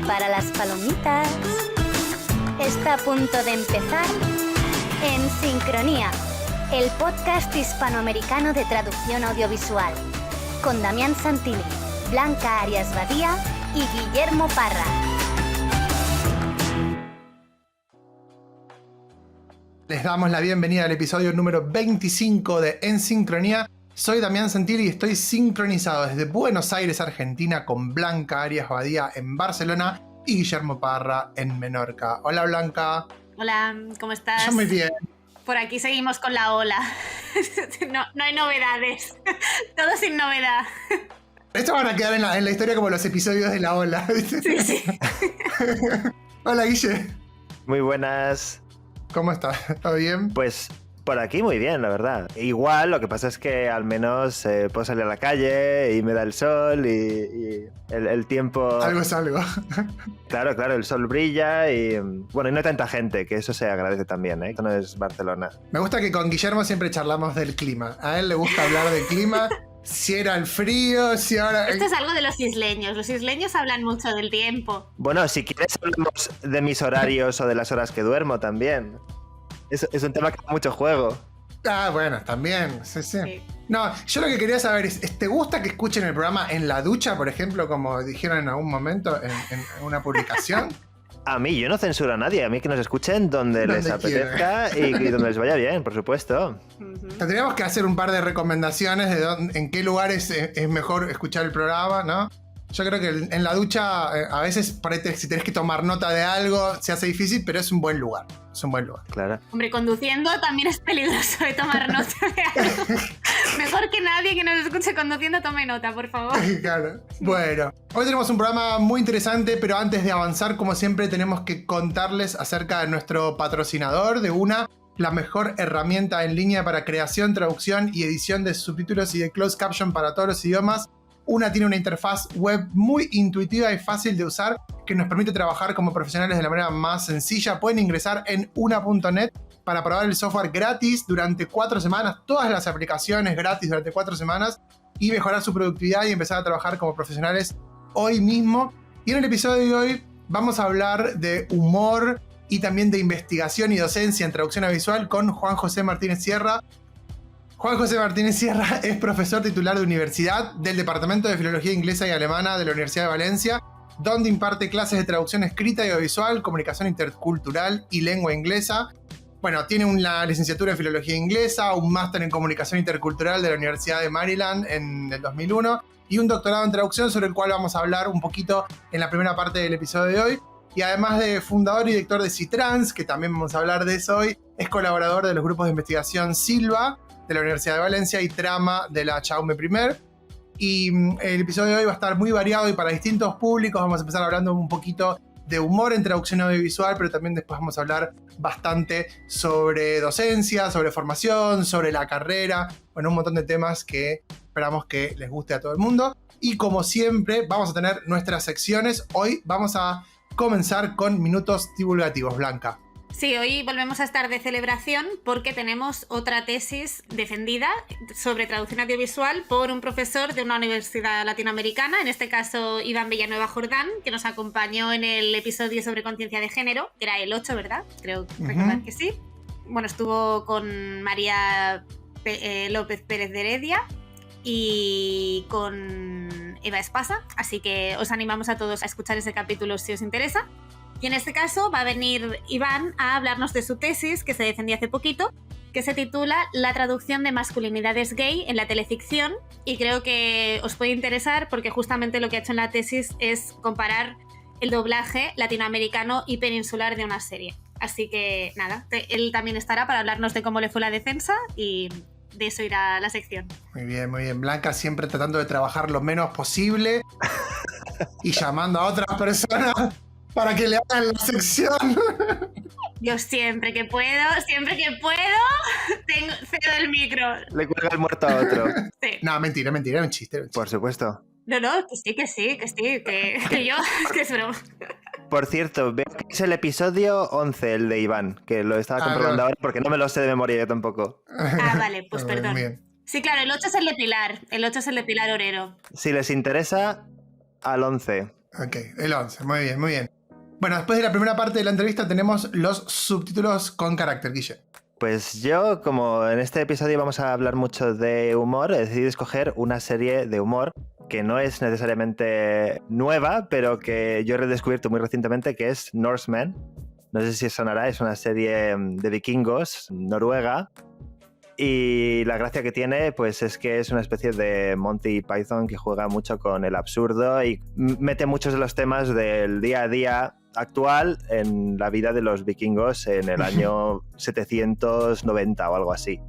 Prepara las palomitas. Está a punto de empezar En Sincronía, el podcast hispanoamericano de traducción audiovisual, con Damián Santilli, Blanca Arias Badía y Guillermo Parra. Les damos la bienvenida al episodio número 25 de En Sincronía. Soy Damián Santilli y estoy sincronizado desde Buenos Aires, Argentina, con Blanca Arias Badía en Barcelona y Guillermo Parra en Menorca. Hola, Blanca. Hola, ¿cómo estás? Yo muy bien. Por aquí seguimos con la ola. No hay novedades. Todo sin novedad. Estos van a quedar en la historia como los episodios de la ola. Sí. Hola, Guille. Muy buenas. ¿Cómo estás? ¿Todo bien? Pues por aquí muy bien, la verdad. Igual, lo que pasa es que al menos puedo salir a la calle y me da el sol y el tiempo... Algo es algo. Claro, el sol brilla y... Bueno, y no hay tanta gente, que eso se agradece también, ¿eh? Esto no es Barcelona. Me gusta que con Guillermo siempre charlamos del clima. A él le gusta hablar del clima. Si era el frío, si ahora... Esto es algo de los isleños. Los isleños hablan mucho del tiempo. Bueno, si quieres hablamos de mis horarios o de las horas que duermo también. Es un tema que da mucho juego. Ah, bueno, también. Sí. No, yo lo que quería saber es, ¿te gusta que escuchen el programa en la ducha, por ejemplo, como dijeron en algún momento en una publicación? A mí, yo no censuro a nadie. A mí que nos escuchen donde les apetezca y donde les vaya bien, por supuesto. Tendríamos que hacer un par de recomendaciones de en qué lugares es mejor escuchar el programa, ¿no? Yo creo que en la ducha, a veces, si tenés que tomar nota de algo, se hace difícil, pero es un buen lugar. Es un buen lugar. Claro. Hombre, conduciendo también es peligroso de tomar nota de algo. Mejor que nadie que nos escuche conduciendo tome nota, por favor. Claro. Bueno, hoy tenemos un programa muy interesante, pero antes de avanzar, como siempre, tenemos que contarles acerca de nuestro patrocinador, la mejor herramienta en línea para creación, traducción y edición de subtítulos y de closed caption para todos los idiomas. Tiene una interfaz web muy intuitiva y fácil de usar que nos permite trabajar como profesionales de la manera más sencilla. Pueden ingresar en una.net para probar el software gratis durante 4 semanas, todas las aplicaciones gratis durante 4 semanas y mejorar su productividad y empezar a trabajar como profesionales hoy mismo. Y en el episodio de hoy vamos a hablar de humor y también de investigación y docencia en traducción audiovisual con Juan José Martínez Sierra. Juan José Martínez Sierra es profesor titular de universidad del Departamento de Filología Inglesa y Alemana de la Universidad de Valencia, donde imparte clases de traducción escrita y audiovisual, comunicación intercultural y lengua inglesa. Bueno, tiene una licenciatura en Filología Inglesa, un máster en comunicación intercultural de la Universidad de Maryland en el 2001 y un doctorado en traducción sobre el cual vamos a hablar un poquito en la primera parte del episodio de hoy. Y además de fundador y director de Citrans, que también vamos a hablar de eso hoy, es colaborador de los grupos de investigación Silva de la Universidad de Valencia y Trama de la Jaume I. Y el episodio de hoy va a estar muy variado y para distintos públicos. Vamos a empezar hablando un poquito de humor en traducción audiovisual, pero también después vamos a hablar bastante sobre docencia, sobre formación, sobre la carrera, bueno, un montón de temas que esperamos que les guste a todo el mundo. Y como siempre, vamos a tener nuestras secciones. Hoy vamos a comenzar con minutos divulgativos, Blanca. Sí, hoy volvemos a estar de celebración porque tenemos otra tesis defendida sobre traducción audiovisual por un profesor de una universidad latinoamericana, en este caso Iván Villanueva Jordán, que nos acompañó en el episodio sobre conciencia de género, que era el 8, ¿verdad? Creo recordar que sí. Bueno, estuvo con María López Pérez de Heredia y con Eva Espasa, así que os animamos a todos a escuchar ese capítulo si os interesa. Y en este caso va a venir Iván a hablarnos de su tesis, que se defendió hace poquito, que se titula La traducción de masculinidades gay en la teleficción, y creo que os puede interesar porque justamente lo que ha hecho en la tesis es comparar el doblaje latinoamericano y peninsular de una serie. Así que nada, él también estará para hablarnos de cómo le fue la defensa y de eso irá la sección. Muy bien, muy bien. Blanca siempre tratando de trabajar lo menos posible y llamando a otras personas para que le hagan la sección. Yo siempre que puedo, cedo el micro. Le cuelga el muerto a otro. Sí. No, mentira, un chiste. Por supuesto. No, que sí, que yo, que es broma. Por cierto, veo que es el episodio 11, el de Iván, que lo estaba comprobando ahora porque no me lo sé de memoria yo tampoco. Ah, vale, pues perdón. Bien. Sí, claro, el 8 es el de Pilar, Orero. Si les interesa, al 11. Ok, el 11, muy bien, muy bien. Bueno, después de la primera parte de la entrevista tenemos los subtítulos con carácter, Guille. Pues yo, como en este episodio vamos a hablar mucho de humor, he decidido escoger una serie de humor que no es necesariamente nueva, pero que yo he redescubierto muy recientemente, que es Norsemen. No sé si os sonará, es una serie de vikingos, noruega, y la gracia que tiene pues es que es una especie de Monty Python que juega mucho con el absurdo y mete muchos de los temas del día a día actual en la vida de los vikingos en el año 790 o algo así,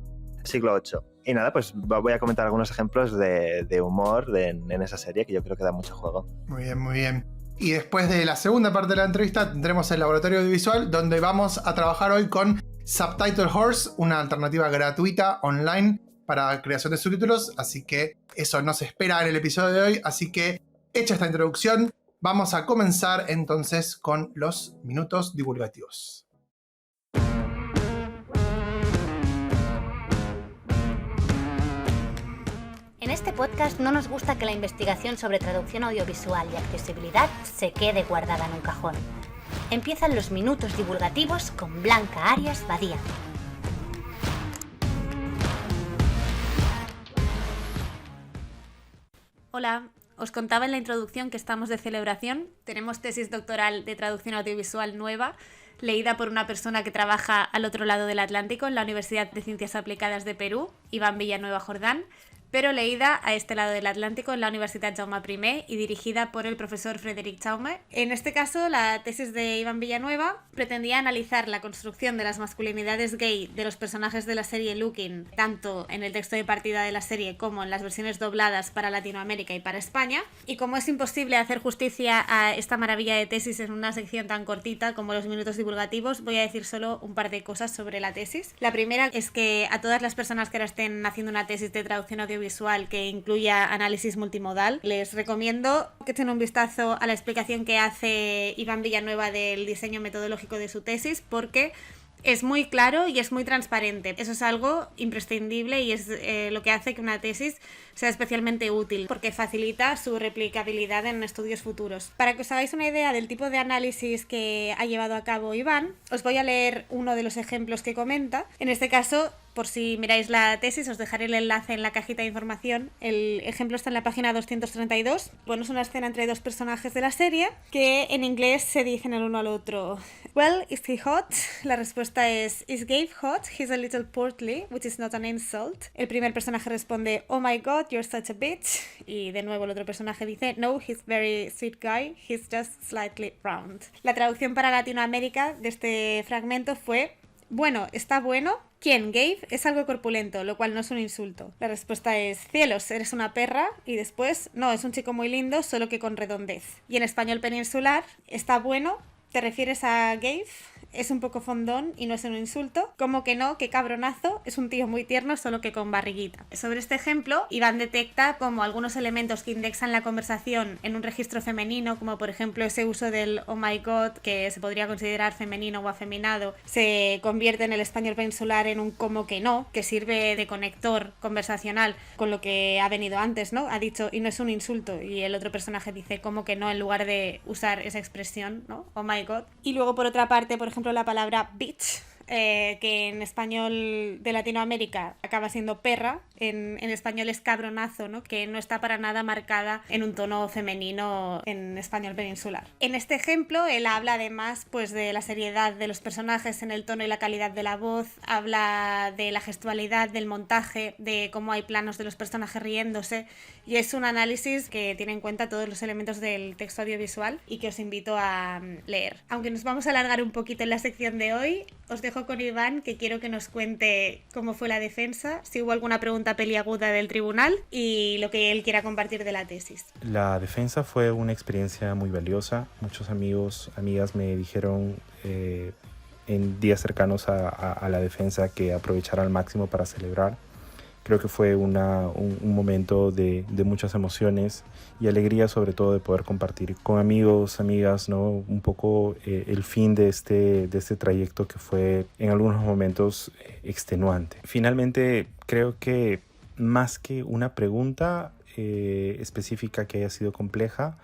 siglo VIII. Y nada, pues voy a comentar algunos ejemplos de humor en esa serie que yo creo que da mucho juego. Muy bien, muy bien. Y después de la segunda parte de la entrevista tendremos el laboratorio audiovisual, donde vamos a trabajar hoy con Subtitle Horse, una alternativa gratuita online para creación de subtítulos, así que eso nos espera en el episodio de hoy. Así que, hecha esta introducción, vamos a comenzar entonces con los minutos divulgativos. En este podcast no nos gusta que la investigación sobre traducción audiovisual y accesibilidad se quede guardada en un cajón. Empiezan los minutos divulgativos con Blanca Arias Badía. Hola, os contaba en la introducción que estamos de celebración. Tenemos tesis doctoral de traducción audiovisual nueva, leída por una persona que trabaja al otro lado del Atlántico en la Universidad de Ciencias Aplicadas de Perú, Iván Villanueva Jordán, pero leída a este lado del Atlántico en la Universidad Jaume I y dirigida por el profesor Frederic Jaume. En este caso, la tesis de Iván Villanueva pretendía analizar la construcción de las masculinidades gay de los personajes de la serie Looking, tanto en el texto de partida de la serie como en las versiones dobladas para Latinoamérica y para España. Y como es imposible hacer justicia a esta maravilla de tesis en una sección tan cortita como los minutos divulgativos, voy a decir solo un par de cosas sobre la tesis. La primera es que a todas las personas que ahora estén haciendo una tesis de traducción audiovisual que incluya análisis multimodal, les recomiendo que echen un vistazo a la explicación que hace Iván Villanueva del diseño metodológico de su tesis, porque es muy claro y es muy transparente. Eso es algo imprescindible y es lo que hace que una tesis sea especialmente útil, porque facilita su replicabilidad en estudios futuros. Para que os hagáis una idea del tipo de análisis que ha llevado a cabo Iván, os voy a leer uno de los ejemplos que comenta. En este caso, por si miráis la tesis, os dejaré el enlace en la cajita de información. El ejemplo está en la página 232. Bueno, es una escena entre dos personajes de la serie que en inglés se dicen el uno al otro: "Well, is he hot?" La respuesta es: "Is Gabe hot? He's a little portly, which is not an insult." El primer personaje responde: "Oh my god, you're such a bitch." Y de nuevo el otro personaje dice: "No, he's very sweet guy, he's just slightly round." La traducción para Latinoamérica de este fragmento fue: "Bueno, está bueno. ¿Quién? Gabe es algo corpulento, lo cual no es un insulto." La respuesta es: "Cielos, eres una perra." Y después: "No, es un chico muy lindo, solo que con redondez." Y en español peninsular: "Está bueno, ¿te refieres a Gabe? Es un poco fondón y no es un insulto. ¿Cómo que no? Qué cabronazo, es un tío muy tierno, solo que con barriguita." Sobre este ejemplo, Iván detecta como algunos elementos que indexan la conversación en un registro femenino, como por ejemplo ese uso del "oh my god", que se podría considerar femenino o afeminado, se convierte en el español peninsular en un "como que no", que sirve de conector conversacional con lo que ha venido antes, ¿no? Ha dicho "y no es un insulto", y el otro personaje dice "como que no", en lugar de usar esa expresión, ¿no? "Oh my god". Y luego por otra parte, por ejemplo, la palabra bitch, que en español de Latinoamérica acaba siendo perra, en español es cabronazo, ¿no? Que no está para nada marcada en un tono femenino en español peninsular. En este ejemplo, él habla además pues, de la seriedad de los personajes en el tono y la calidad de la voz, habla de la gestualidad, del montaje, de cómo hay planos de los personajes riéndose, y es un análisis que tiene en cuenta todos los elementos del texto audiovisual y que os invito a leer. Aunque nos vamos a alargar un poquito en la sección de hoy, os dejo con Iván, que quiero que nos cuente cómo fue la defensa, si hubo alguna pregunta peliaguda del tribunal y lo que él quiera compartir de la tesis. La defensa fue una experiencia muy valiosa. Muchos amigos, amigas me dijeron en días cercanos a la defensa que aprovechara al máximo para celebrar. Creo que fue un momento de muchas emociones y alegría, sobre todo de poder compartir con amigos, amigas, ¿no? Un poco el fin de este trayecto que fue en algunos momentos extenuante. Finalmente, creo que más que una pregunta específica que haya sido compleja,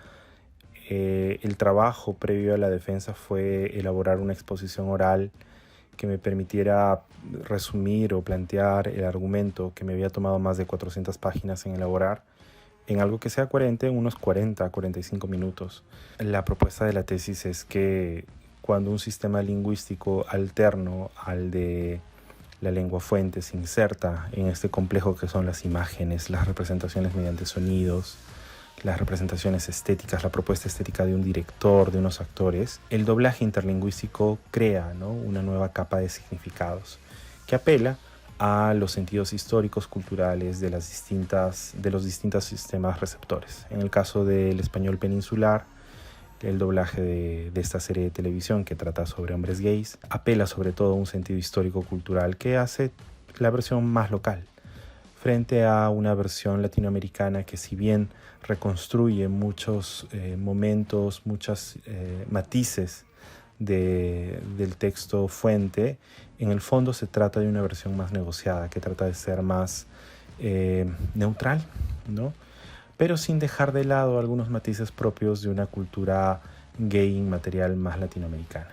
El trabajo previo a la defensa fue elaborar una exposición oral que me permitiera resumir o plantear el argumento que me había tomado más de 400 páginas en elaborar en algo que sea coherente en unos 40 a 45 minutos. La propuesta de la tesis es que cuando un sistema lingüístico alterno al de la lengua fuente se inserta en este complejo que son las imágenes, las representaciones mediante sonidos, las representaciones estéticas, la propuesta estética de un director, de unos actores, el doblaje interlingüístico crea, ¿no?, una nueva capa de significados que apela a los sentidos históricos, culturales de los distintos sistemas receptores. En el caso del español peninsular, el doblaje de esta serie de televisión que trata sobre hombres gays apela sobre todo a un sentido histórico-cultural que hace la versión más local, frente a una versión latinoamericana que, si bien reconstruye muchos momentos, muchos matices del texto fuente, en el fondo se trata de una versión más negociada, que trata de ser más neutral, ¿no?, pero sin dejar de lado algunos matices propios de una cultura gay inmaterial más latinoamericana.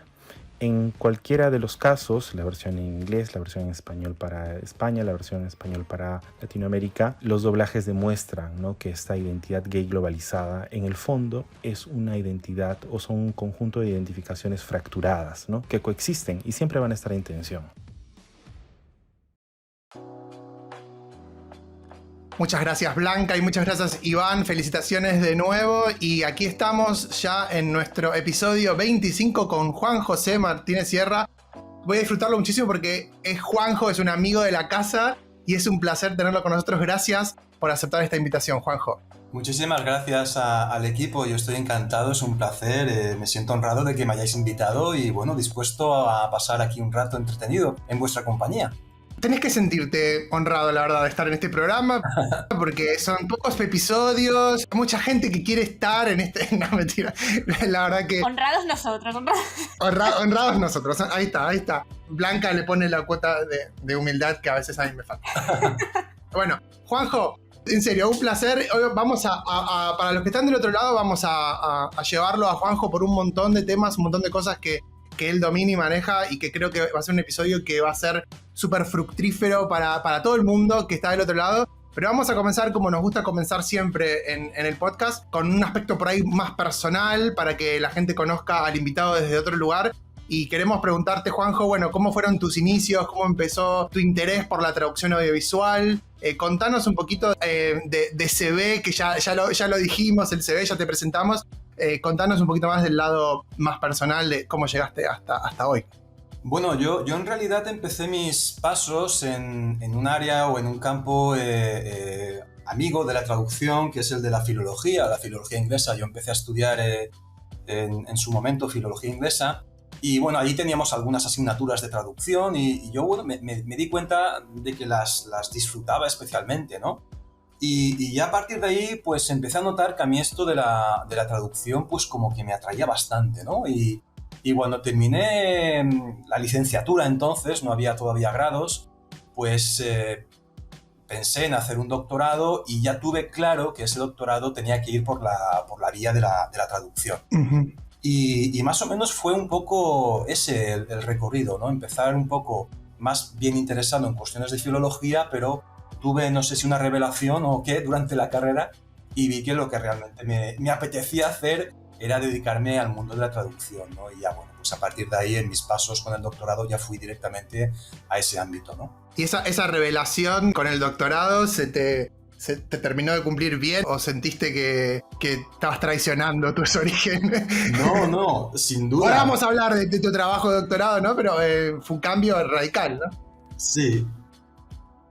En cualquiera de los casos, la versión en inglés, la versión en español para España, la versión en español para Latinoamérica, los doblajes demuestran, ¿no?, que esta identidad gay globalizada en el fondo es una identidad o son un conjunto de identificaciones fracturadas, ¿no?, que coexisten y siempre van a estar en tensión. Muchas gracias, Blanca, y muchas gracias, Iván. Felicitaciones de nuevo. Y aquí estamos ya en nuestro episodio 25 con Juan José Martínez Sierra. Voy a disfrutarlo muchísimo porque Juanjo es un amigo de la casa y es un placer tenerlo con nosotros. Gracias por aceptar esta invitación, Juanjo. Muchísimas gracias al equipo. Yo estoy encantado, es un placer. Me siento honrado de que me hayáis invitado y, bueno, dispuesto a pasar aquí un rato entretenido en vuestra compañía. Tenés que sentirte honrado, la verdad, de estar en este programa, porque son pocos episodios, mucha gente que quiere estar en este... No, mentira, la verdad que... Honrados nosotros, Honrados nosotros, ahí está. Blanca le pone la cuota de humildad que a veces a mí me falta. Bueno, Juanjo, en serio, un placer. Hoy vamos para los que están del otro lado, vamos a llevarlo a Juanjo por un montón de temas, un montón de cosas que él domina y maneja, y que creo que va a ser un episodio que va a ser súper fructífero para todo el mundo que está del otro lado. Pero vamos a comenzar como nos gusta comenzar siempre en el podcast, con un aspecto por ahí más personal, para que la gente conozca al invitado desde otro lugar. Y queremos preguntarte, Juanjo, bueno, ¿cómo fueron tus inicios? ¿Cómo empezó tu interés por la traducción audiovisual? Contanos un poquito de CV, que ya lo dijimos, el CV ya te presentamos. Contanos un poquito más del lado más personal de cómo llegaste hasta hoy. Bueno, yo en realidad empecé mis pasos en un área o en un campo amigo de la traducción, que es el de la filología inglesa. Yo empecé a estudiar en su momento filología inglesa, y bueno, allí teníamos algunas asignaturas de traducción y yo, bueno, me di cuenta de que las disfrutaba especialmente, ¿no? Y ya a partir de ahí, pues empecé a notar que a mí esto de la traducción, pues como que me atraía bastante, ¿no? Y cuando terminé la licenciatura, entonces, no había todavía grados, pues pensé en hacer un doctorado, y ya tuve claro que ese doctorado tenía que ir por la vía de la traducción. Uh-huh. Y más o menos fue un poco ese el recorrido, ¿no? Empezar un poco más bien interesado en cuestiones de filología, pero tuve, no sé si una revelación o qué, durante la carrera, y vi que lo que realmente me apetecía hacer era dedicarme al mundo de la traducción, ¿no? Y ya, bueno, pues a partir de ahí, en mis pasos con el doctorado, ya fui directamente a ese ámbito, ¿no? ¿Y esa revelación con el doctorado se te terminó de cumplir bien, o sentiste que estabas traicionando tus orígenes? No, sin duda. Ahora vamos a hablar de tu trabajo de doctorado, ¿no? Pero fue un cambio radical, ¿no?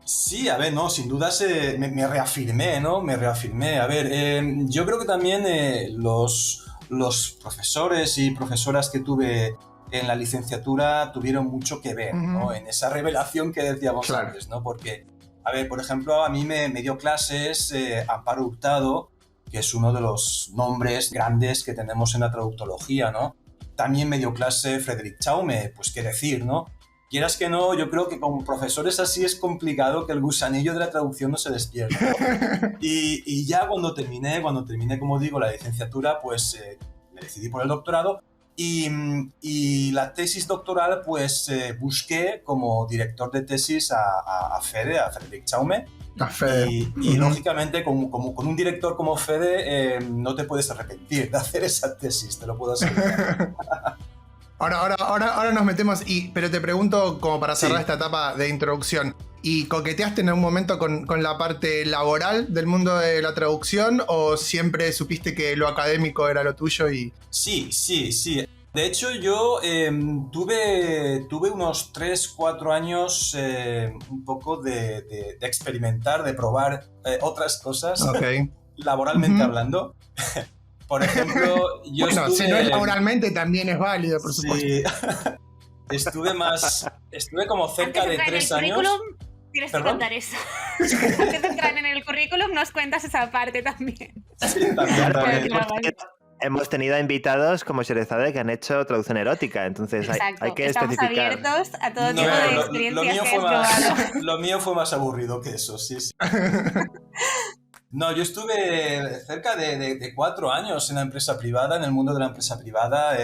Sí, a ver, no, sin duda me reafirmé, ¿no? Me reafirmé. A ver, yo creo que también los profesores y profesoras que tuve en la licenciatura tuvieron mucho que ver, ¿no? En esa revelación que decíamos antes, ¿no? Porque, a ver, por ejemplo, a mí me dio clases Amparo Hurtado, que es uno de los nombres grandes que tenemos en la traductología, ¿no? También me dio clase Frédéric Chaume, pues qué decir, ¿no? Quieras que no, yo creo que con profesores así es complicado que el gusanillo de la traducción no se despierte, ¿no? Y ya cuando terminé, como digo, la licenciatura, pues me decidí por el doctorado y la tesis doctoral pues busqué como director de tesis a Fede, a Frederic Chaume. Y lógicamente con un director como Fede no te puedes arrepentir de hacer esa tesis, te lo puedo asegurar. Ahora nos metemos, pero te pregunto como para cerrar esta etapa de introducción, ¿y coqueteaste en algún momento con la parte laboral del mundo de la traducción o siempre supiste que lo académico era lo tuyo? Sí. De hecho, yo tuve unos 3-4 años un poco de experimentar, de probar otras cosas, laboralmente hablando. Por ejemplo, yo bueno, si no es laboralmente también es válido, por supuesto. Estuve como cerca de 3 años. Tienes que contar eso. Antes de entrar en el currículum nos cuentas esa parte también. Sí, también. Hemos tenido invitados como Sherezade que han hecho traducción erótica, entonces hay que estamos especificar. Abiertos a todo tipo de experiencias lo mío fue más aburrido que eso, sí. No, yo estuve cerca de 4 años en la empresa privada, en el mundo de la empresa privada.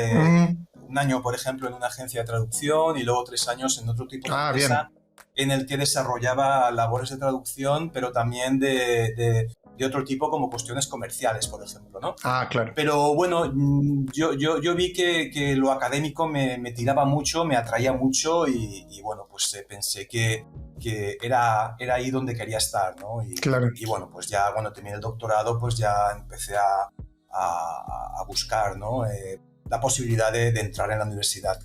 Un año, por ejemplo, en una agencia de traducción y luego 3 años en otro tipo de empresa en el que desarrollaba labores de traducción, pero también de otro tipo como cuestiones comerciales, por ejemplo, ¿no? Claro. Pero bueno, yo vi que lo académico me tiraba mucho, me atraía mucho y bueno, pues pensé que era ahí donde quería estar, ¿no? Y bueno, pues ya cuando terminé el doctorado, pues ya empecé a buscar, ¿no? La posibilidad de entrar en la universidad.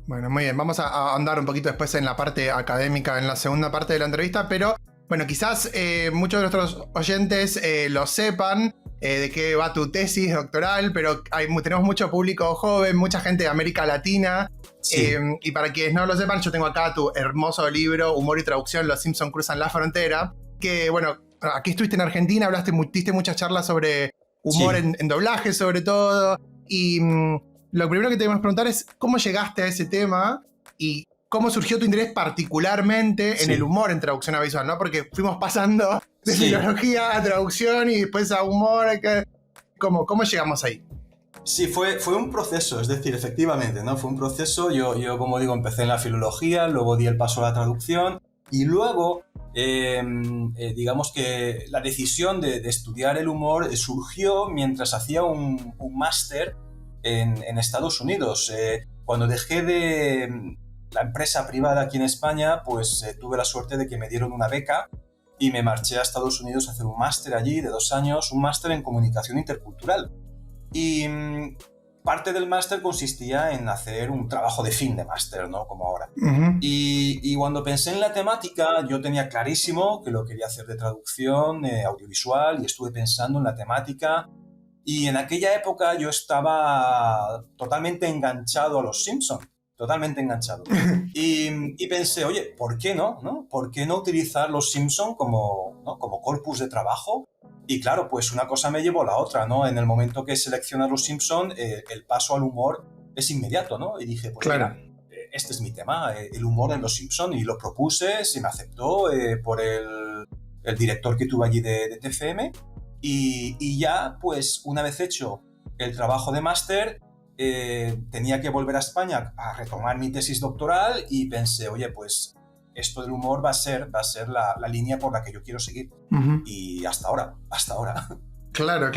Bueno, muy bien. Vamos a andar un poquito después en la parte académica, en la segunda parte de la entrevista, pero bueno, quizás muchos de nuestros oyentes lo sepan de qué va tu tesis doctoral, pero tenemos mucho público joven, mucha gente de América Latina. Sí. Y para quienes no lo sepan, yo tengo acá tu hermoso libro, Humor y Traducción, Los Simpson cruzan la frontera, que bueno, aquí estuviste en Argentina, diste muchas charlas sobre humor en doblaje sobre todo, y lo primero que te queremos preguntar es cómo llegaste a ese tema y cómo surgió tu interés particularmente en el humor en traducción audiovisual, ¿no? Porque fuimos pasando de filología a traducción y después a humor. ¿Cómo llegamos ahí? Sí, fue un proceso, es decir, efectivamente, ¿no? Fue un proceso, yo como digo, empecé en la filología, luego di el paso a la traducción y luego, digamos que la decisión de estudiar el humor surgió mientras hacía un máster en Estados Unidos. Cuando dejé de la empresa privada aquí en España, pues tuve la suerte de que me dieron una beca y me marché a Estados Unidos a hacer un máster allí de 2 años, un máster en comunicación intercultural. Y parte del máster consistía en hacer un trabajo de fin de máster, ¿no? Como ahora. Y cuando pensé en la temática, yo tenía clarísimo que lo quería hacer de traducción audiovisual y estuve pensando en la temática. Y en aquella época yo estaba totalmente enganchado a Los Simpson, totalmente enganchado. Y pensé, oye, ¿por qué no? ¿Por qué no utilizar Los Simpson como corpus de trabajo? Y claro, pues una cosa me llevó a la otra, ¿no? En el momento que seleccionas Los Simpson, el paso al humor es inmediato, ¿no? Y dije, pues mira, este es mi tema, el humor en Los Simpson, y lo propuse, se me aceptó por el director que tuve allí de TFM, y ya, pues una vez hecho el trabajo de máster, tenía que volver a España a retomar mi tesis doctoral y pensé, oye, pues esto del humor va a ser la línea por la que yo quiero seguir. Y hasta ahora. Claro.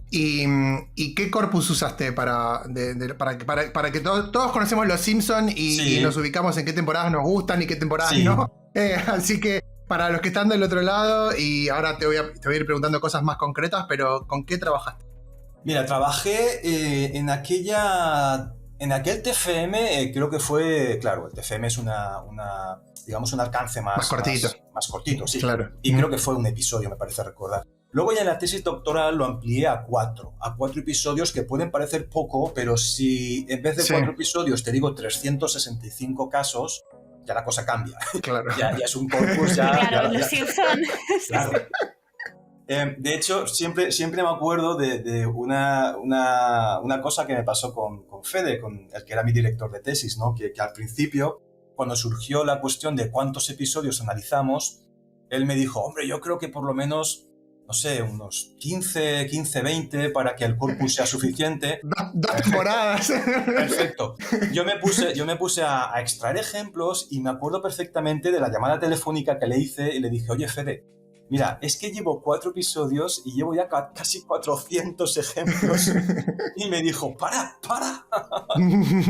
¿Y qué corpus usaste para que todos conocemos Los Simpson y nos ubicamos en qué temporadas nos gustan y qué temporadas no? Así que para los que están del otro lado, y ahora te voy a ir preguntando cosas más concretas, pero ¿con qué trabajaste? Mira, trabajé en aquel TFM, creo que fue, claro, el TFM es digamos un alcance más cortito. Más cortito, sí. Claro. Y creo que fue un episodio, me parece recordar. Luego ya en la tesis doctoral lo amplié a 4 episodios, que pueden parecer poco, pero si en vez de 4 episodios te digo 365 casos, ya la cosa cambia. Claro. ya es un corpus, Claro, Los Simpson. Claro. De hecho, siempre me acuerdo de una cosa que me pasó con Fede, con el que era mi director de tesis, ¿no? Que al principio, cuando surgió la cuestión de cuántos episodios analizamos, él me dijo, hombre, yo creo que por lo menos, no sé, unos 15, 20 para que el corpus sea suficiente. Dos temporadas. Perfecto. Yo me puse a extraer ejemplos y me acuerdo perfectamente de la llamada telefónica que le hice y le dije, oye, Fede, mira, es que llevo 4 episodios y llevo ya casi 400 ejemplos. Y me dijo, para.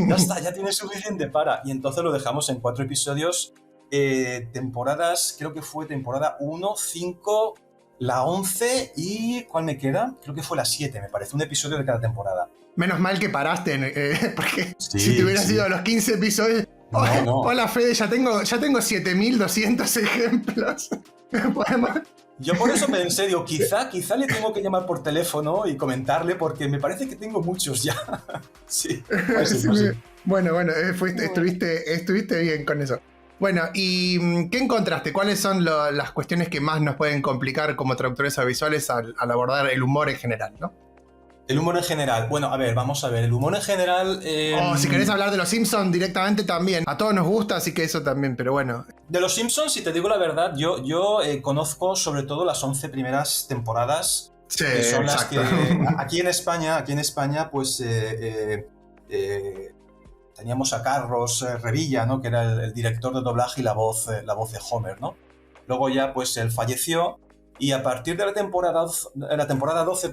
Ya está, ya tienes suficiente, para. Y entonces lo dejamos en 4 episodios, temporadas, creo que fue temporada 1, 5, la 11 y... ¿cuál me queda? Creo que fue la 7, me parece, un episodio de cada temporada. Menos mal que paraste, porque Sí, si te hubieras sí. ido a los 15 episodios... No. Hola, Fede, ya tengo 7.200 ejemplos. Podemos... Yo por eso pensé, digo, quizá le tengo que llamar por teléfono y comentarle porque me parece que tengo muchos ya. Sí, Sí, bueno, estuviste bien con eso. Bueno, ¿y qué encontraste? ¿Cuáles son las cuestiones que más nos pueden complicar como traductores audiovisuales al abordar el humor en general, ¿no? El humor en general. Bueno, a ver, vamos a ver. El humor en general... O si querés hablar de los Simpsons directamente también. A todos nos gusta, así que eso también, pero bueno. De los Simpsons, si te digo la verdad, yo conozco sobre todo las 11 primeras temporadas. Sí, Que son exacto. las que... Aquí en España, pues... teníamos a Carlos Revilla, ¿no? Que era el director de doblaje y la voz de Homer, ¿no? Luego ya, pues, él falleció. Y a partir de la temporada 12,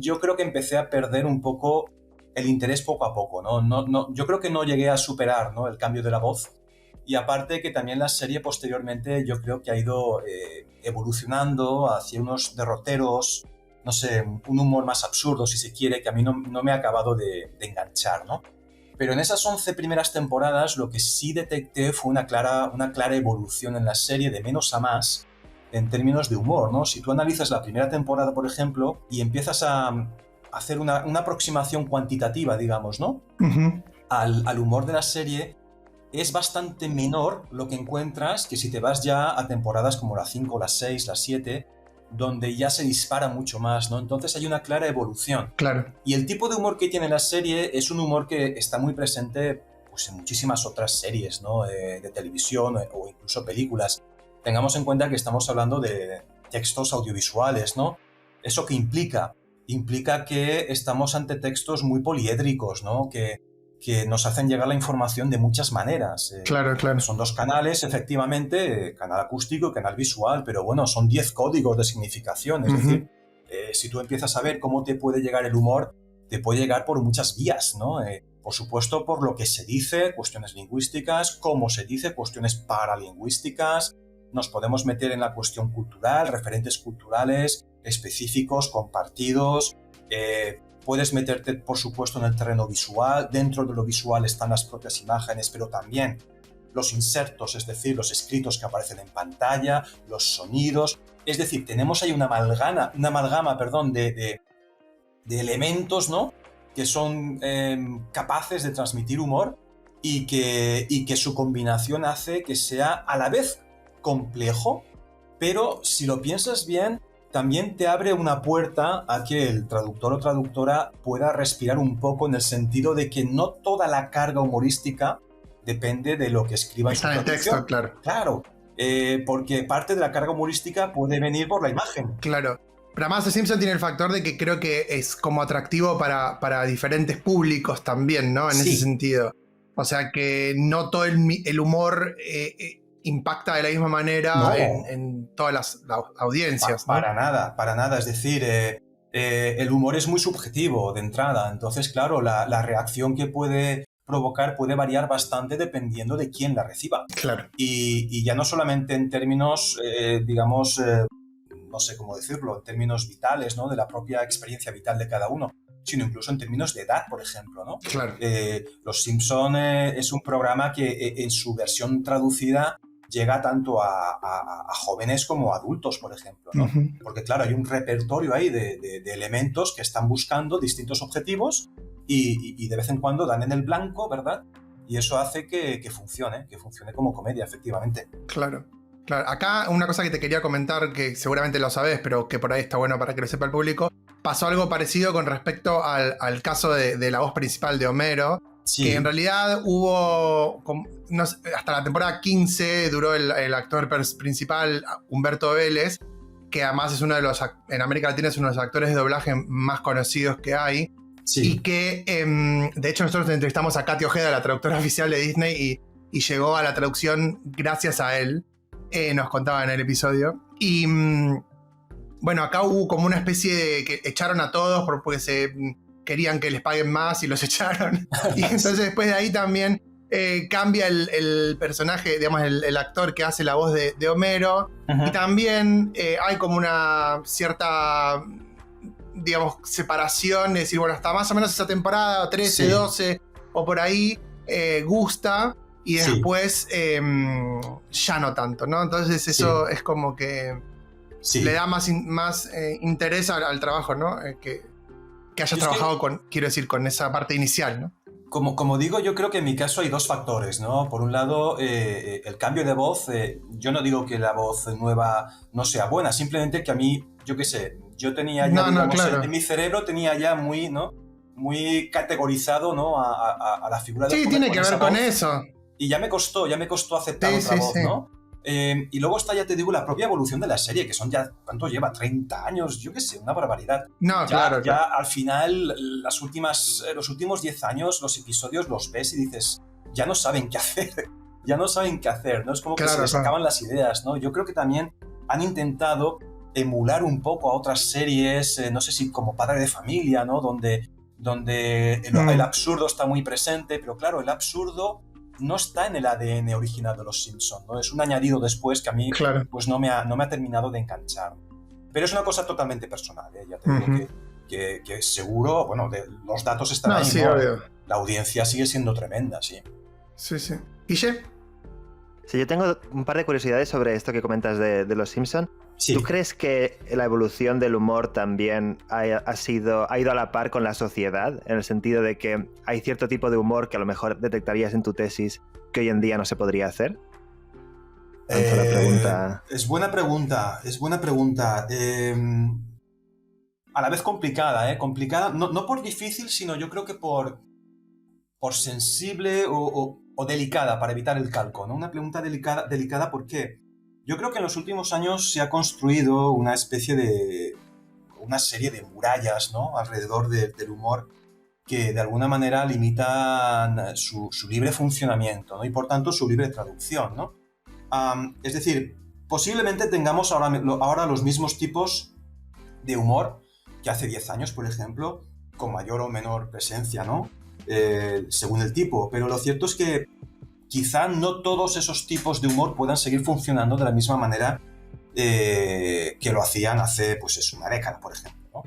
yo creo que empecé a perder un poco el interés poco a poco, ¿no? Yo creo que no llegué a superar, ¿no? El cambio de la voz. Y aparte que también la serie posteriormente yo creo que ha ido evolucionando hacia unos derroteros, no sé, un humor más absurdo, si se quiere, que a mí no me ha acabado de enganchar, ¿no? Pero en esas 11 primeras temporadas lo que sí detecté fue una clara evolución en la serie de menos a más, en términos de humor, ¿no? Si tú analizas la primera temporada, por ejemplo, y empiezas a hacer una aproximación cuantitativa, digamos, ¿no? Uh-huh. Al humor de la serie, es bastante menor lo que encuentras que si te vas ya a temporadas como la 5, la 6, la 7, donde ya se dispara mucho más, ¿no? Entonces hay una clara evolución. Claro. Y el tipo de humor que tiene la serie es un humor que está muy presente, pues, en muchísimas otras series, ¿no? De televisión o incluso películas. Tengamos en cuenta que estamos hablando de textos audiovisuales, ¿no? ¿Eso qué implica? Implica que estamos ante textos muy poliédricos, ¿no? Que nos hacen llegar la información de muchas maneras. Claro. Son 2 canales, efectivamente, canal acústico y canal visual, pero bueno, son 10 códigos de significación. Es decir, si tú empiezas a ver cómo te puede llegar el humor, te puede llegar por muchas vías, ¿no? Por supuesto, por lo que se dice, cuestiones lingüísticas, cómo se dice, cuestiones paralingüísticas. Nos podemos meter en la cuestión cultural, referentes culturales específicos, compartidos. Puedes meterte, por supuesto, en el terreno visual. Dentro de lo visual están las propias imágenes, pero también los insertos, es decir, los escritos que aparecen en pantalla, los sonidos. Es decir, tenemos ahí una amalgama de elementos, ¿no? Que son capaces de transmitir humor y que su combinación hace que sea a la vez complejo, pero si lo piensas bien, también te abre una puerta a que el traductor o traductora pueda respirar un poco, en el sentido de que no toda la carga humorística depende de lo que escriba en su traducción. Está en el texto, claro. Claro, porque parte de la carga humorística puede venir por la imagen. Claro. Pero además The Simpsons tiene el factor de que creo que es como atractivo para diferentes públicos también, ¿no? En ese sentido. O sea que no todo el humor impacta de la misma manera en todas las audiencias, ¿no? Para nada. Es decir, el humor es muy subjetivo de entrada. Entonces, claro, la reacción que puede provocar puede variar bastante dependiendo de quién la reciba. Claro. Y ya no solamente en términos, digamos, no sé cómo decirlo, en términos vitales, ¿no? De la propia experiencia vital de cada uno, sino incluso en términos de edad, por ejemplo, ¿no? Claro. Los Simpson es un programa que en su versión traducida llega tanto a jóvenes como a adultos, por ejemplo, ¿no? Uh-huh. Porque claro, hay un repertorio ahí de elementos que están buscando distintos objetivos y de vez en cuando dan en el blanco, ¿verdad? Y eso hace que funcione como comedia, efectivamente. Claro. Acá una cosa que te quería comentar, que seguramente lo sabes, pero que por ahí está bueno para que lo sepa el público. Pasó algo parecido con respecto al caso de la voz principal de Homero. Sí. Que en realidad hubo, no sé, hasta la temporada 15 duró el actor principal, Humberto Vélez, que además es uno de los, en América Latina es uno de los actores de doblaje más conocidos que hay. Sí. Y que, de hecho, nosotros entrevistamos a Katy Ojeda, la traductora oficial de Disney, y llegó a la traducción gracias a él. Nos contaba en el episodio. Y bueno, acá hubo como una especie de que echaron a todos porque se querían que les paguen más y los echaron. Y entonces después de ahí también cambia el personaje, digamos, el actor que hace la voz de Homero. Uh-huh. Y también hay como una cierta, digamos, separación, de decir, bueno, hasta más o menos esa temporada, 13, sí. 12 o por ahí, gusta, y después ya no tanto, ¿no? Entonces eso es como que le da más interés al trabajo, ¿no? Que hayas trabajado con esa parte inicial, ¿no? Como digo, yo creo que en mi caso hay dos factores, ¿no? Por un lado, el cambio de voz. Yo no digo que la voz nueva no sea buena, simplemente que a mí, yo qué sé, yo tenía ya, digamos, en mi cerebro tenía ya muy categorizado, ¿no? a la figura de... Sí, tiene que ver con eso. Y ya me costó aceptar otra voz, ¿no? Y luego está, ya te digo, la propia evolución de la serie, que son ya, ¿cuánto lleva? 30 años, yo qué sé, una barbaridad. No, claro. Al final, los últimos 10 años, los episodios los ves y dices, ya no saben qué hacer, ¿no? Es como que se les acaban las ideas, ¿no? Yo creo que también han intentado emular un poco a otras series, no sé si como Padre de Familia, ¿no? Donde el absurdo está muy presente, pero claro, el absurdo no está en el ADN original de los Simpsons, ¿no? Es un añadido después que a mí pues no me ha terminado de enganchar. Pero es una cosa totalmente personal, ¿eh? Ya te digo que seguro, bueno, los datos están ahí, sí, ¿no? Obvio. La audiencia sigue siendo tremenda, sí. Sí. ¿Guille? Sí, yo tengo un par de curiosidades sobre esto que comentas de los Simpsons. Sí. ¿Tú crees que la evolución del humor también ha ido a la par con la sociedad? En el sentido de que hay cierto tipo de humor que a lo mejor detectarías en tu tesis que hoy en día no se podría hacer. La pregunta. Es buena pregunta. A la vez complicada, ¿eh? Complicada, no por difícil, sino yo creo que por sensible o delicada, para evitar el calco, ¿no? Una pregunta delicada, ¿por qué? Yo creo que en los últimos años se ha construido una serie de murallas, ¿no? Alrededor del humor que de alguna manera limitan su libre funcionamiento, ¿no? Y por tanto su libre traducción, ¿no? Es decir, posiblemente tengamos ahora los mismos tipos de humor que hace 10 años, por ejemplo, con mayor o menor presencia, ¿no? Según el tipo, pero lo cierto es que quizá no todos esos tipos de humor puedan seguir funcionando de la misma manera que lo hacían hace, pues una década, por ejemplo, ¿no?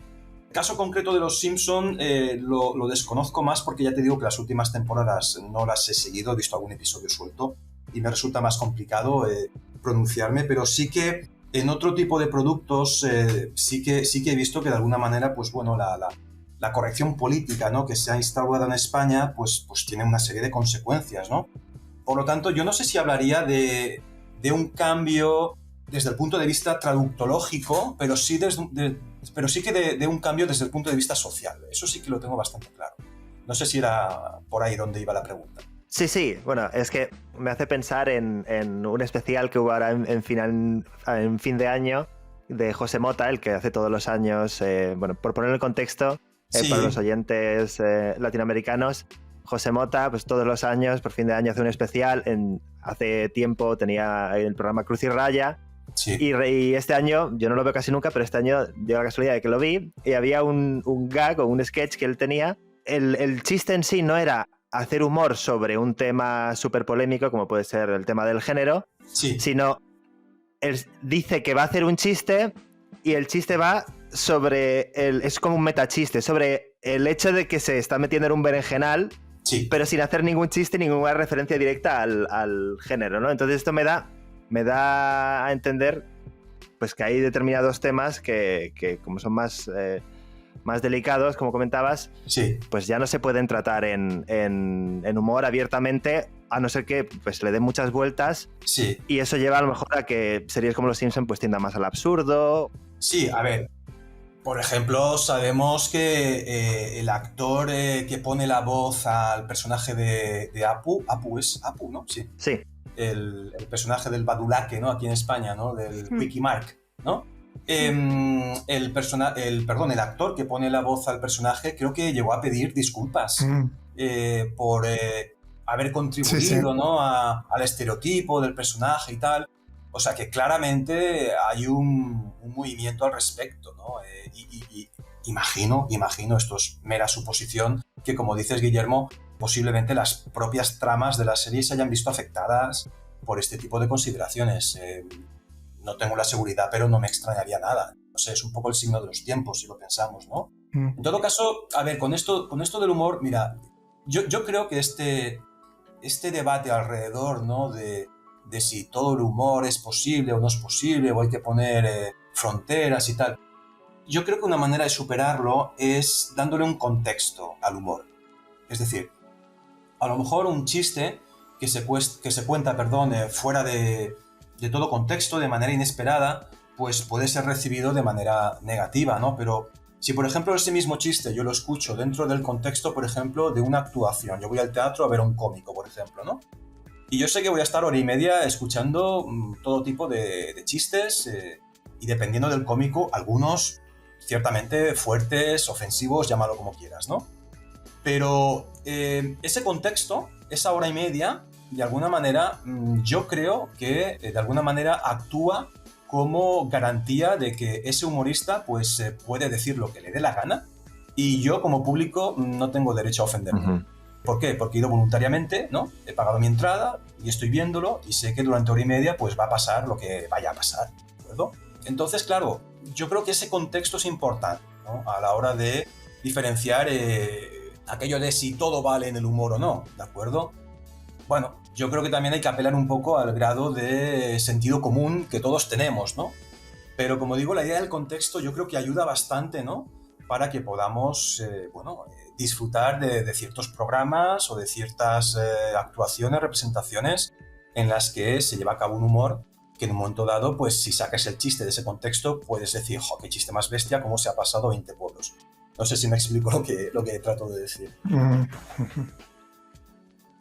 El caso concreto de los Simpson lo desconozco más porque ya te digo que las últimas temporadas no las he seguido, he visto algún episodio suelto y me resulta más complicado pronunciarme, pero sí que en otro tipo de productos sí que he visto que de alguna manera, pues bueno, la corrección política, ¿no? Que se ha instaurado en España, pues tiene una serie de consecuencias, ¿no? Por lo tanto, yo no sé si hablaría de un cambio desde el punto de vista traductológico, pero sí que de un cambio desde el punto de vista social. Eso sí que lo tengo bastante claro. No sé si era por ahí donde iba la pregunta. Sí. Bueno, es que me hace pensar en un especial que hubo ahora en fin de año de José Mota, el que hace todos los años, bueno, por poner el contexto, para los oyentes latinoamericanos, José Mota, pues todos los años, por fin de año, hace un especial. Hace tiempo tenía el programa Cruz y Raya. Sí. Y este año, yo no lo veo casi nunca, pero este año dio la casualidad de que lo vi y había un gag o un sketch que él tenía. El chiste en sí no era hacer humor sobre un tema súper polémico, como puede ser el tema del género, sino él dice que va a hacer un chiste y el chiste va sobre es como un metachiste, sobre el hecho de que se está metiendo en un berenjenal, pero sin hacer ningún chiste, ninguna referencia directa al género, ¿no? Entonces esto me da a entender pues que hay determinados temas que como son más delicados, como comentabas, pues ya no se pueden tratar en humor abiertamente, a no ser que pues le den muchas vueltas, y eso lleva a lo mejor a que series como Los Simpson pues tiendan más al absurdo. Sí, a ver, por ejemplo, sabemos que el actor que pone la voz al personaje de Apu es Apu, ¿no? Sí. El personaje del Badulaque, ¿no? Aquí en España, ¿no? Del Quickie Mark, ¿no? el actor que pone la voz al personaje creo que llegó a pedir disculpas por haber contribuido, Sí. ¿no? al estereotipo del personaje y tal. O sea que claramente hay un movimiento al respecto, ¿no? Y imagino, esto es mera suposición, que como dices, Guillermo, posiblemente las propias tramas de la serie se hayan visto afectadas por este tipo de consideraciones. No tengo la seguridad, pero no me extrañaría nada. No sé, es un poco el signo de los tiempos, si lo pensamos, ¿no? En todo caso, a ver, con esto del humor, mira, yo creo que este debate alrededor, ¿no? de si todo el humor es posible o no es posible, o hay que poner fronteras y tal. Yo creo que una manera de superarlo es dándole un contexto al humor. Es decir, a lo mejor un chiste que se cuenta, fuera de todo contexto, de manera inesperada, pues puede ser recibido de manera negativa, ¿no? Pero si, por ejemplo, ese mismo chiste yo lo escucho dentro del contexto, por ejemplo, de una actuación, yo voy al teatro a ver a un cómico, por ejemplo, ¿no? Y yo sé que voy a estar hora y media escuchando todo tipo de chistes y dependiendo del cómico, algunos ciertamente fuertes, ofensivos, llámalo como quieras, ¿no? Pero ese contexto, esa hora y media, de alguna manera, yo creo que de alguna manera actúa como garantía de que ese humorista pues puede decir lo que le dé la gana y yo como público no tengo derecho a ofenderme. Ujú. ¿Por qué? Porque he ido voluntariamente, ¿no? He pagado mi entrada y estoy viéndolo y sé que durante hora y media pues va a pasar lo que vaya a pasar, ¿de acuerdo? Entonces, claro, yo creo que ese contexto es importante, ¿no? A la hora de diferenciar aquello de si todo vale en el humor o no, ¿de acuerdo? Bueno, yo creo que también hay que apelar un poco al grado de sentido común que todos tenemos, ¿no? Pero como digo, la idea del contexto yo creo que ayuda bastante, ¿no? Para que podamos, disfrutar de ciertos programas o de ciertas actuaciones, representaciones en las que se lleva a cabo un humor que en un momento dado, pues si sacas el chiste de ese contexto, puedes decir, ¡jo, qué chiste más bestia! ¿Cómo se ha pasado 20 pueblos? No sé si me explico lo que trato de decir.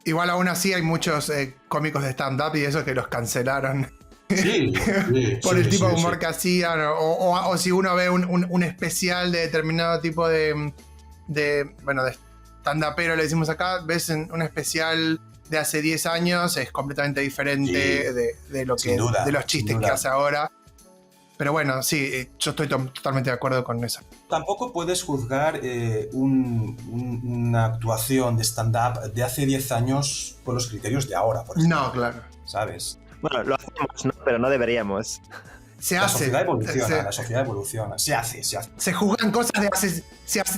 Igual aún así hay muchos cómicos de stand-up y eso que los cancelaron. Sí, por el tipo de humor que hacían, o si uno ve un especial de determinado tipo de stand-upero, le decimos acá, ves un especial de hace 10 años, es completamente diferente de lo que, duda, de los chistes que hace ahora. Pero bueno, sí, yo estoy totalmente de acuerdo con eso. Tampoco puedes juzgar una actuación de stand-up de hace 10 años con los criterios de ahora, por ejemplo. No, claro. ¿Sabes? Bueno, lo hacemos, ¿no? Pero no deberíamos. Se La hace. sociedad evoluciona. Se hace. Se juzgan cosas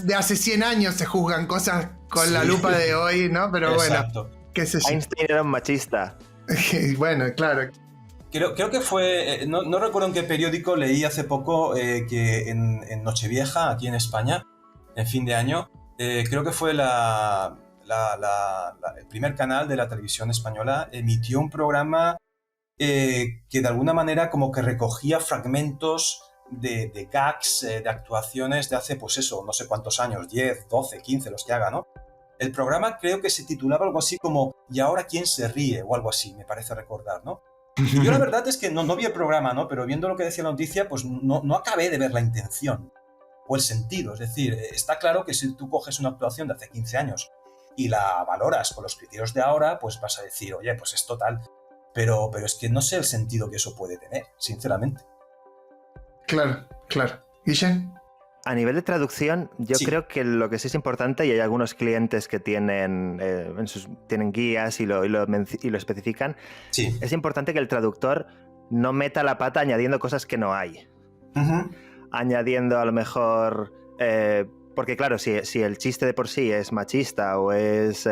de hace 100 años, se juzgan cosas con la lupa de hoy, ¿no? Pero exacto. Bueno, qué sé yo. Einstein era un machista. Bueno, claro. Creo que fue, no recuerdo en qué periódico leí hace poco que en Nochevieja, aquí en España, en fin de año, creo que fue el primer canal de la televisión española, emitió un programa que de alguna manera como que recogía fragmentos de gags, de actuaciones de hace, pues eso, no sé cuántos años, 10, 12, 15, los que haga, ¿no? El programa creo que se titulaba algo así como ¿Y ahora quién se ríe? O algo así, me parece recordar, ¿no? Y yo la verdad es que no vi el programa, ¿no? Pero viendo lo que decía la noticia, pues no acabé de ver la intención o el sentido. Es decir, está claro que si tú coges una actuación de hace 15 años y la valoras con los criterios de ahora, pues vas a decir, oye, pues es total. Pero es que no sé el sentido que eso puede tener, sinceramente. Claro. ¿Guillén? A nivel de traducción, yo creo que lo que sí es importante, y hay algunos clientes que tienen guías y lo especifican, es importante que el traductor no meta la pata añadiendo cosas que no hay. Uh-huh. Añadiendo a lo mejor... porque claro, si el chiste de por sí es machista o es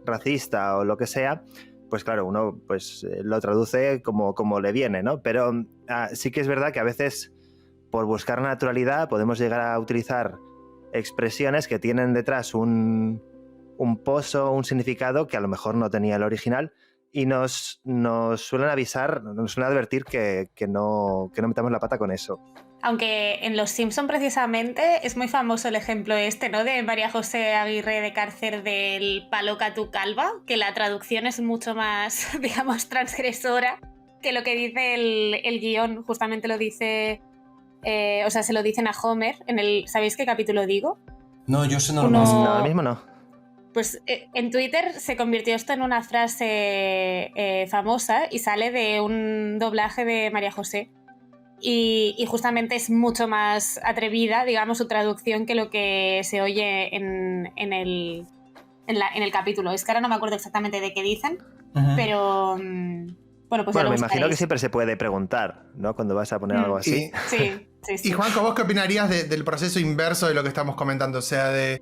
racista o lo que sea, pues claro, uno pues lo traduce como le viene, ¿no? Pero sí que es verdad que a veces... por buscar naturalidad podemos llegar a utilizar expresiones que tienen detrás un pozo, un significado que a lo mejor no tenía el original y nos suelen avisar, nos suelen advertir que no metamos la pata con eso. Aunque en Los Simpson precisamente es muy famoso el ejemplo ¿no? De María José Aguirre de Cárcer del Paloca tu calva, que la traducción es mucho más, digamos, transgresora que lo que dice el guión. Justamente lo dice o sea, se lo dicen a Homer en el... ¿Sabéis qué capítulo digo? No, yo sé no lo Uno- conozco. No, ahora mismo no. Pues en Twitter se convirtió esto en una frase famosa y sale de un doblaje de María José. Y justamente es mucho más atrevida, digamos, su traducción que lo que se oye en el capítulo. Es que ahora no me acuerdo exactamente de qué dicen, Ujú. pero bueno, pues ya Bueno, lo me imagino que buscaréis. siempre se puede preguntar, ¿no? Cuando vas a poner algo así. Sí, sí, sí. Y Juanjo, ¿vos qué opinarías del proceso inverso de lo que estamos comentando? O sea, de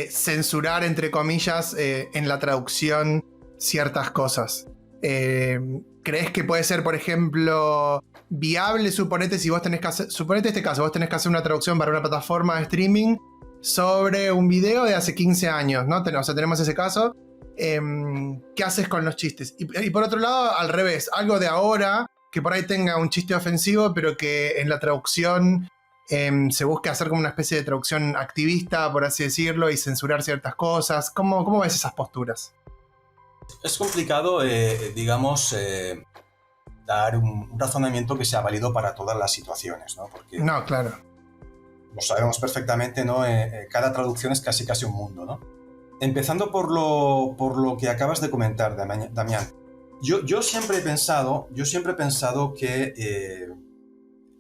censurar, entre comillas, en la traducción ciertas cosas. ¿Crees que puede ser, por ejemplo, viable, suponete, si vos tenés que hacer, suponete este caso, vos tenés que hacer una traducción para una plataforma de streaming sobre un video de hace 15 años, ¿no? O sea, tenemos ese caso. ¿Qué haces con los chistes? Y por otro lado, al revés, algo de ahora que por ahí tenga un chiste ofensivo, pero que en la traducción se busque hacer como una especie de traducción activista, por así decirlo, y censurar ciertas cosas. ¿Cómo ves esas posturas? Es complicado, digamos, dar un razonamiento que sea válido para todas las situaciones, ¿no? Porque No, claro. lo sabemos perfectamente, ¿no? Cada traducción es casi un mundo, ¿no? Empezando por lo que acabas de comentar, Damián. Yo siempre he pensado que,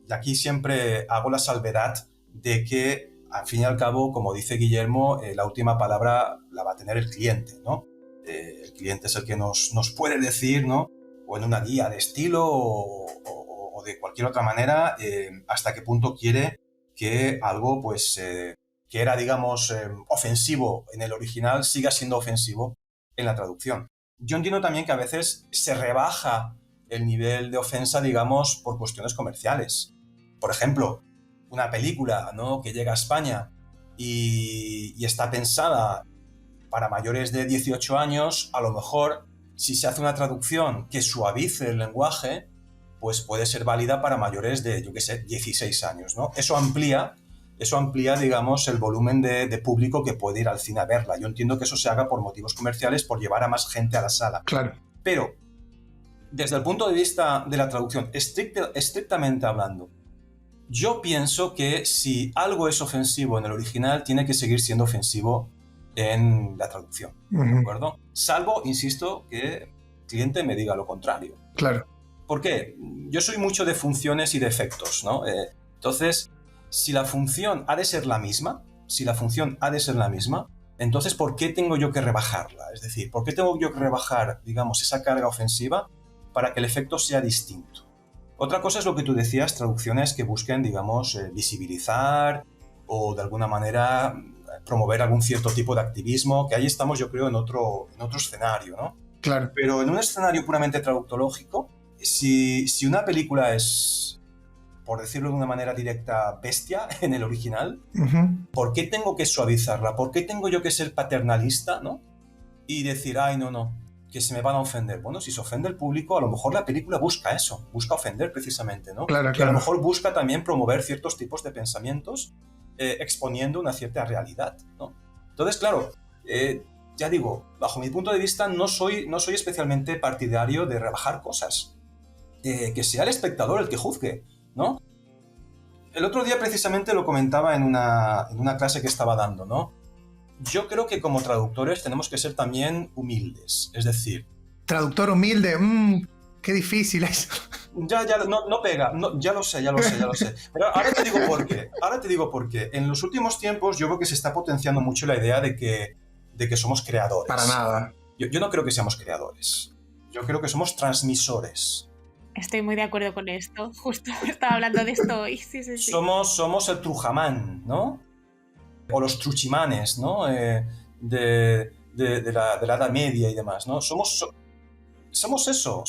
y aquí siempre hago la salvedad de que, al fin y al cabo, como dice Guillermo, la última palabra la va a tener el cliente, ¿no? El cliente es el que nos puede decir, ¿no? O en una guía de estilo o de cualquier otra manera, hasta qué punto quiere que algo, pues, que era, digamos, ofensivo en el original, siga siendo ofensivo en la traducción. Yo entiendo también que a veces se rebaja el nivel de ofensa, digamos, por cuestiones comerciales. Por ejemplo, una película, ¿no?, que llega a España y está pensada para mayores de 18 años, a lo mejor, si se hace una traducción que suavice el lenguaje, pues puede ser válida para mayores de, yo qué sé, 16 años, ¿no? Eso amplía, digamos, el volumen de público que puede ir al cine a verla. Yo entiendo que eso se haga por motivos comerciales, por llevar a más gente a la sala. Claro. Pero, desde el punto de vista de la traducción, estrictamente hablando, yo pienso que si algo es ofensivo en el original, tiene que seguir siendo ofensivo en la traducción, ¿de acuerdo? Salvo, insisto, que el cliente me diga lo contrario. Claro. ¿Por qué? Yo soy mucho de funciones y de efectos, ¿no? Entonces, si la función ha de ser la misma, entonces, ¿por qué tengo yo que rebajarla? Es decir, ¿por qué tengo yo que rebajar, digamos, esa carga ofensiva para que el efecto sea distinto? Otra cosa es lo que tú decías, traducciones que busquen, digamos, visibilizar o de alguna manera promover algún cierto tipo de activismo, que ahí estamos, yo creo, en otro escenario, ¿no? Claro. Pero en un escenario puramente traductológico, si una película es, por decirlo de una manera directa, bestia en el original, ¿por qué tengo que suavizarla? ¿Por qué tengo yo que ser paternalista, ¿no? Y decir, ay, no, que se me van a ofender. Bueno, si se ofende el público, a lo mejor la película busca eso, busca ofender precisamente, ¿no? Claro, Y a lo mejor busca también promover ciertos tipos de pensamientos exponiendo una cierta realidad, ¿no? Entonces, claro, ya digo, bajo mi punto de vista no soy especialmente partidario de rebajar cosas. Que sea el espectador el que juzgue, ¿no? El otro día precisamente lo comentaba en una clase que estaba dando, ¿no? Yo creo que como traductores tenemos que ser también humildes, es decir... Traductor humilde, qué difícil es. Ya, no pega, no, ya lo sé. Pero ahora te digo por qué. En los últimos tiempos yo creo que se está potenciando mucho la idea de que somos creadores. Para nada. Yo no creo que seamos creadores. Yo creo que somos transmisores. Estoy muy de acuerdo con esto. Justo estaba hablando de esto hoy. Sí. Somos el trujamán, ¿no? O los truchimanes, ¿no? De la Edad Media y demás, ¿no? Somos eso.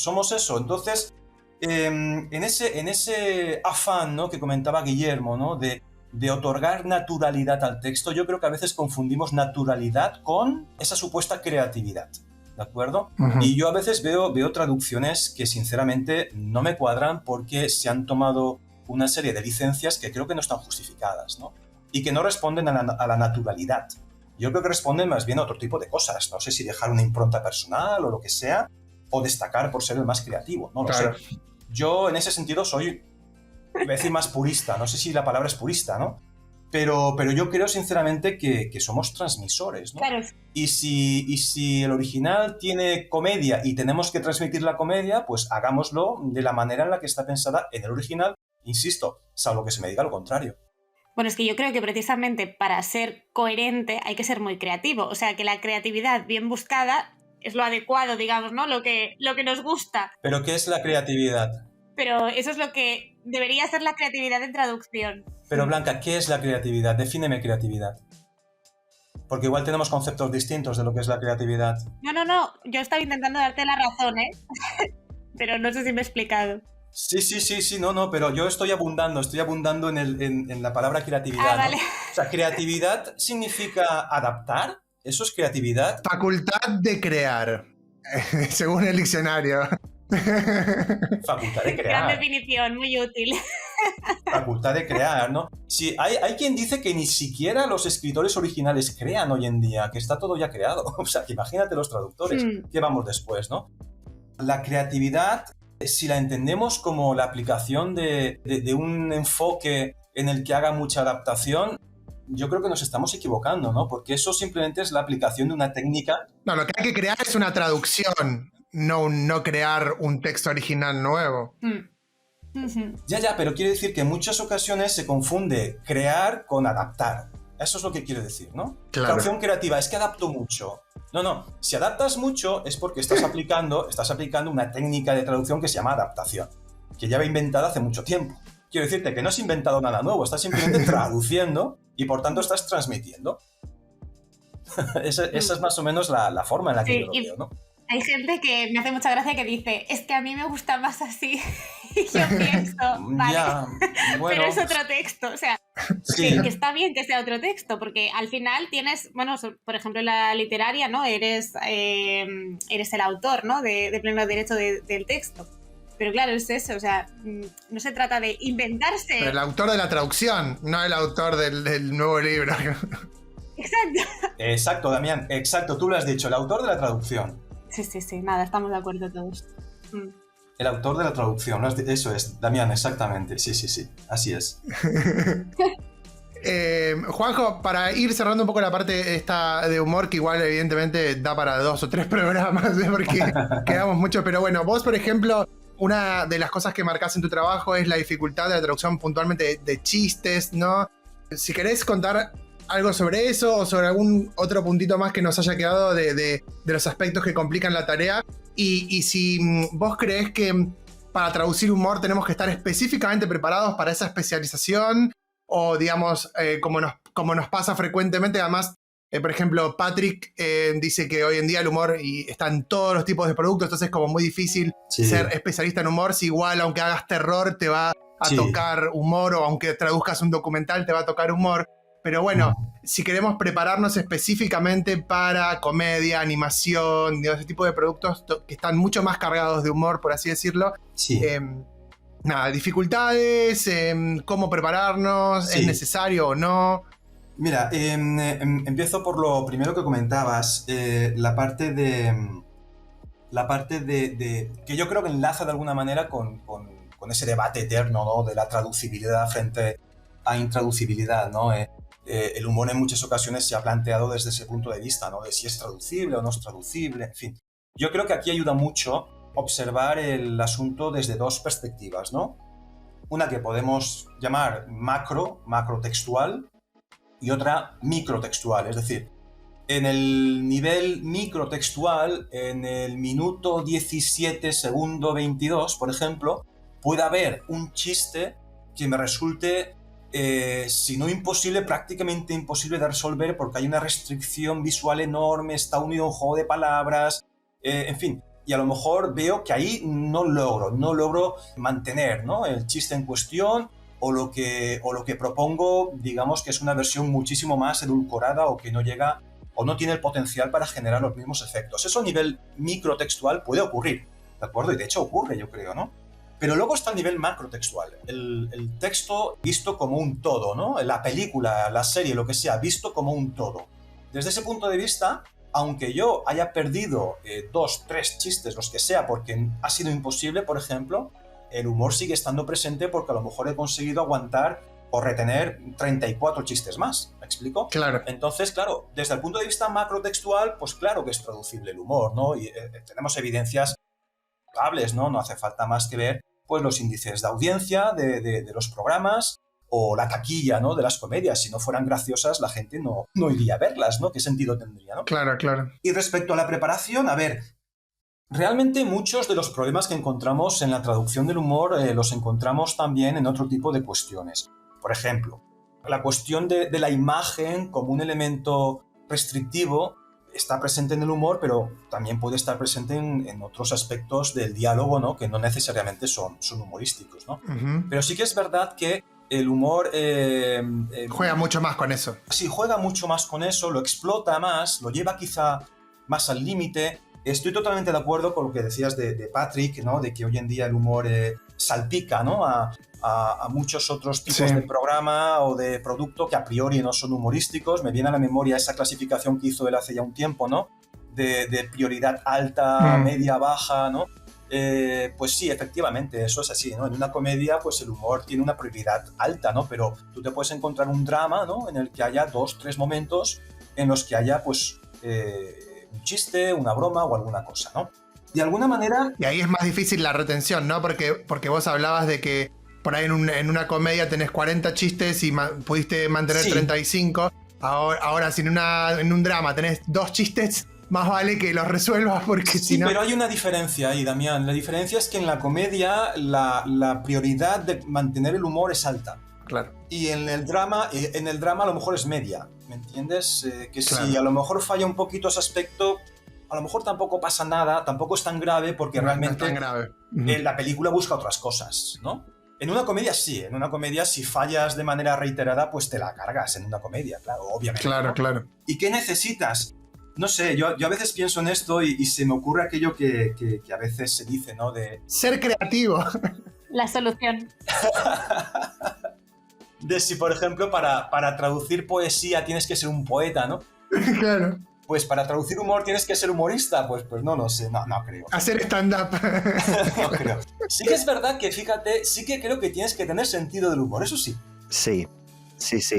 Entonces, en ese afán, ¿no?, que comentaba Guillermo, ¿no?, de otorgar naturalidad al texto, yo creo que a veces confundimos naturalidad con esa supuesta creatividad, ¿de acuerdo? Y yo a veces veo traducciones que sinceramente no me cuadran porque se han tomado una serie de licencias que creo que no están justificadas, ¿no? Y que no responden a la naturalidad. Yo creo que responden más bien a otro tipo de cosas. No sé si dejar una impronta personal o lo que sea, o destacar por ser el más creativo, no lo sé. Yo en ese sentido soy iba a decir más purista, no sé si la palabra es purista, ¿no? Pero yo creo sinceramente que somos transmisores, ¿no? Claro. Y si el original tiene comedia y tenemos que transmitir la comedia, pues hagámoslo de la manera en la que está pensada en el original, insisto, salvo que se me diga lo contrario. Bueno, es que yo creo que precisamente para ser coherente hay que ser muy creativo. O sea, que la creatividad bien buscada es lo adecuado, digamos, ¿no? Lo que nos gusta. ¿Pero qué es la creatividad? Pero eso es lo que debería ser la creatividad en traducción. Pero Blanca, ¿qué es la creatividad? Defíneme creatividad. Porque igual tenemos conceptos distintos de lo que es la creatividad. No. Yo estaba intentando darte la razón, ¿eh? Pero no sé si me he explicado. Sí, no, pero yo estoy abundando en la palabra creatividad. Ah, vale. ¿No? O sea, creatividad significa adaptar, ¿eso es creatividad? Facultad de crear, según el diccionario. Facultad de Gran crear. definición, muy útil. Facultad de crear, ¿no? Sí, hay quien dice que ni siquiera los escritores originales crean hoy en día, que está todo ya creado. O sea, que imagínate los traductores, que vamos después, ¿no? La creatividad, si la entendemos como la aplicación de un enfoque en el que haga mucha adaptación, yo creo que nos estamos equivocando, ¿no? Porque eso simplemente es la aplicación de una técnica. No, lo que hay que crear es una traducción, no crear un texto original nuevo. Ya, pero quiere decir que en muchas ocasiones se confunde crear con adaptar. Eso es lo que quiere decir, ¿no? Claro. Traducción creativa, es que adapto mucho. No, si adaptas mucho es porque estás aplicando una técnica de traducción que se llama adaptación, que ya va inventada hace mucho tiempo. Quiero decirte que no has inventado nada nuevo, estás simplemente traduciendo y por tanto estás transmitiendo. Esa es más o menos la forma en la que yo lo veo, ¿no? Hay gente que me hace mucha gracia que dice, es que a mí me gusta más así. Y yo pienso, vale, ya, bueno, pero es otro texto. O sea, sí. que está bien que sea otro texto, porque al final tienes, bueno, por ejemplo, en la literaria, ¿no? Eres el autor, ¿no? De pleno derecho del texto. Pero claro, es eso, o sea, no se trata de inventarse. Pero el autor de la traducción, no el autor del nuevo libro. Exacto. Exacto, Damián, exacto, tú lo has dicho, el autor de la traducción. Sí, nada, estamos de acuerdo todos. El autor de la traducción, eso es, Damián, exactamente, sí, así es. Juanjo, para ir cerrando un poco la parte esta de humor, que igual evidentemente da para 2 o 3 programas, porque quedamos mucho, pero bueno, vos por ejemplo, una de las cosas que marcás en tu trabajo es la dificultad de la traducción puntualmente de chistes, ¿no? Si querés contar algo sobre eso o sobre algún otro puntito más que nos haya quedado de los aspectos que complican la tarea, y si vos creés que para traducir humor tenemos que estar específicamente preparados para esa especialización, o digamos, como nos pasa frecuentemente, además, por ejemplo, Patrick dice que hoy en día el humor está en todos los tipos de productos, entonces es como muy difícil ser especialista en humor, si igual aunque hagas terror te va a tocar humor, o aunque traduzcas un documental te va a tocar humor. Pero bueno, si queremos prepararnos específicamente para comedia, animación, ese tipo de productos que están mucho más cargados de humor, por así decirlo, nada, dificultades, cómo prepararnos, es necesario o no. Mira, empiezo por lo primero que comentabas, la parte de que yo creo que enlaza de alguna manera con ese debate eterno, ¿no? De la traducibilidad frente a intraducibilidad, ¿no? El humor en muchas ocasiones se ha planteado desde ese punto de vista, ¿no? De si es traducible o no es traducible, en fin. Yo creo que aquí ayuda mucho observar el asunto desde dos perspectivas, ¿no? Una que podemos llamar macrotextual, y otra microtextual, es decir, en el nivel microtextual, en el minuto 17, segundo 22, por ejemplo, puede haber un chiste que me resulte, si no imposible, prácticamente imposible de resolver, porque hay una restricción visual enorme, está unido a un juego de palabras, en fin, y a lo mejor veo que ahí no logro mantener, ¿no? El chiste en cuestión, o lo que propongo, digamos que es una versión muchísimo más edulcorada, o que no llega o no tiene el potencial para generar los mismos efectos. Eso a nivel microtextual puede ocurrir, ¿de acuerdo? Y de hecho ocurre, yo creo, ¿no? Pero luego está el nivel macrotextual, el texto visto como un todo, ¿no? La película, la serie, lo que sea, visto como un todo. Desde ese punto de vista, aunque yo haya perdido 2, 3 chistes, los que sea, porque ha sido imposible, por ejemplo, el humor sigue estando presente porque a lo mejor he conseguido aguantar o retener 34 chistes más, ¿me explico? Claro. Entonces, claro, desde el punto de vista macrotextual, pues claro que es traducible el humor, ¿no? Y tenemos evidencias contables, ¿no? No hace falta más que ver pues los índices de audiencia de los programas o la taquilla, ¿no? De las comedias. Si no fueran graciosas, la gente no iría a verlas, ¿no? ¿Qué sentido tendría, no? Claro, claro. Y respecto a la preparación, a ver, realmente muchos de los problemas que encontramos en la traducción del humor los encontramos también en otro tipo de cuestiones. Por ejemplo, la cuestión de la imagen como un elemento restrictivo está presente en el humor, pero también puede estar presente en otros aspectos del diálogo, ¿no? Que no necesariamente son humorísticos, ¿no? Uh-huh. Pero sí que es verdad que el humor... juega mucho más con eso. Sí, juega mucho más con eso, lo explota más, lo lleva quizá más al límite. Estoy totalmente de acuerdo con lo que decías de Patrick, ¿no? De que hoy en día el humor salpica, ¿no? a muchos otros tipos de programa o de producto que a priori no son humorísticos. Me viene a la memoria esa clasificación que hizo él hace ya un tiempo, ¿no? De prioridad alta, media, baja, ¿no? Pues sí, efectivamente, eso es así, ¿no? En una comedia, pues el humor tiene una prioridad alta, ¿no? Pero tú te puedes encontrar un drama, ¿no? En el que haya 2-3 momentos en los que haya, pues, un chiste, una broma o alguna cosa, ¿no? De alguna manera... Y ahí es más difícil la retención, ¿no? Porque vos hablabas de que por ahí en una comedia tenés 40 chistes y pudiste mantener 35. Ahora si en un drama tenés 2 chistes, más vale que los resuelvas porque si no... Pero hay una diferencia ahí, Damián. La diferencia es que en la comedia la prioridad de mantener el humor es alta. Claro. Y en el drama a lo mejor es media, ¿me entiendes? Que claro. Si a lo mejor falla un poquito ese aspecto, a lo mejor tampoco pasa nada, tampoco es tan grave porque realmente no es tan grave. La película busca otras cosas, ¿no? En una comedia sí, en una comedia si fallas de manera reiterada, pues te la cargas en una comedia, claro, obviamente. Claro, ¿no? claro. ¿Y qué necesitas? No sé, yo a veces pienso en esto y se me ocurre aquello que a veces se dice, ¿no? De ser creativo. La solución. De si, por ejemplo, para traducir poesía tienes que ser un poeta, ¿no? Claro. Pues para traducir humor tienes que ser humorista. Pues no lo sé, no creo. Hacer stand-up. No creo. Sí que es verdad que, fíjate, sí que creo que tienes que tener sentido del humor, eso sí. Sí,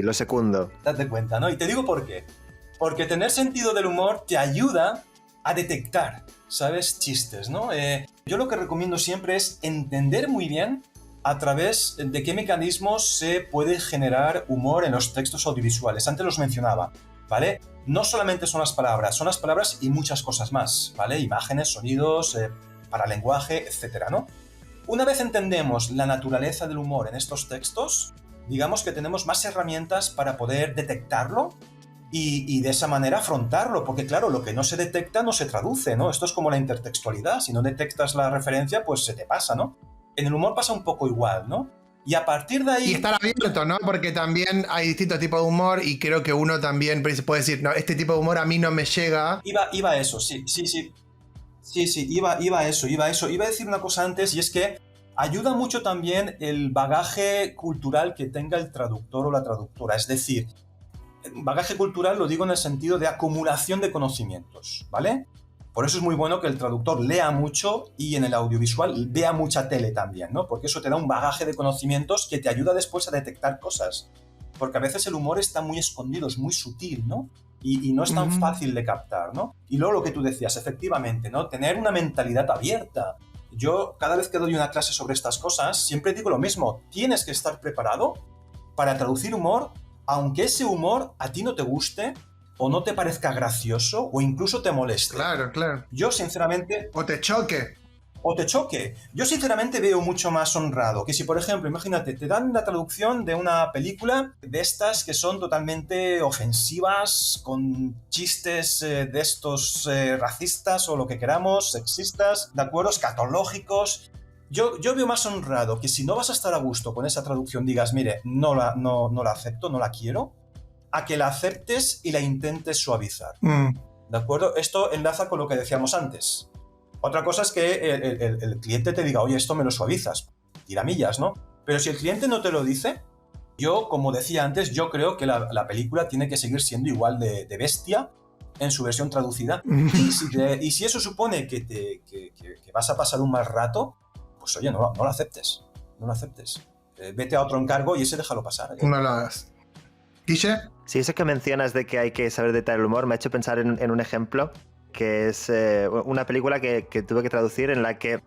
lo secundo. Date cuenta, ¿no? Y te digo por qué. Porque tener sentido del humor te ayuda a detectar, ¿sabes? Chistes, ¿no? Yo lo que recomiendo siempre es entender muy bien a través de qué mecanismos se puede generar humor en los textos audiovisuales. Antes los mencionaba, ¿vale? No solamente son las palabras y muchas cosas más, ¿vale? Imágenes, sonidos, paralenguaje, etcétera, ¿no? Una vez entendemos la naturaleza del humor en estos textos, digamos que tenemos más herramientas para poder detectarlo y de esa manera afrontarlo, porque claro, lo que no se detecta no se traduce, ¿no? Esto es como la intertextualidad, si no detectas la referencia, pues se te pasa, ¿no? En el humor pasa un poco igual, ¿no? Y a partir de ahí... Y estar abierto, ¿no? Porque también hay distintos tipos de humor y creo que uno también puede decir, no, este tipo de humor a mí no me llega. Iba a eso, sí, iba a eso. Iba a decir una cosa antes y es que ayuda mucho también el bagaje cultural que tenga el traductor o la traductora. Es decir, bagaje cultural lo digo en el sentido de acumulación de conocimientos, ¿vale? Por eso es muy bueno que el traductor lea mucho y en el audiovisual vea mucha tele también, ¿no? Porque eso te da un bagaje de conocimientos que te ayuda después a detectar cosas. Porque a veces el humor está muy escondido, es muy sutil, ¿no? Y no es tan fácil de captar, ¿no? Y luego lo que tú decías, efectivamente, ¿no? Tener una mentalidad abierta. Yo, cada vez que doy una clase sobre estas cosas, siempre digo lo mismo. Tienes que estar preparado para traducir humor, aunque ese humor a ti no te guste, o no te parezca gracioso, o incluso te moleste. Claro, claro. Yo, sinceramente... O te choque. Yo, sinceramente, veo mucho más honrado que si, por ejemplo, imagínate, te dan la traducción de una película de estas que son totalmente ofensivas, con chistes de estos racistas o lo que queramos, sexistas, ¿de acuerdo? Escatológicos. Yo veo más honrado que si no vas a estar a gusto con esa traducción digas, mire, no la acepto, no la quiero, a que la aceptes y la intentes suavizar. ¿De acuerdo? Esto enlaza con lo que decíamos antes. Otra cosa es que el cliente te diga, oye, esto me lo suavizas. Tiramillas, ¿no? Pero si el cliente no te lo dice, yo, como decía antes, yo creo que la película tiene que seguir siendo igual de bestia en su versión traducida. Y si eso supone que vas a pasar un mal rato, pues oye, no lo aceptes, no lo aceptes. Vete a otro encargo y ese déjalo pasar. No lo hagas. ¿Guille? Sí, eso que mencionas de que hay que saber detallar el humor me ha hecho pensar en un ejemplo que es una película que tuve que traducir en la que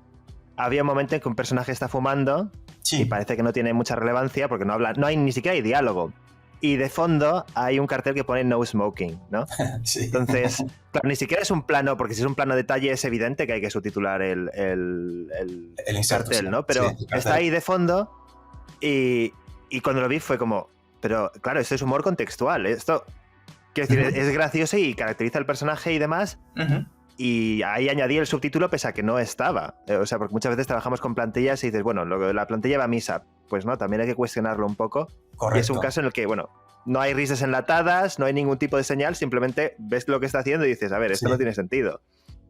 había un momento en que un personaje está fumando y parece que no tiene mucha relevancia porque no hay ni siquiera hay diálogo. Y de fondo hay un cartel que pone no smoking, ¿no? Sí. Entonces, claro, ni siquiera es un plano, porque si es un plano detalle es evidente que hay que subtitular el inserto, cartel, sí. ¿no? Pero Sí, está ahí de fondo y cuando lo vi fue como, pero claro, esto es humor contextual, esto, quiero decir, es gracioso y caracteriza al personaje y demás. Y ahí añadí el subtítulo pese a que no estaba. O sea, porque muchas veces trabajamos con plantillas y dices, bueno, la plantilla va a misa. Pues no, también hay que cuestionarlo un poco. Correcto. Y es un caso en el que, bueno, no hay risas enlatadas, no hay ningún tipo de señal, simplemente ves lo que está haciendo y dices, a ver, esto no tiene sentido.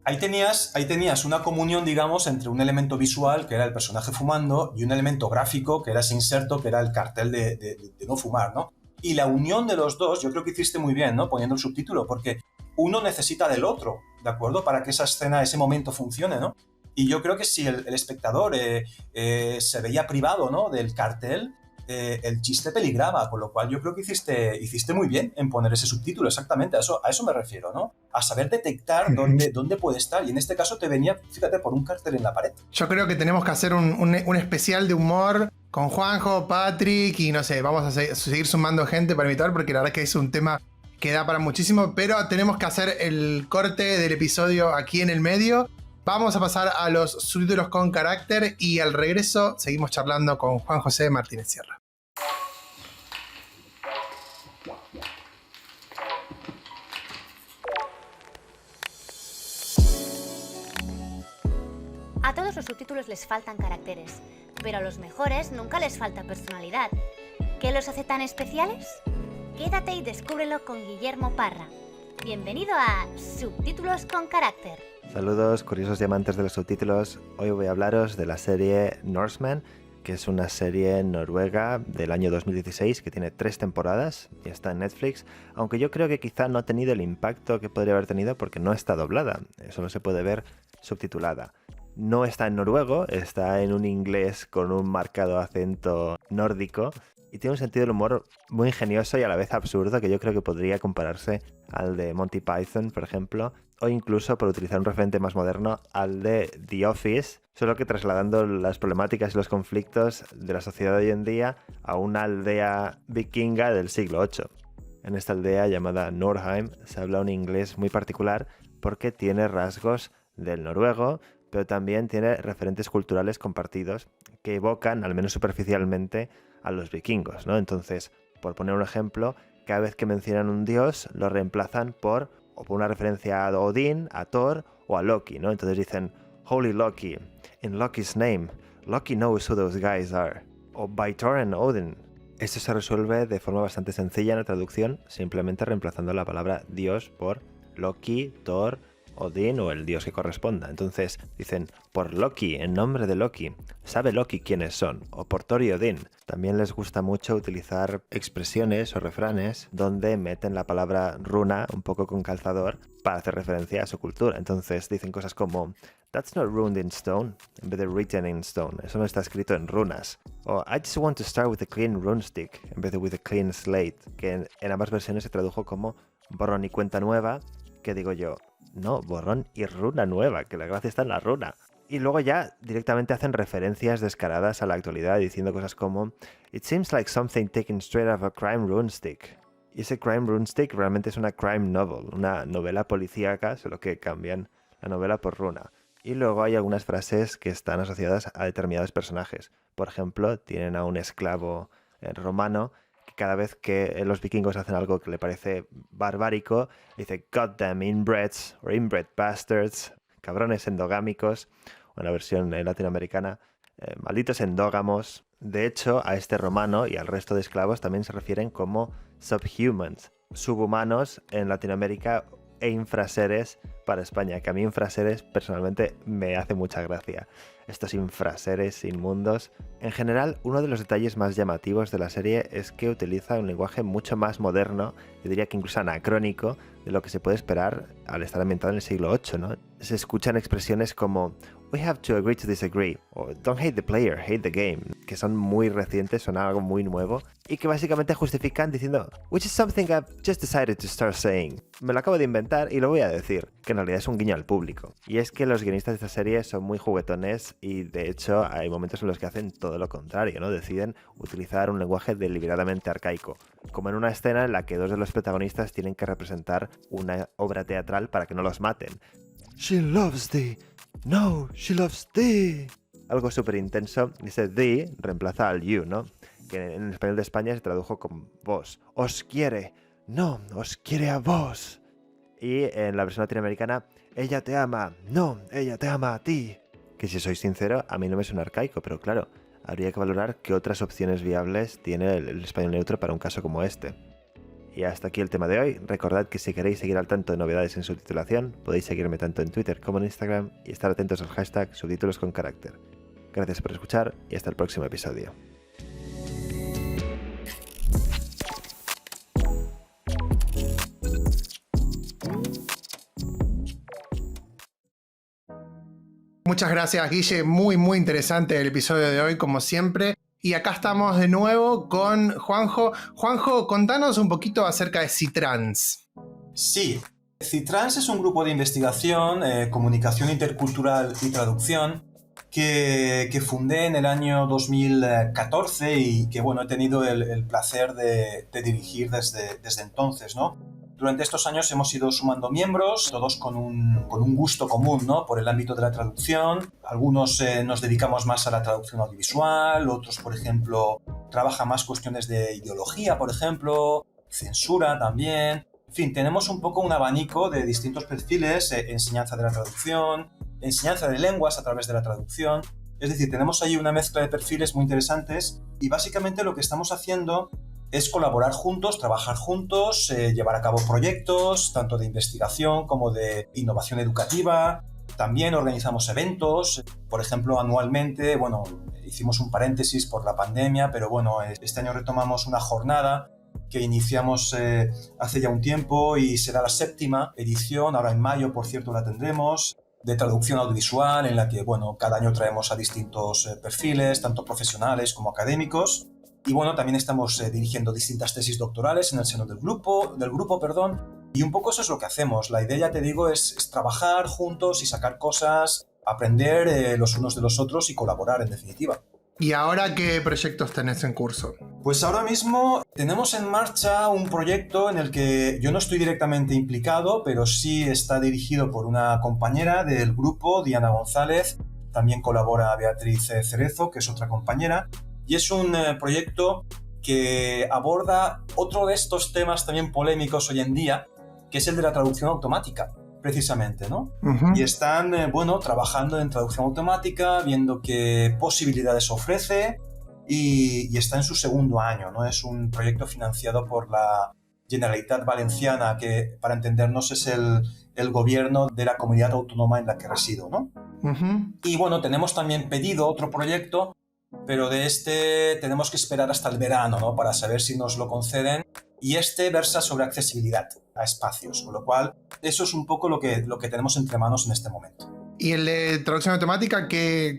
Ahí tenías una comunión, digamos, entre un elemento visual, que era el personaje fumando, y un elemento gráfico, que era ese inserto, que era el cartel de no fumar, ¿no? Y la unión de los dos, yo creo que hiciste muy bien, ¿no? Poniendo el subtítulo, porque uno necesita del otro, ¿de acuerdo? Para que esa escena, ese momento funcione, ¿no? Y yo creo que si el espectador se veía privado, ¿no? Del cartel, el chiste peligraba, con lo cual yo creo que hiciste muy bien en poner ese subtítulo, exactamente, a eso me refiero, ¿no? A saber detectar dónde puede estar, y en este caso te venía, fíjate, por un cartel en la pared. Yo creo que tenemos que hacer un especial de humor con Juanjo, Patrick, y no sé, vamos a seguir sumando gente para invitar, porque la verdad que es un tema que da para muchísimo, pero tenemos que hacer el corte del episodio aquí en el medio. Vamos a pasar a los subtítulos con carácter y al regreso seguimos charlando con Juan José Martínez Sierra. A todos los subtítulos les faltan caracteres, pero a los mejores nunca les falta personalidad. ¿Qué los hace tan especiales? Quédate y descúbrelo con Guillermo Parra. Bienvenido a Subtítulos con Carácter. Saludos, curiosos y amantes de los subtítulos. Hoy voy a hablaros de la serie Norseman, que es una serie noruega del año 2016 que tiene 3 temporadas y está en Netflix, aunque yo creo que quizá no ha tenido el impacto que podría haber tenido porque no está doblada, solo se puede ver subtitulada. No está en noruego, está en un inglés con un marcado acento nórdico y tiene un sentido del humor muy ingenioso y a la vez absurdo que yo creo que podría compararse al de Monty Python, por ejemplo, o incluso, por utilizar un referente más moderno, al de The Office, solo que trasladando las problemáticas y los conflictos de la sociedad de hoy en día a una aldea vikinga del siglo VIII. En esta aldea llamada Nordheim se habla un inglés muy particular porque tiene rasgos del noruego, pero también tiene referentes culturales compartidos que evocan, al menos superficialmente, a los vikingos, ¿no? Entonces, por poner un ejemplo, cada vez que mencionan un dios lo reemplazan por una referencia a Odín, a Thor o a Loki, ¿no? Entonces dicen Holy Loki, in Loki's name, Loki knows who those guys are, o by Thor and Odin. Esto se resuelve de forma bastante sencilla en la traducción, simplemente reemplazando la palabra dios por Loki, Thor, Odín o el dios que corresponda. Entonces dicen por Loki, en nombre de Loki, sabe Loki quiénes son, o por Thor y Odín. También les gusta mucho utilizar expresiones o refranes donde meten la palabra runa un poco con calzador para hacer referencia a su cultura. Entonces dicen cosas como That's not runed in stone, en vez de written in stone. Eso no está escrito en runas. O I just want to start with a clean rune stick, en vez de with a clean slate, que en ambas versiones se tradujo como borrón y cuenta nueva, que digo yo, no, borrón y runa nueva, que la gracia está en la runa. Y luego ya directamente hacen referencias descaradas a la actualidad diciendo cosas como It seems like something taken straight out of a crime runestick. Y ese crime runestick realmente es una crime novel, una novela policíaca, solo que cambian la novela por runa. Y luego hay algunas frases que están asociadas a determinados personajes. Por ejemplo, tienen a un esclavo romano que cada vez que los vikingos hacen algo que le parece barbárico, dice goddamn inbreds o inbred bastards, cabrones endogámicos, o en la versión latinoamericana, malditos endógamos. De hecho, a este romano y al resto de esclavos también se refieren como subhumans, subhumanos en Latinoamérica e infraseres para España, que a mí infraseres personalmente me hace mucha gracia. Estos infraseres inmundos. En general, uno de los detalles más llamativos de la serie es que utiliza un lenguaje mucho más moderno, yo diría que incluso anacrónico, de lo que se puede esperar al estar ambientado en el siglo VIII, ¿no? Se escuchan expresiones como We have to agree to disagree, o Don't hate the player, hate the game, que son muy recientes, son algo muy nuevo, y que básicamente justifican diciendo which is something I've just decided to start saying. Me lo acabo de inventar y lo voy a decir, que en realidad es un guiño al público. Y es que los guionistas de esta serie son muy juguetones y de hecho hay momentos en los que hacen todo lo contrario, ¿no? Deciden utilizar un lenguaje deliberadamente arcaico, como en una escena en la que dos de los protagonistas tienen que representar una obra teatral para que no los maten. She loves thee. No, she loves thee. Algo súper intenso. Ese thee reemplaza al you, ¿no? Que en español de España se tradujo con vos. Os quiere. No, os quiere a vos. Y en la versión latinoamericana, ella te ama. No, ella te ama a ti. Que si soy sincero, a mí no me suena arcaico, pero claro, habría que valorar qué otras opciones viables tiene el español neutro para un caso como este. Y hasta aquí el tema de hoy. Recordad que si queréis seguir al tanto de novedades en subtitulación, podéis seguirme tanto en Twitter como en Instagram y estar atentos al hashtag subtítulos con carácter. Gracias por escuchar y hasta el próximo episodio. Muchas gracias, Guille. Muy, muy interesante el episodio de hoy, como siempre. Y acá estamos de nuevo con Juanjo. Juanjo, contanos un poquito acerca de Citrans. Sí, Citrans es un grupo de investigación, comunicación intercultural y traducción que fundé en el año 2014 y que, bueno, he tenido el placer de dirigir desde entonces, ¿no? Durante estos años hemos ido sumando miembros, todos con un gusto común, ¿no? Por el ámbito de la traducción. Algunos nos dedicamos más a la traducción audiovisual, otros, por ejemplo, trabajan más cuestiones de ideología, por ejemplo, censura también. En fin, tenemos un poco un abanico de distintos perfiles, enseñanza de la traducción, enseñanza de lenguas a través de la traducción. Es decir, tenemos ahí una mezcla de perfiles muy interesantes y básicamente lo que estamos haciendo es colaborar juntos, trabajar juntos, llevar a cabo proyectos, tanto de investigación como de innovación educativa. También organizamos eventos, por ejemplo, anualmente, bueno, hicimos un paréntesis por la pandemia, pero bueno, este año retomamos una jornada que iniciamos hace ya un tiempo y será la 7ª edición, ahora en mayo, por cierto, la tendremos, de traducción audiovisual, en la que, bueno, cada año traemos a distintos perfiles, tanto profesionales como académicos. Y bueno, también estamos dirigiendo distintas tesis doctorales en el seno del grupo, y un poco eso es lo que hacemos. La idea, ya te digo, es trabajar juntos y sacar cosas, aprender los unos de los otros y colaborar, en definitiva. ¿Y ahora qué proyectos tenés en curso? Pues ahora mismo tenemos en marcha un proyecto en el que yo no estoy directamente implicado, pero sí está dirigido por una compañera del grupo, Diana González. También colabora Beatriz Cerezo, que es otra compañera. Y es un proyecto que aborda otro de estos temas también polémicos hoy en día, que es el de la traducción automática, precisamente, ¿no? Uh-huh. Y están, trabajando en traducción automática, viendo qué posibilidades ofrece y está en su 2º año, ¿no? Es un proyecto financiado por la Generalitat Valenciana, que, para entendernos, es el gobierno de la comunidad autónoma en la que resido, ¿no? Uh-huh. Y bueno, tenemos también pedido otro proyecto, pero de este tenemos que esperar hasta el verano, ¿no? Para saber si nos lo conceden. Y este versa sobre accesibilidad a espacios, con lo cual eso es un poco lo que tenemos entre manos en este momento. ¿Y el de traducción automática,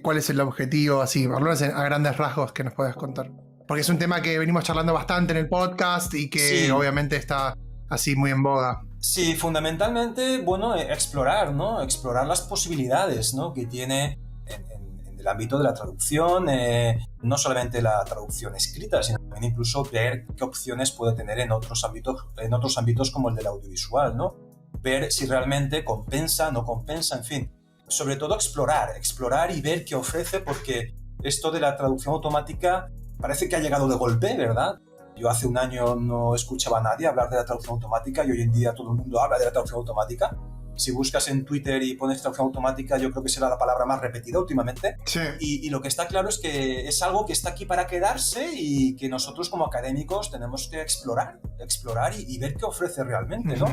cuál es el objetivo, así, a grandes rasgos, que nos puedas contar? Porque es un tema que venimos charlando bastante en el podcast y que sí, obviamente está así muy en boga. Sí, fundamentalmente, explorar, ¿no? Explorar las posibilidades, ¿no? Que tiene en el ámbito de la traducción, no solamente la traducción escrita, sino también incluso ver qué opciones puede tener en otros ámbitos como el del audiovisual, ¿no? Ver si realmente compensa, no compensa, en fin. Sobre todo explorar y ver qué ofrece, porque esto de la traducción automática parece que ha llegado de golpe, ¿verdad? Yo hace un año no escuchaba a nadie hablar de la traducción automática y hoy en día todo el mundo habla de la traducción automática. Si buscas en Twitter y pones traducción automática, yo creo que será la palabra más repetida últimamente. Sí. Y lo que está claro es que es algo que está aquí para quedarse y que nosotros como académicos tenemos que explorar y ver qué ofrece realmente, ¿no?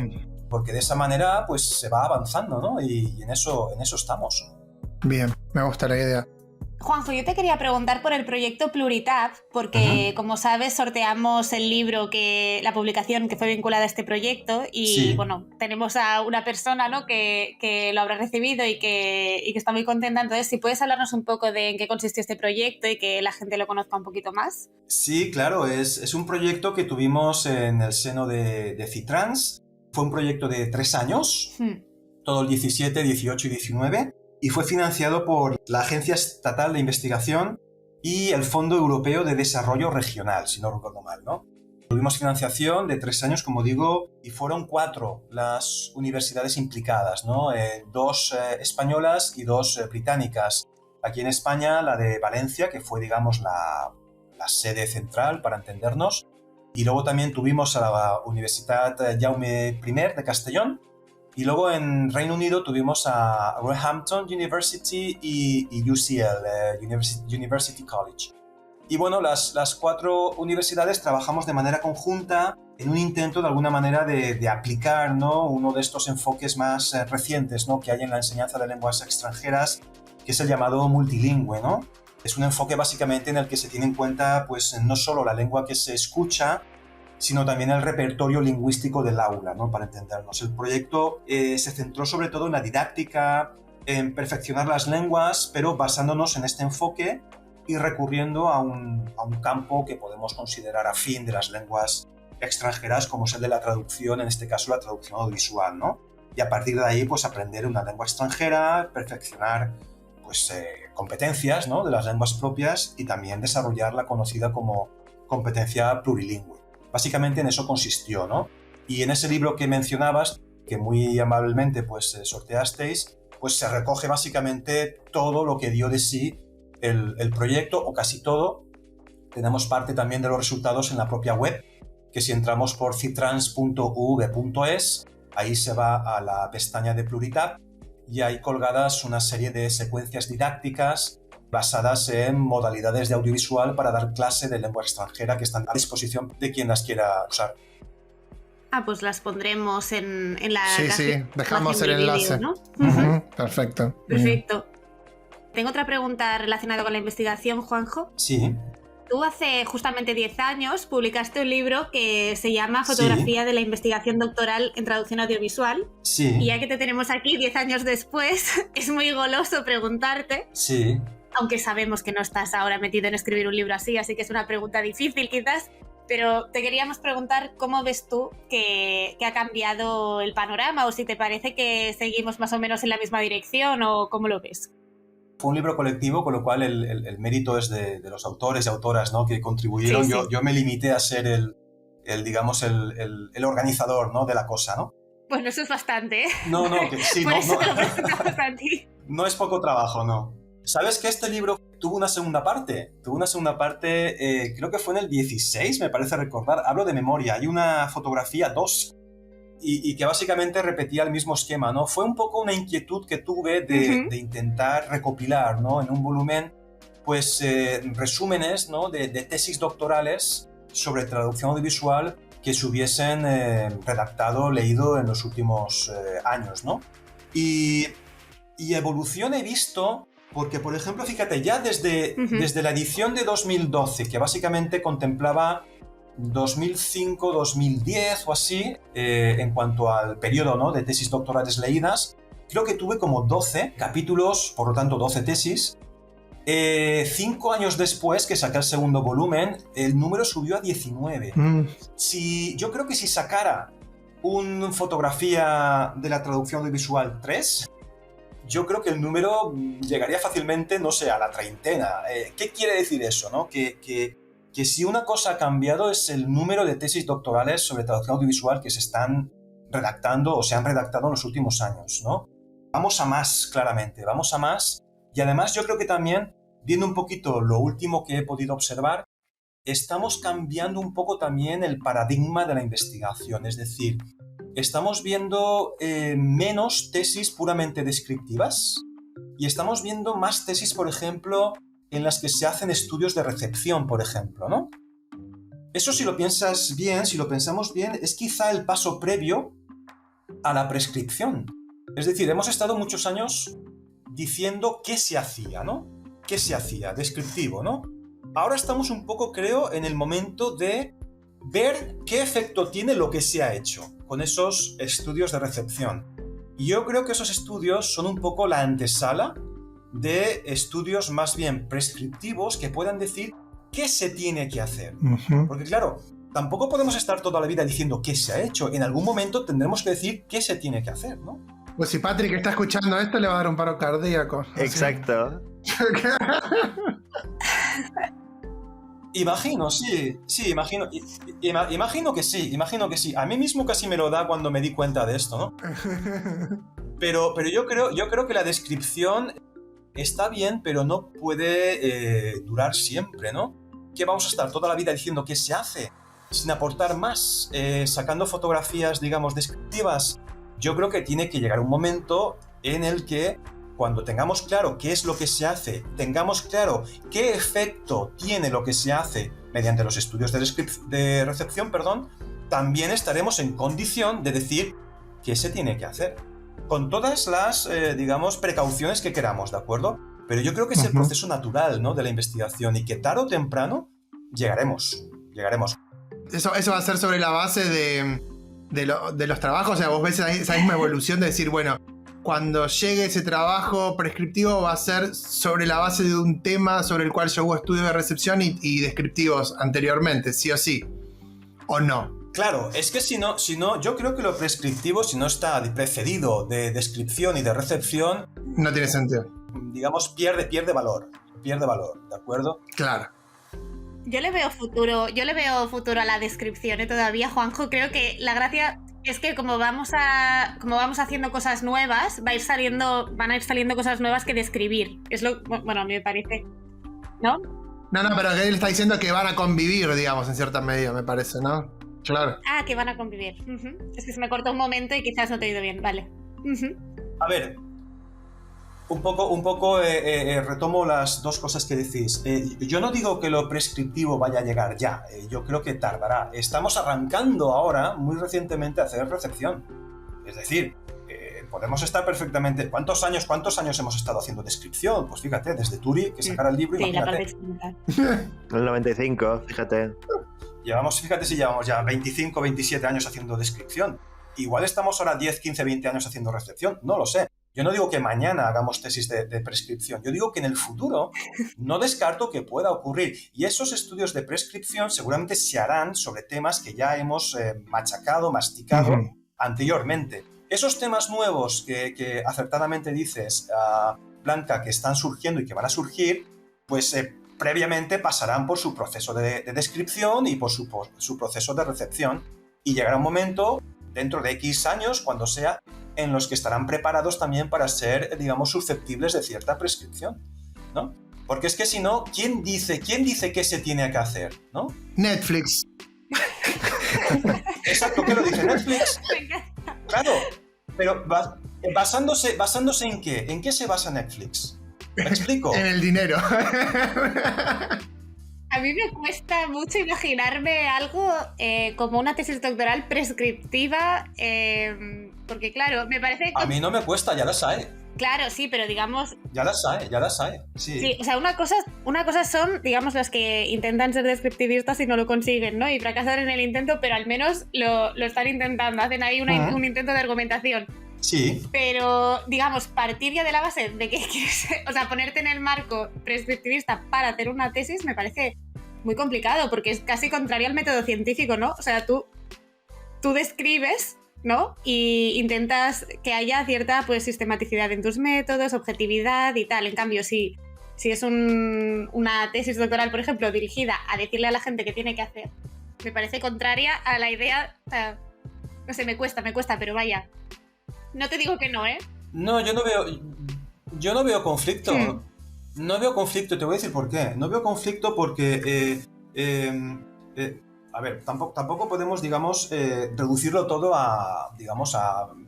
Porque de esa manera pues se va avanzando, ¿no? Y en eso estamos. Bien, me gusta la idea. Juanjo, yo te quería preguntar por el proyecto Pluritab, porque como sabes sorteamos el libro, la publicación que fue vinculada a este proyecto y Sí. bueno, tenemos a una persona, ¿no?, que lo habrá recibido y que está muy contenta. Entonces, si puedes hablarnos un poco de en qué consistió este proyecto y que la gente lo conozca un poquito más. Sí, claro, es un proyecto que tuvimos en el seno de Citrans. Fue un proyecto de 3 años, todo el 17, 18 y 19, y fue financiado por la Agencia Estatal de Investigación y el Fondo Europeo de Desarrollo Regional, si no recuerdo mal, ¿no? Tuvimos financiación de 3 años, como digo, y fueron 4 las universidades implicadas, ¿no? 2 españolas y 2 británicas. Aquí en España, la de Valencia, que fue, digamos, la sede central, para entendernos, y luego también tuvimos a la Universidad Jaume I de Castellón, y luego en Reino Unido tuvimos a Roehampton University y UCL, University College. Y bueno, las 4 universidades trabajamos de manera conjunta en un intento de alguna manera de aplicar, ¿no?, uno de estos enfoques más recientes, ¿no?, que hay en la enseñanza de lenguas extranjeras, que es el llamado multilingüe, ¿no? Es un enfoque básicamente en el que se tiene en cuenta pues no solo la lengua que se escucha, sino también el repertorio lingüístico del aula, ¿no?, para entendernos. El proyecto se centró sobre todo en la didáctica, en perfeccionar las lenguas, pero basándonos en este enfoque y recurriendo a un campo que podemos considerar afín de las lenguas extranjeras, como es el de la traducción, en este caso la traducción audiovisual, ¿no? Y a partir de ahí, pues aprender una lengua extranjera, perfeccionar pues, competencias, ¿no?, de las lenguas propias y también desarrollar la conocida como competencia plurilingüe. Básicamente en eso consistió, ¿no? Y en ese libro que mencionabas, que muy amablemente pues, sorteasteis, pues se recoge básicamente todo lo que dio de sí el proyecto, o casi todo. Tenemos parte también de los resultados en la propia web, que si entramos por citrans.uv.es, ahí se va a la pestaña de Pluritab y hay colgadas una serie de secuencias didácticas basadas en modalidades de audiovisual para dar clase de lengua extranjera que están a disposición de quien las quiera usar. Pues las pondremos en la... Sí, dejamos el enlace. Vídeo, ¿no? Perfecto. Perfecto. Tengo otra pregunta relacionada con la investigación, Juanjo. Sí. Tú hace justamente 10 años publicaste un libro que se llama Fotografía de la investigación doctoral en traducción audiovisual. Sí. Y ya que te tenemos aquí 10 años después, es muy goloso preguntarte, Sí. aunque sabemos que no estás ahora metido en escribir un libro así que es una pregunta difícil quizás, pero te queríamos preguntar cómo ves tú que ha cambiado el panorama, o si te parece que seguimos más o menos en la misma dirección, o cómo lo ves. Fue un libro colectivo, con lo cual el mérito es de los autores y autoras, ¿no?, que contribuyeron. Sí. Yo me limité a ser el organizador, ¿no?, de la cosa, ¿no? Bueno, eso es bastante, ¿eh? No, que sí, Por no, eso no. te lo presentamos a ti. No es poco trabajo, no. ¿Sabes que este libro tuvo una segunda parte? Creo que fue en el 16, me parece recordar. Hablo de memoria. Hay una fotografía 2 y que básicamente repetía el mismo esquema, ¿no? Fue un poco una inquietud que tuve de intentar recopilar, ¿no?, en un volumen, pues resúmenes, ¿no?, de tesis doctorales sobre traducción audiovisual que se hubiesen redactado, leído en los últimos años, ¿no? Y evolución he visto, porque, por ejemplo, fíjate, ya desde la edición de 2012, que básicamente contemplaba 2005-2010 o así, en cuanto al periodo, ¿no?, de tesis doctorales leídas, creo que tuve como 12 capítulos, por lo tanto 12 tesis. 5 años después, que saqué el segundo volumen, el número subió a 19. Yo creo que si sacara una fotografía de la traducción audiovisual 3, yo creo que el número llegaría fácilmente, no sé, a la treintena. ¿Qué quiere decir eso, no? Que si una cosa ha cambiado es el número de tesis doctorales sobre traducción audiovisual que se están redactando o se han redactado en los últimos años, ¿no? Vamos a más, claramente, vamos a más. Y además yo creo que también, viendo un poquito lo último que he podido observar, estamos cambiando un poco también el paradigma de la investigación. Es decir, estamos viendo menos tesis puramente descriptivas y estamos viendo más tesis, por ejemplo, en las que se hacen estudios de recepción, por ejemplo, ¿no? Eso, si lo piensas bien, si lo pensamos bien, es quizá el paso previo a la prescripción. Es decir, hemos estado muchos años diciendo qué se hacía, ¿no? ¿qué se hacía? Descriptivo, ¿no? Ahora estamos un poco, creo, en el momento de ver qué efecto tiene lo que se ha hecho con esos estudios de recepción. Y yo creo que esos estudios son un poco la antesala de estudios más bien prescriptivos que puedan decir qué se tiene que hacer. Porque claro, tampoco podemos estar toda la vida diciendo qué se ha hecho. En algún momento tendremos que decir qué se tiene que hacer, ¿no? Pues si Patrick está escuchando esto, le va a dar un paro cardíaco. Exacto. Imagino, sí, imagino que sí. A mí mismo casi me lo da cuando me di cuenta de esto, ¿no? Pero yo creo que la descripción está bien, pero no puede durar siempre, ¿no? Que vamos a estar toda la vida diciendo qué se hace, sin aportar más, sacando fotografías, digamos, descriptivas. Yo creo que tiene que llegar un momento en el que, cuando tengamos claro qué es lo que se hace, tengamos claro qué efecto tiene lo que se hace mediante los estudios de recepción, también estaremos en condición de decir qué se tiene que hacer. Con todas las, digamos, precauciones que queramos, ¿de acuerdo? Pero yo creo que es el proceso natural, ¿no?, de la investigación, y que tarde o temprano llegaremos. Eso va a ser sobre la base de los trabajos. O sea, vos ves esa misma evolución de decir, bueno, cuando llegue ese trabajo prescriptivo va a ser sobre la base de un tema sobre el cual yo hubo estudios de recepción y descriptivos anteriormente, sí o sí, ¿o no? Claro, es que si no, yo creo que lo prescriptivo, si no está precedido de descripción y de recepción, no tiene sentido. Digamos, pierde valor, ¿de acuerdo? Claro. Yo le veo futuro a la descripción, todavía, Juanjo. Creo que la gracia es que como vamos haciendo cosas nuevas, van a ir saliendo cosas nuevas que describir. Es lo, bueno, a mí me parece, ¿no? No, pero él está diciendo que van a convivir, digamos, en cierta medida, me parece, ¿no? Claro. Ah, que van a convivir. Es que se me cortó un momento y quizás no te he oído bien, vale. A ver, un poco retomo las dos cosas que decís. Yo no digo que lo prescriptivo vaya a llegar ya, yo creo que tardará. Estamos arrancando ahora, muy recientemente, a hacer recepción. Es decir, podemos estar perfectamente... ¿Cuántos años hemos estado haciendo descripción? Pues fíjate, desde Turi, que sacara el libro, sí, imagínate. El 95, fíjate. Llevamos ya 25, 27 años haciendo descripción. Igual estamos ahora 10, 15, 20 años haciendo recepción, no lo sé. Yo no digo que mañana hagamos tesis de prescripción, yo digo que en el futuro no descarto que pueda ocurrir. Y esos estudios de prescripción seguramente se harán sobre temas que ya hemos masticado anteriormente. Esos temas nuevos que acertadamente dices, Blanca, que están surgiendo y que van a surgir, pues previamente pasarán por su proceso de descripción y por su proceso de recepción. Y llegará un momento, dentro de X años, cuando sea, en los que estarán preparados también para ser, digamos, susceptibles de cierta prescripción, ¿no? Porque es que si no, ¿quién dice qué se tiene que hacer, ¿no? Netflix. Exacto, ¿qué lo dice Netflix? Claro, pero ¿basándose en qué? ¿En qué se basa Netflix? ¿Me explico? En el dinero. A mí me cuesta mucho imaginarme algo como una tesis doctoral prescriptiva, porque claro, me parece que... A mí no me cuesta, ya las hay. Claro, sí, pero digamos... Ya las hay, sí. Sí, o sea, una cosa son, digamos, los que intentan ser descriptivistas y no lo consiguen, ¿no? Y fracasan en el intento, pero al menos lo están intentando, hacen ahí un intento de argumentación. Sí. Pero, digamos, partir ya de la base de que quieres, o sea, ponerte en el marco prescriptivista para hacer una tesis me parece muy complicado, porque es casi contrario al método científico, ¿no? O sea, tú describes, ¿no? Y intentas que haya cierta, pues, sistematicidad en tus métodos, objetividad y tal. En cambio, si es una tesis doctoral, por ejemplo, dirigida a decirle a la gente qué tiene que hacer, me parece contraria a la idea... O sea, no sé, me cuesta, pero vaya... No te digo que no, ¿eh? No, yo no veo conflicto. No veo conflicto, te voy a decir por qué. No veo conflicto porque, a ver, tampoco podemos, digamos, reducirlo todo a, digamos,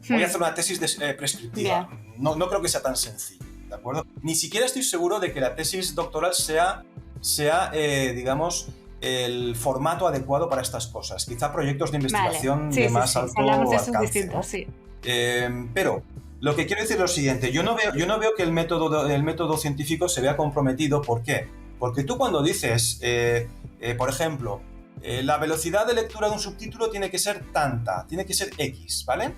voy a hacer una tesis prescriptiva. No creo que sea tan sencillo, ¿de acuerdo? Ni siquiera estoy seguro de que la tesis doctoral sea digamos, el formato adecuado para estas cosas. Quizá proyectos de investigación de más alto alcance, eso es distinto, ¿no? Sí. Pero Lo que quiero decir es lo siguiente, yo no veo que el método científico se vea comprometido. ¿Por qué? Porque tú cuando dices, por ejemplo, la velocidad de lectura de un subtítulo tiene que ser tanta, tiene que ser X, ¿vale?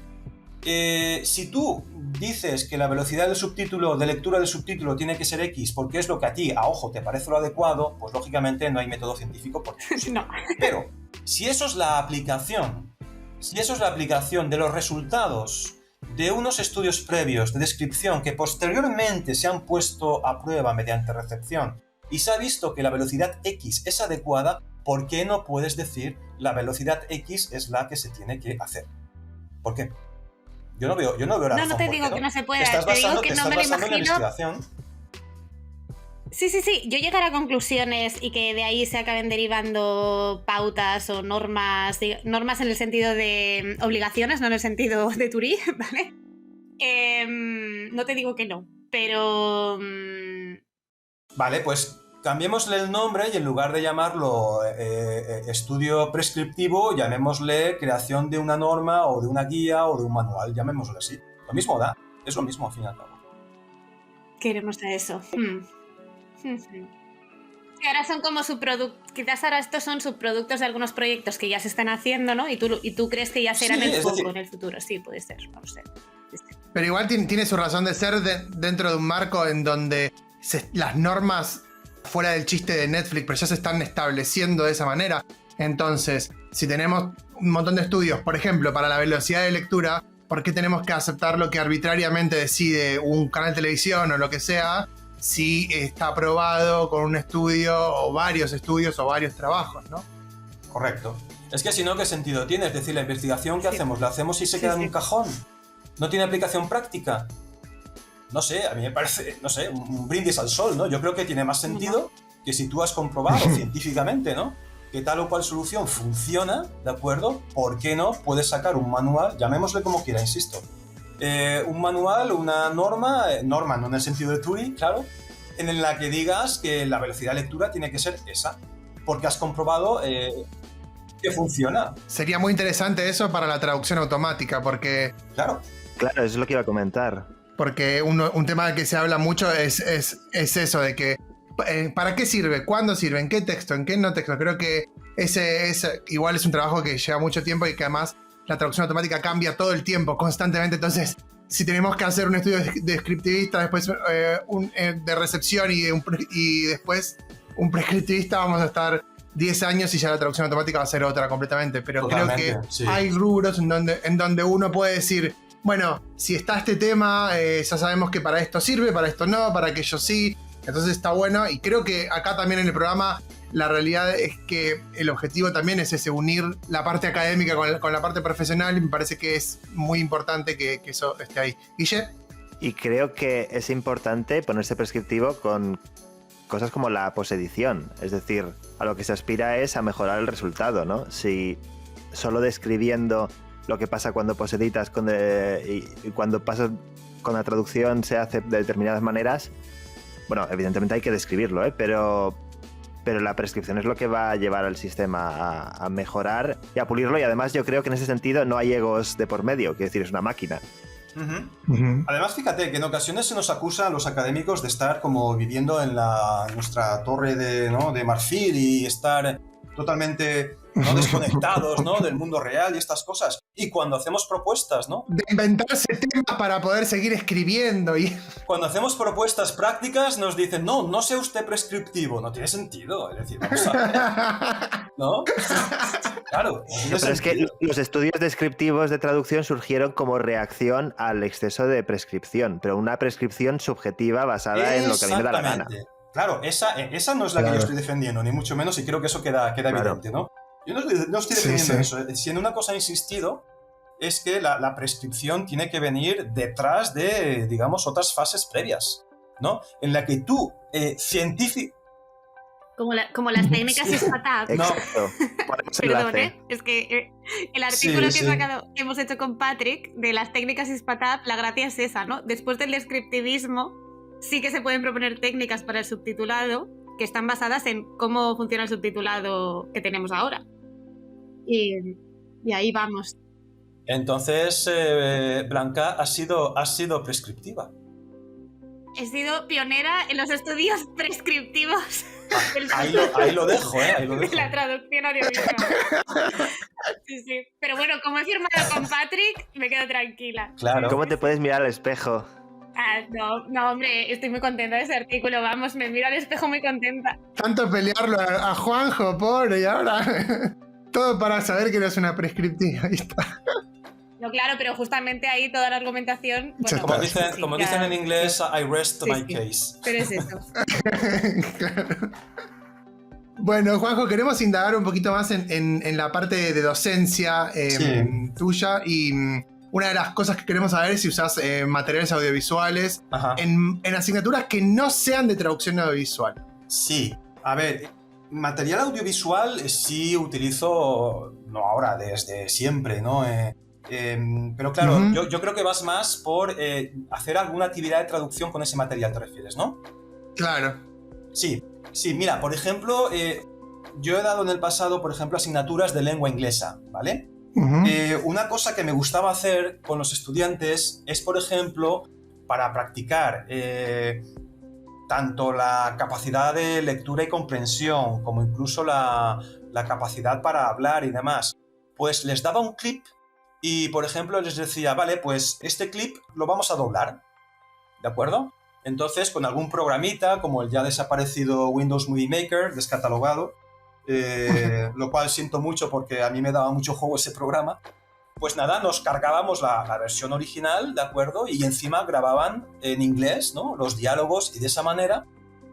Si tú dices que la velocidad del subtítulo, de lectura del subtítulo tiene que ser X porque es lo que a ti, a ojo, te parece lo adecuado, pues lógicamente no hay método científico por eso. No. Pero si eso es la aplicación de los resultados de unos estudios previos de descripción que posteriormente se han puesto a prueba mediante recepción y se ha visto que la velocidad X es adecuada, ¿por qué no puedes decir la velocidad X es la que se tiene que hacer? ¿Por qué? Yo no veo la razón. No te digo que no se pueda, te digo que no me lo imagino. Investigación. Sí, yo llegar a conclusiones y que de ahí se acaben derivando pautas o normas en el sentido de obligaciones, no en el sentido de Turí, ¿vale? No te digo que no, pero... Vale, pues cambiémosle el nombre y en lugar de llamarlo estudio prescriptivo, llamémosle creación de una norma o de una guía o de un manual, llamémoslo así. Lo mismo da, es lo mismo al fin y al cabo. Queremos a eso. Y ahora son como subproductos, quizás ahora estos son subproductos de algunos proyectos que ya se están haciendo, ¿no? Y tú crees que ya serán el foco en el futuro. Sí, puede ser, no lo sé. Pero igual tiene su razón de ser dentro de un marco en donde las normas, fuera del chiste de Netflix, pero ya se están estableciendo de esa manera. Entonces, si tenemos un montón de estudios, por ejemplo, para la velocidad de lectura, ¿por qué tenemos que aceptar lo que arbitrariamente decide un canal de televisión o lo que sea, si está aprobado con un estudio o varios estudios o varios trabajos, ¿no? Correcto. Es que si no, ¿qué sentido tiene? Es decir, la investigación que hacemos, la hacemos y se queda en un cajón. No tiene aplicación práctica. No sé, a mí me parece, no sé, un brindis al sol, ¿no? Yo creo que tiene más sentido que si tú has comprobado científicamente, ¿no?, que tal o cual solución funciona, ¿de acuerdo? ¿Por qué no puedes sacar un manual, llamémosle como quiera, insisto? Un manual, una norma no en el sentido de Turing, claro, en la que digas que la velocidad de lectura tiene que ser esa, porque has comprobado que funciona. Sería muy interesante eso para la traducción automática, porque... Claro, eso es lo que iba a comentar. Porque un tema del que se habla mucho es eso, de que ¿para qué sirve? ¿Cuándo sirve? ¿En qué texto? ¿En qué no texto? Creo que ese igual es un trabajo que lleva mucho tiempo y que además la traducción automática cambia todo el tiempo, constantemente. Entonces, si tenemos que hacer un estudio descriptivista, después de recepción y después un prescriptivista, vamos a estar 10 años y ya la traducción automática va a ser otra completamente. Pero totalmente, creo que sí. hay rubros en donde uno puede decir, bueno, si está este tema, ya sabemos que para esto sirve, para esto no, para aquello sí. Entonces está bueno, y creo que acá también en el programa la realidad es que el objetivo también es ese, unir la parte académica con la parte profesional, y me parece que es muy importante que eso esté ahí. Guille. Y creo que es importante ponerse prescriptivo con cosas como la posedición, es decir, a lo que se aspira es a mejorar el resultado, ¿no? Si solo describiendo lo que pasa cuando poseditas y cuando pasas con la traducción se hace de determinadas maneras, bueno, evidentemente hay que describirlo, pero la prescripción es lo que va a llevar al sistema a mejorar y a pulirlo, y además yo creo que en ese sentido no hay egos de por medio, quiero decir, es una máquina. Además, fíjate que en ocasiones se nos acusa a los académicos de estar como viviendo en nuestra torre de marfil y estar totalmente desconectados, ¿no?, del mundo real y estas cosas. Y cuando hacemos propuestas, ¿no?, de inventarse temas para poder seguir escribiendo y... Cuando hacemos propuestas prácticas nos dicen, no sea usted prescriptivo. No tiene sentido, es decir, vamos a ver, ¿no? Claro. Pero es que los estudios descriptivos de traducción surgieron como reacción al exceso de prescripción, pero una prescripción subjetiva basada en lo que a mí me da la gana. Claro, esa no es la que yo estoy defendiendo, ni mucho menos, y creo que eso queda evidente, ¿no? Yo no estoy defendiendo eso. Si en una cosa he insistido, es que la prescripción tiene que venir detrás de, digamos, otras fases previas, ¿no? En la que tú, científico... Como las técnicas SPATAP. Exacto. Perdón, es que el artículo que hemos hecho con Patrick de las técnicas SPATAP, la gracia es esa, ¿no? Después del descriptivismo, sí que se pueden proponer técnicas para el subtitulado que están basadas en cómo funciona el subtitulado que tenemos ahora. Y ahí vamos. Entonces, Blanca, has sido prescriptiva. He sido pionera en los estudios prescriptivos Ahí lo dejo, ahí lo dejo. de la traducción audiovisual. Sí. Pero bueno, como he firmado con Patrick, me quedo tranquila. Claro. ¿Cómo te puedes mirar al espejo? No, hombre, estoy muy contenta de ese artículo, vamos, me miro al espejo muy contenta. Tanto pelearlo a Juanjo, pobre, y ahora todo para saber que eres una prescriptiva. Ahí está. No, claro, pero justamente ahí toda la argumentación... Bueno, Como dicen en inglés, I rest my case. Pero es eso. Claro. Bueno, Juanjo, queremos indagar un poquito más en la parte de docencia tuya y una de las cosas que queremos saber es si usás materiales audiovisuales en asignaturas que no sean de traducción audiovisual. Sí, a ver, material audiovisual sí utilizo, no ahora, desde siempre, ¿no? Pero claro, yo creo que vas más por hacer alguna actividad de traducción con ese material, te refieres, ¿no? Claro. Sí, mira, por ejemplo, yo he dado en el pasado, por ejemplo, asignaturas de lengua inglesa, ¿vale? Una cosa que me gustaba hacer con los estudiantes es, por ejemplo, para practicar tanto la capacidad de lectura y comprensión como incluso la capacidad para hablar y demás, pues les daba un clip y, por ejemplo, les decía, vale, pues este clip lo vamos a doblar, ¿de acuerdo? Entonces, con algún programita, como el ya desaparecido Windows Movie Maker, descatalogado, lo cual siento mucho porque a mí me daba mucho juego ese programa, pues nada, nos cargábamos la versión original, ¿de acuerdo? Y encima grababan en inglés, ¿no? Los diálogos y de esa manera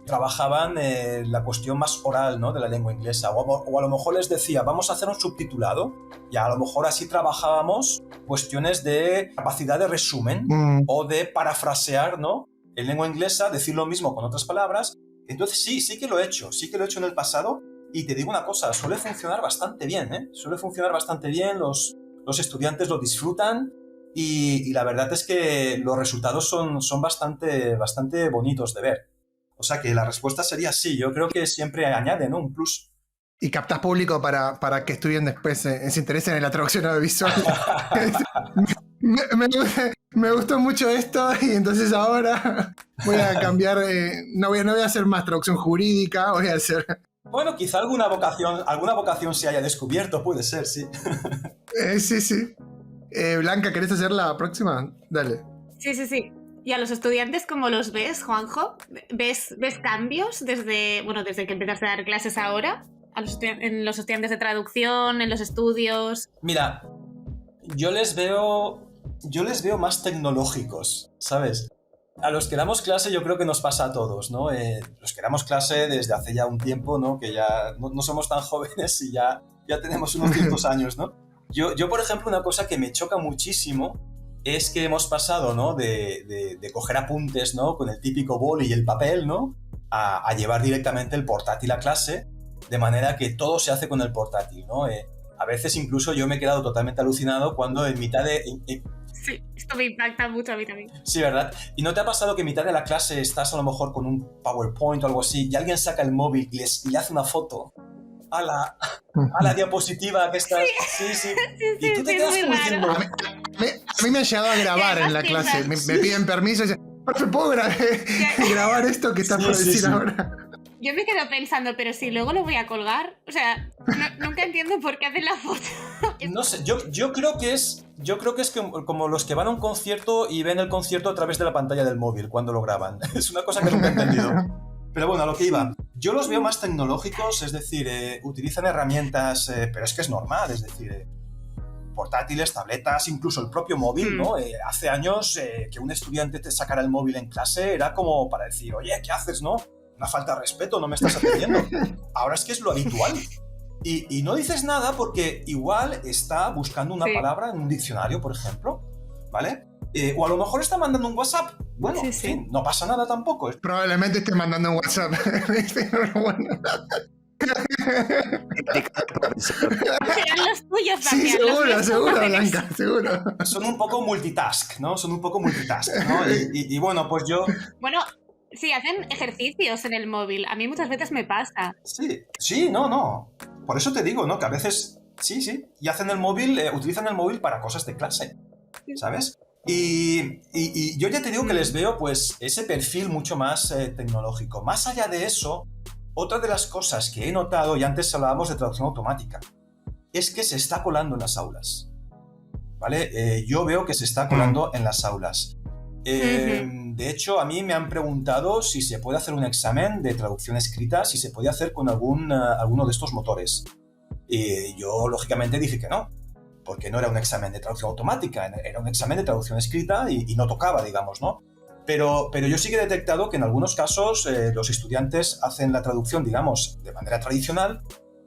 trabajaban la cuestión más oral, ¿no? De la lengua inglesa. O a lo mejor les decía, vamos a hacer un subtitulado y a lo mejor así trabajábamos cuestiones de capacidad de resumen o de parafrasear, ¿no? En lengua inglesa, decir lo mismo con otras palabras. Entonces sí que lo he hecho en el pasado y te digo una cosa, suele funcionar bastante bien, ¿eh? Suele funcionar bastante bien, los estudiantes lo disfrutan y la verdad es que los resultados son bastante bonitos de ver. O sea que la respuesta sería sí, yo creo que siempre añade, ¿no? Un plus. Y captás público para que estudien después, se interesen en la traducción audiovisual. Me gustó mucho esto y entonces ahora voy a cambiar, no voy a hacer más traducción jurídica, voy a hacer... Bueno, quizá alguna vocación se haya descubierto, puede ser, sí. Sí. Blanca, ¿querés hacer la próxima? Dale. Sí. ¿Y a los estudiantes cómo los ves, Juanjo? ¿Ves cambios desde que empezaste a dar clases ahora? En los estudiantes de traducción, en los estudios... Mira, yo les veo más tecnológicos, ¿sabes? A los que damos clase yo creo que nos pasa a todos, ¿no? Los que damos clase desde hace ya un tiempo, ¿no? Que ya no somos tan jóvenes y ya tenemos unos ciertos años, ¿no? Yo, por ejemplo, una cosa que me choca muchísimo es que hemos pasado, ¿no? De coger apuntes, ¿no? Con el típico boli y el papel, ¿no? A llevar directamente el portátil a clase, de manera que todo se hace con el portátil, ¿no? A veces incluso yo me he quedado totalmente alucinado cuando en mitad de... Sí, esto me impacta mucho a mí también. Sí, ¿verdad? ¿Y no te ha pasado que en mitad de la clase estás a lo mejor con un PowerPoint o algo así y alguien saca el móvil y le hace una foto a la diapositiva que estás... Sí. Y tú te quedas como diciendo... A mí me han llegado a grabar en la clase. Me piden permiso y dicen, ¿profe, puedo grabar esto que estás por decir ahora? Yo me quedo pensando, pero si luego lo voy a colgar, o sea, nunca entiendo por qué hacen la foto. No sé, yo creo que es como los que van a un concierto y ven el concierto a través de la pantalla del móvil cuando lo graban. Es una cosa que nunca he entendido. Pero bueno, a lo que iba. Yo los veo más tecnológicos, es decir, utilizan herramientas, pero es que es normal, es decir, portátiles, tabletas, incluso el propio móvil, ¿no? Hace años que un estudiante te sacara el móvil en clase era como para decir, oye, ¿qué haces, no? Una falta de respeto, no me estás atendiendo. Ahora es que es lo habitual. Y no dices nada porque igual está buscando una palabra en un diccionario, por ejemplo, ¿vale? O a lo mejor está mandando un WhatsApp. Bueno, en fin, no pasa nada tampoco. Probablemente esté mandando un WhatsApp. Serán los tuyos también. Sí, seguro, Blanca, seguro. Son un poco multitask, ¿no? Y bueno, pues yo... Bueno... Sí, hacen ejercicios en el móvil. A mí muchas veces me pasa. Sí, no. Por eso te digo, ¿no? Que a veces Sí. Y hacen el móvil, utilizan el móvil para cosas de clase, ¿sabes? Y yo ya te digo que les veo pues ese perfil mucho más tecnológico. Más allá de eso, otra de las cosas que he notado, y antes hablábamos de traducción automática, es que se está colando en las aulas, ¿vale? Yo veo que se está colando en las aulas. De hecho, a mí me han preguntado si se puede hacer un examen de traducción escrita, si se puede hacer con alguno de estos motores. Y yo, lógicamente, dije que no, porque no era un examen de traducción automática, era un examen de traducción escrita y no tocaba, digamos, ¿no? Pero yo sí que he detectado que en algunos casos los estudiantes hacen la traducción, digamos, de manera tradicional,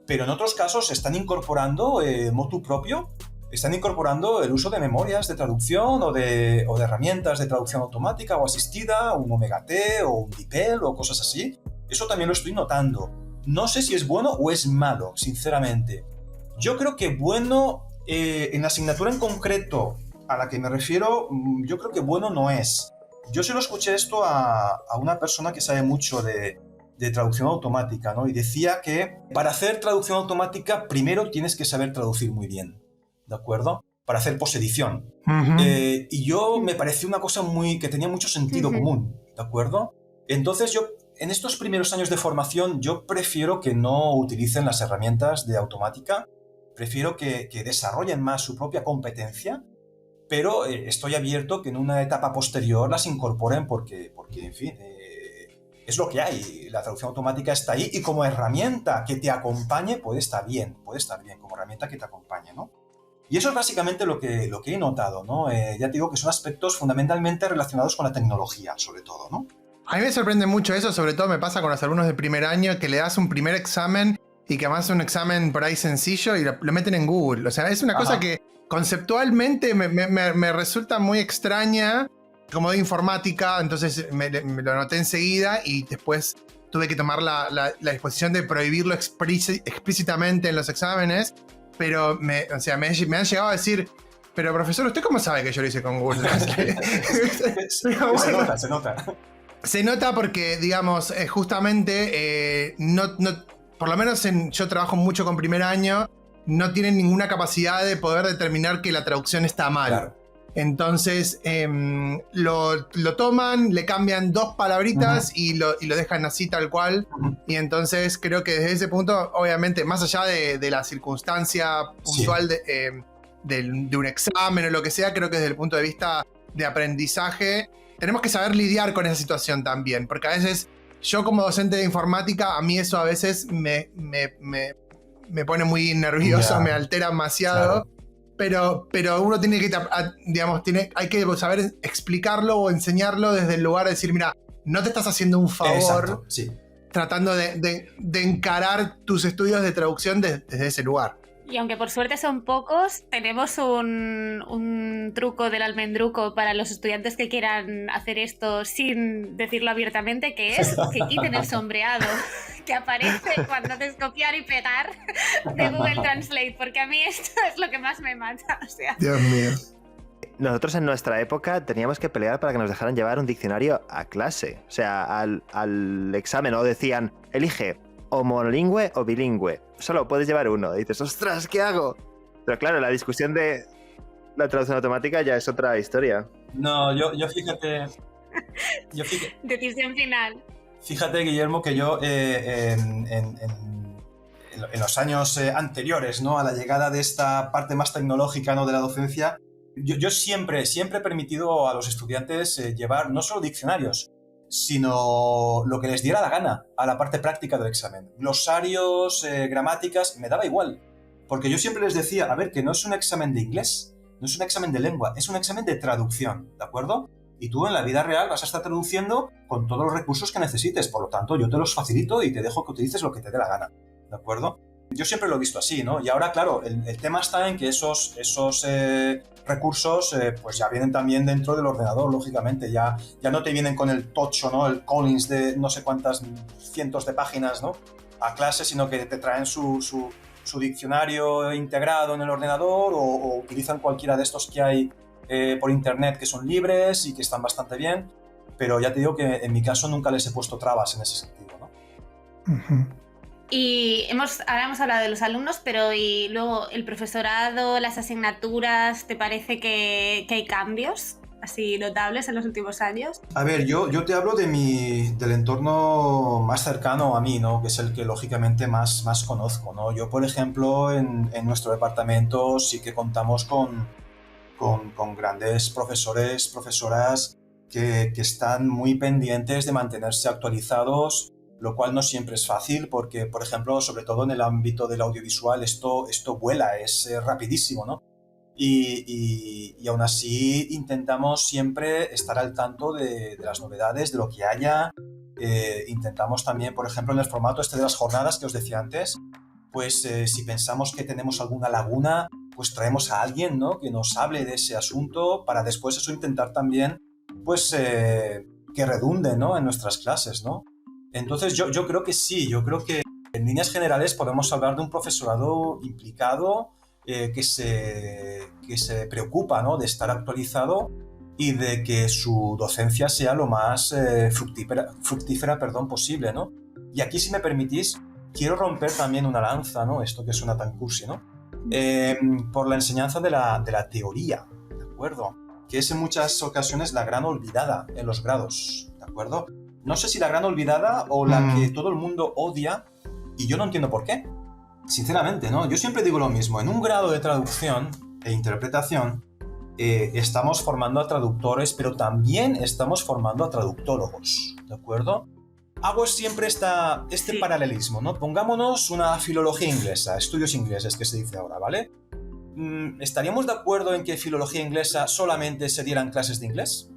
pero en otros casos están incorporando motu propio, están incorporando el uso de memorias de traducción o de herramientas de traducción automática o asistida, un Omega T o un DeepL o cosas así. Eso también lo estoy notando. No sé si es bueno o es malo, sinceramente. Yo creo que bueno, en la asignatura en concreto a la que me refiero, yo creo que bueno no es. Yo se lo escuché esto a una persona que sabe mucho de traducción automática, ¿no? Y decía que para hacer traducción automática primero tienes que saber traducir muy bien, ¿de acuerdo? Para hacer posedición. Y yo me pareció una cosa que tenía mucho sentido común, ¿de acuerdo? Entonces yo, en estos primeros años de formación, yo prefiero que no utilicen las herramientas de automática, prefiero que desarrollen más su propia competencia, pero estoy abierto que en una etapa posterior las incorporen porque en fin, es lo que hay. La traducción automática está ahí y como herramienta que te acompañe puede estar bien como herramienta que te acompañe, ¿no? Y eso es básicamente lo que he notado, ¿no? Ya te digo que son aspectos fundamentalmente relacionados con la tecnología, sobre todo, ¿no? A mí me sorprende mucho eso, sobre todo me pasa con los alumnos de primer año que le das un primer examen y que además es un examen por ahí sencillo y lo meten en Google. O sea, es una cosa que conceptualmente me resulta muy extraña, como de informática, entonces me lo anoté enseguida y después tuve que tomar la disposición de prohibirlo explícitamente en los exámenes, pero me han llegado a decir, pero profesor, ¿usted cómo sabe que yo lo hice con Google? Se nota. Se nota porque, digamos, justamente, por lo menos yo trabajo mucho con primer año, no tienen ninguna capacidad de poder determinar que la traducción está mal. Claro. Entonces, lo toman, le cambian 2 palabritas y lo dejan así tal cual. Y entonces creo que desde ese punto, obviamente, más allá de la circunstancia puntual de un examen o lo que sea, creo que desde el punto de vista de aprendizaje, tenemos que saber lidiar con esa situación también. Porque a veces, yo como docente de informática, a mí eso a veces me pone muy nervioso, me altera demasiado. Claro. Pero uno tiene que, digamos, hay que saber explicarlo o enseñarlo desde el lugar de decir, mira, no te estás haciendo un favor tratando de encarar tus estudios de traducción desde ese lugar. Y aunque por suerte son pocos, tenemos un truco del almendruco para los estudiantes que quieran hacer esto sin decirlo abiertamente, que es que quiten el sombreado que aparece cuando haces copiar y pegar de Google Translate, porque a mí esto es lo que más me mata. O sea. Dios mío. Nosotros en nuestra época teníamos que pelear para que nos dejaran llevar un diccionario a clase. O sea, al examen, o decían, elige o monolingüe o bilingüe. Solo puedes llevar uno. Y dices, ¡ostras, qué hago! Pero claro, la discusión de la traducción automática ya es otra historia. No, yo fíjate... Decisión final. Fíjate, Guillermo, que yo en los años anteriores, ¿no?, a la llegada de esta parte más tecnológica, ¿no?, de la docencia, yo siempre he permitido a los estudiantes llevar no solo diccionarios, sino lo que les diera la gana a la parte práctica del examen. Glosarios, gramáticas, me daba igual. Porque yo siempre les decía, a ver, que no es un examen de inglés, no es un examen de lengua, es un examen de traducción, ¿de acuerdo? Y tú en la vida real vas a estar traduciendo con todos los recursos que necesites, por lo tanto yo te los facilito y te dejo que utilices lo que te dé la gana, ¿de acuerdo? Yo siempre lo he visto así, ¿no? Y ahora, claro, el tema está en que esos recursos pues ya vienen también dentro del ordenador, lógicamente. Ya no te vienen con el tocho, ¿no?, el Collins de no sé cuántas cientos de páginas, ¿no?, a clase, sino que te traen su diccionario integrado en el ordenador o utilizan cualquiera de estos que hay por internet que son libres y que están bastante bien. Pero ya te digo que en mi caso nunca les he puesto trabas en ese sentido, ¿no? Uh-huh. Y ahora hemos hablado de los alumnos, pero y luego el profesorado, las asignaturas, ¿te parece que hay cambios así notables en los últimos años? A ver, yo te hablo del entorno más cercano a mí, ¿no? Que es el que lógicamente más conozco, ¿no? Yo, por ejemplo, en nuestro departamento sí que contamos con grandes profesores, profesoras que están muy pendientes de mantenerse actualizados, lo cual no siempre es fácil porque, por ejemplo, sobre todo en el ámbito del audiovisual, esto vuela, es rapidísimo, ¿no? Y aún así intentamos siempre estar al tanto de las novedades, de lo que haya. Intentamos también, por ejemplo, en el formato de las jornadas que os decía antes, pues si pensamos que tenemos alguna laguna, pues traemos a alguien, ¿no? Que nos hable de ese asunto para después eso intentar también, pues, que redunde, ¿no? En nuestras clases, ¿no? Entonces yo creo que sí, yo creo que en líneas generales podemos hablar de un profesorado implicado, que se preocupa, ¿no? De estar actualizado y de que su docencia sea lo más fructífera posible, ¿no? Y aquí, si me permitís, quiero romper también una lanza, ¿no? Esto que suena tan cursi, ¿no? Por la enseñanza de la teoría, ¿de acuerdo? Que es en muchas ocasiones la gran olvidada en los grados, ¿de acuerdo? No sé si la gran olvidada o la que todo el mundo odia, y yo no entiendo por qué. Sinceramente, ¿no? Yo siempre digo lo mismo. En un grado de traducción e interpretación estamos formando a traductores, pero también estamos formando a traductólogos, ¿de acuerdo? Hago siempre este paralelismo, ¿no? Pongámonos una filología inglesa, estudios ingleses que se dice ahora, ¿vale? ¿Estaríamos de acuerdo en que filología inglesa solamente se dieran clases de inglés?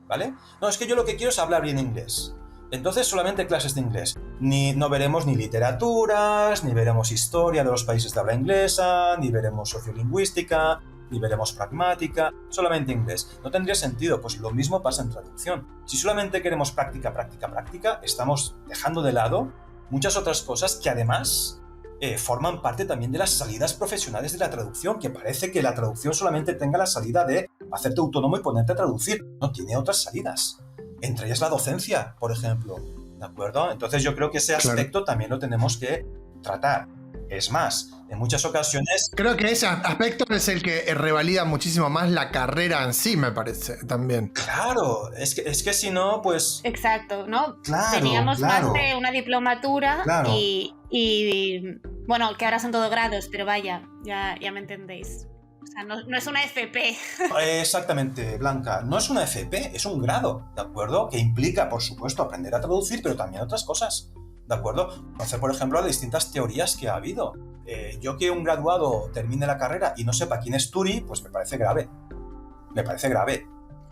¿Vale? No, es que yo lo que quiero es hablar bien inglés. Entonces solamente clases de inglés. No veremos ni literaturas, ni veremos historia de los países de habla inglesa, ni veremos sociolingüística, ni veremos pragmática, solamente inglés. No tendría sentido, pues lo mismo pasa en traducción. Si solamente queremos práctica, estamos dejando de lado muchas otras cosas que además forman parte también de las salidas profesionales de la traducción, que parece que la traducción solamente tenga la salida de hacerte autónomo y ponerte a traducir. No, tiene otras salidas. Entre ellas la docencia, por ejemplo, ¿de acuerdo? Entonces yo creo que ese aspecto también lo tenemos que tratar. Es más, en muchas ocasiones... Creo que ese aspecto es el que revalida muchísimo más la carrera en sí, me parece, también. Claro, es que si no, pues... Exacto, ¿no? Claro, teníamos más de una diplomatura y bueno, que ahora son todo grados, pero vaya, ya me entendéis. O sea, no es una FP. Exactamente, Blanca. No es una FP, es un grado, ¿de acuerdo? Que implica, por supuesto, aprender a traducir, pero también otras cosas, ¿de acuerdo? Conocer, por ejemplo, las distintas teorías que ha habido. Yo que un graduado termine la carrera y no sepa quién es Turi, pues me parece grave. Me parece grave.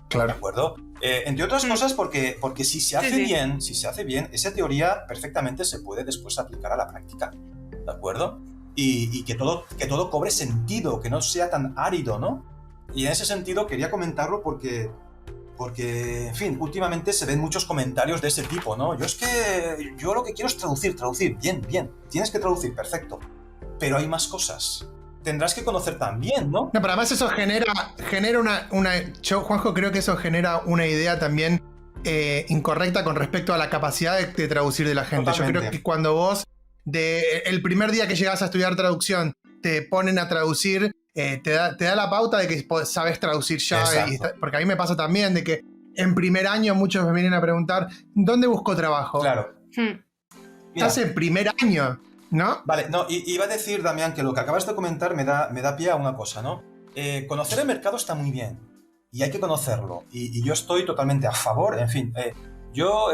Claro. ¿De acuerdo? Entre otras cosas porque si se hace bien, esa teoría perfectamente se puede después aplicar a la práctica, ¿de acuerdo? Y que todo cobre sentido, que no sea tan árido, ¿no? Y en ese sentido quería comentarlo porque, en fin, últimamente se ven muchos comentarios de ese tipo, ¿no? Yo lo que quiero es traducir, bien, tienes que traducir, perfecto, pero hay más cosas. Tendrás que conocer también, ¿no? No, pero además eso genera yo, Juanjo, creo que eso genera una idea también incorrecta con respecto a la capacidad de traducir de la gente. Totalmente. Yo creo que cuando vos, el primer día que llegas a estudiar traducción, te ponen a traducir, te da la pauta de que sabes traducir ya. Porque a mí me pasa también de que en primer año muchos me vienen a preguntar, ¿dónde busco trabajo? Claro. Estás en primer año, ¿no? Vale, no, iba a decir, Damián, que lo que acabas de comentar me da pie a una cosa, ¿no? Conocer el mercado está muy bien y hay que conocerlo. Y yo estoy totalmente a favor, en fin. Yo,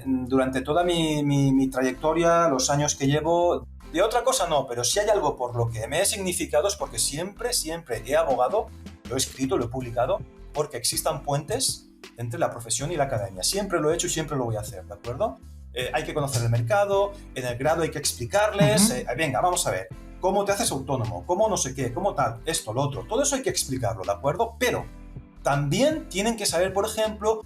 durante toda mi trayectoria, los años que llevo, de otra cosa no, pero si hay algo por lo que me he significado es porque siempre he abogado, lo he escrito, lo he publicado, porque existan puentes entre la profesión y la academia. Siempre lo he hecho y siempre lo voy a hacer, ¿de acuerdo? Hay que conocer el mercado, en el grado hay que explicarles, venga, vamos a ver, cómo te haces autónomo, cómo no sé qué, cómo tal, esto, lo otro, todo eso hay que explicarlo, ¿de acuerdo? Pero también tienen que saber, por ejemplo,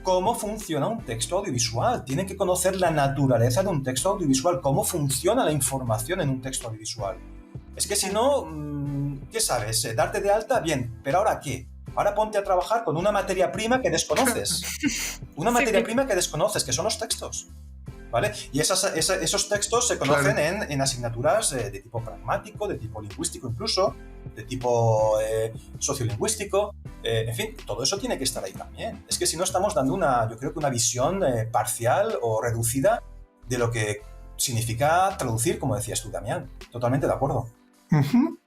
cómo funciona un texto audiovisual, tienen que conocer la naturaleza de un texto audiovisual, cómo funciona la información en un texto audiovisual. Es que si no, ¿qué sabes? Darte de alta, bien, pero ¿ahora qué? Ahora ponte a trabajar con una materia prima que desconoces. Una materia prima que desconoces, que son los textos. ¿vale? Y esos textos se conocen en asignaturas de tipo pragmático, de tipo lingüístico incluso, de tipo sociolingüístico, en fin, todo eso tiene que estar ahí también. Es que si no estamos dando yo creo que una visión parcial o reducida de lo que significa traducir, como decías tú, Damián. Totalmente de acuerdo. Ujú.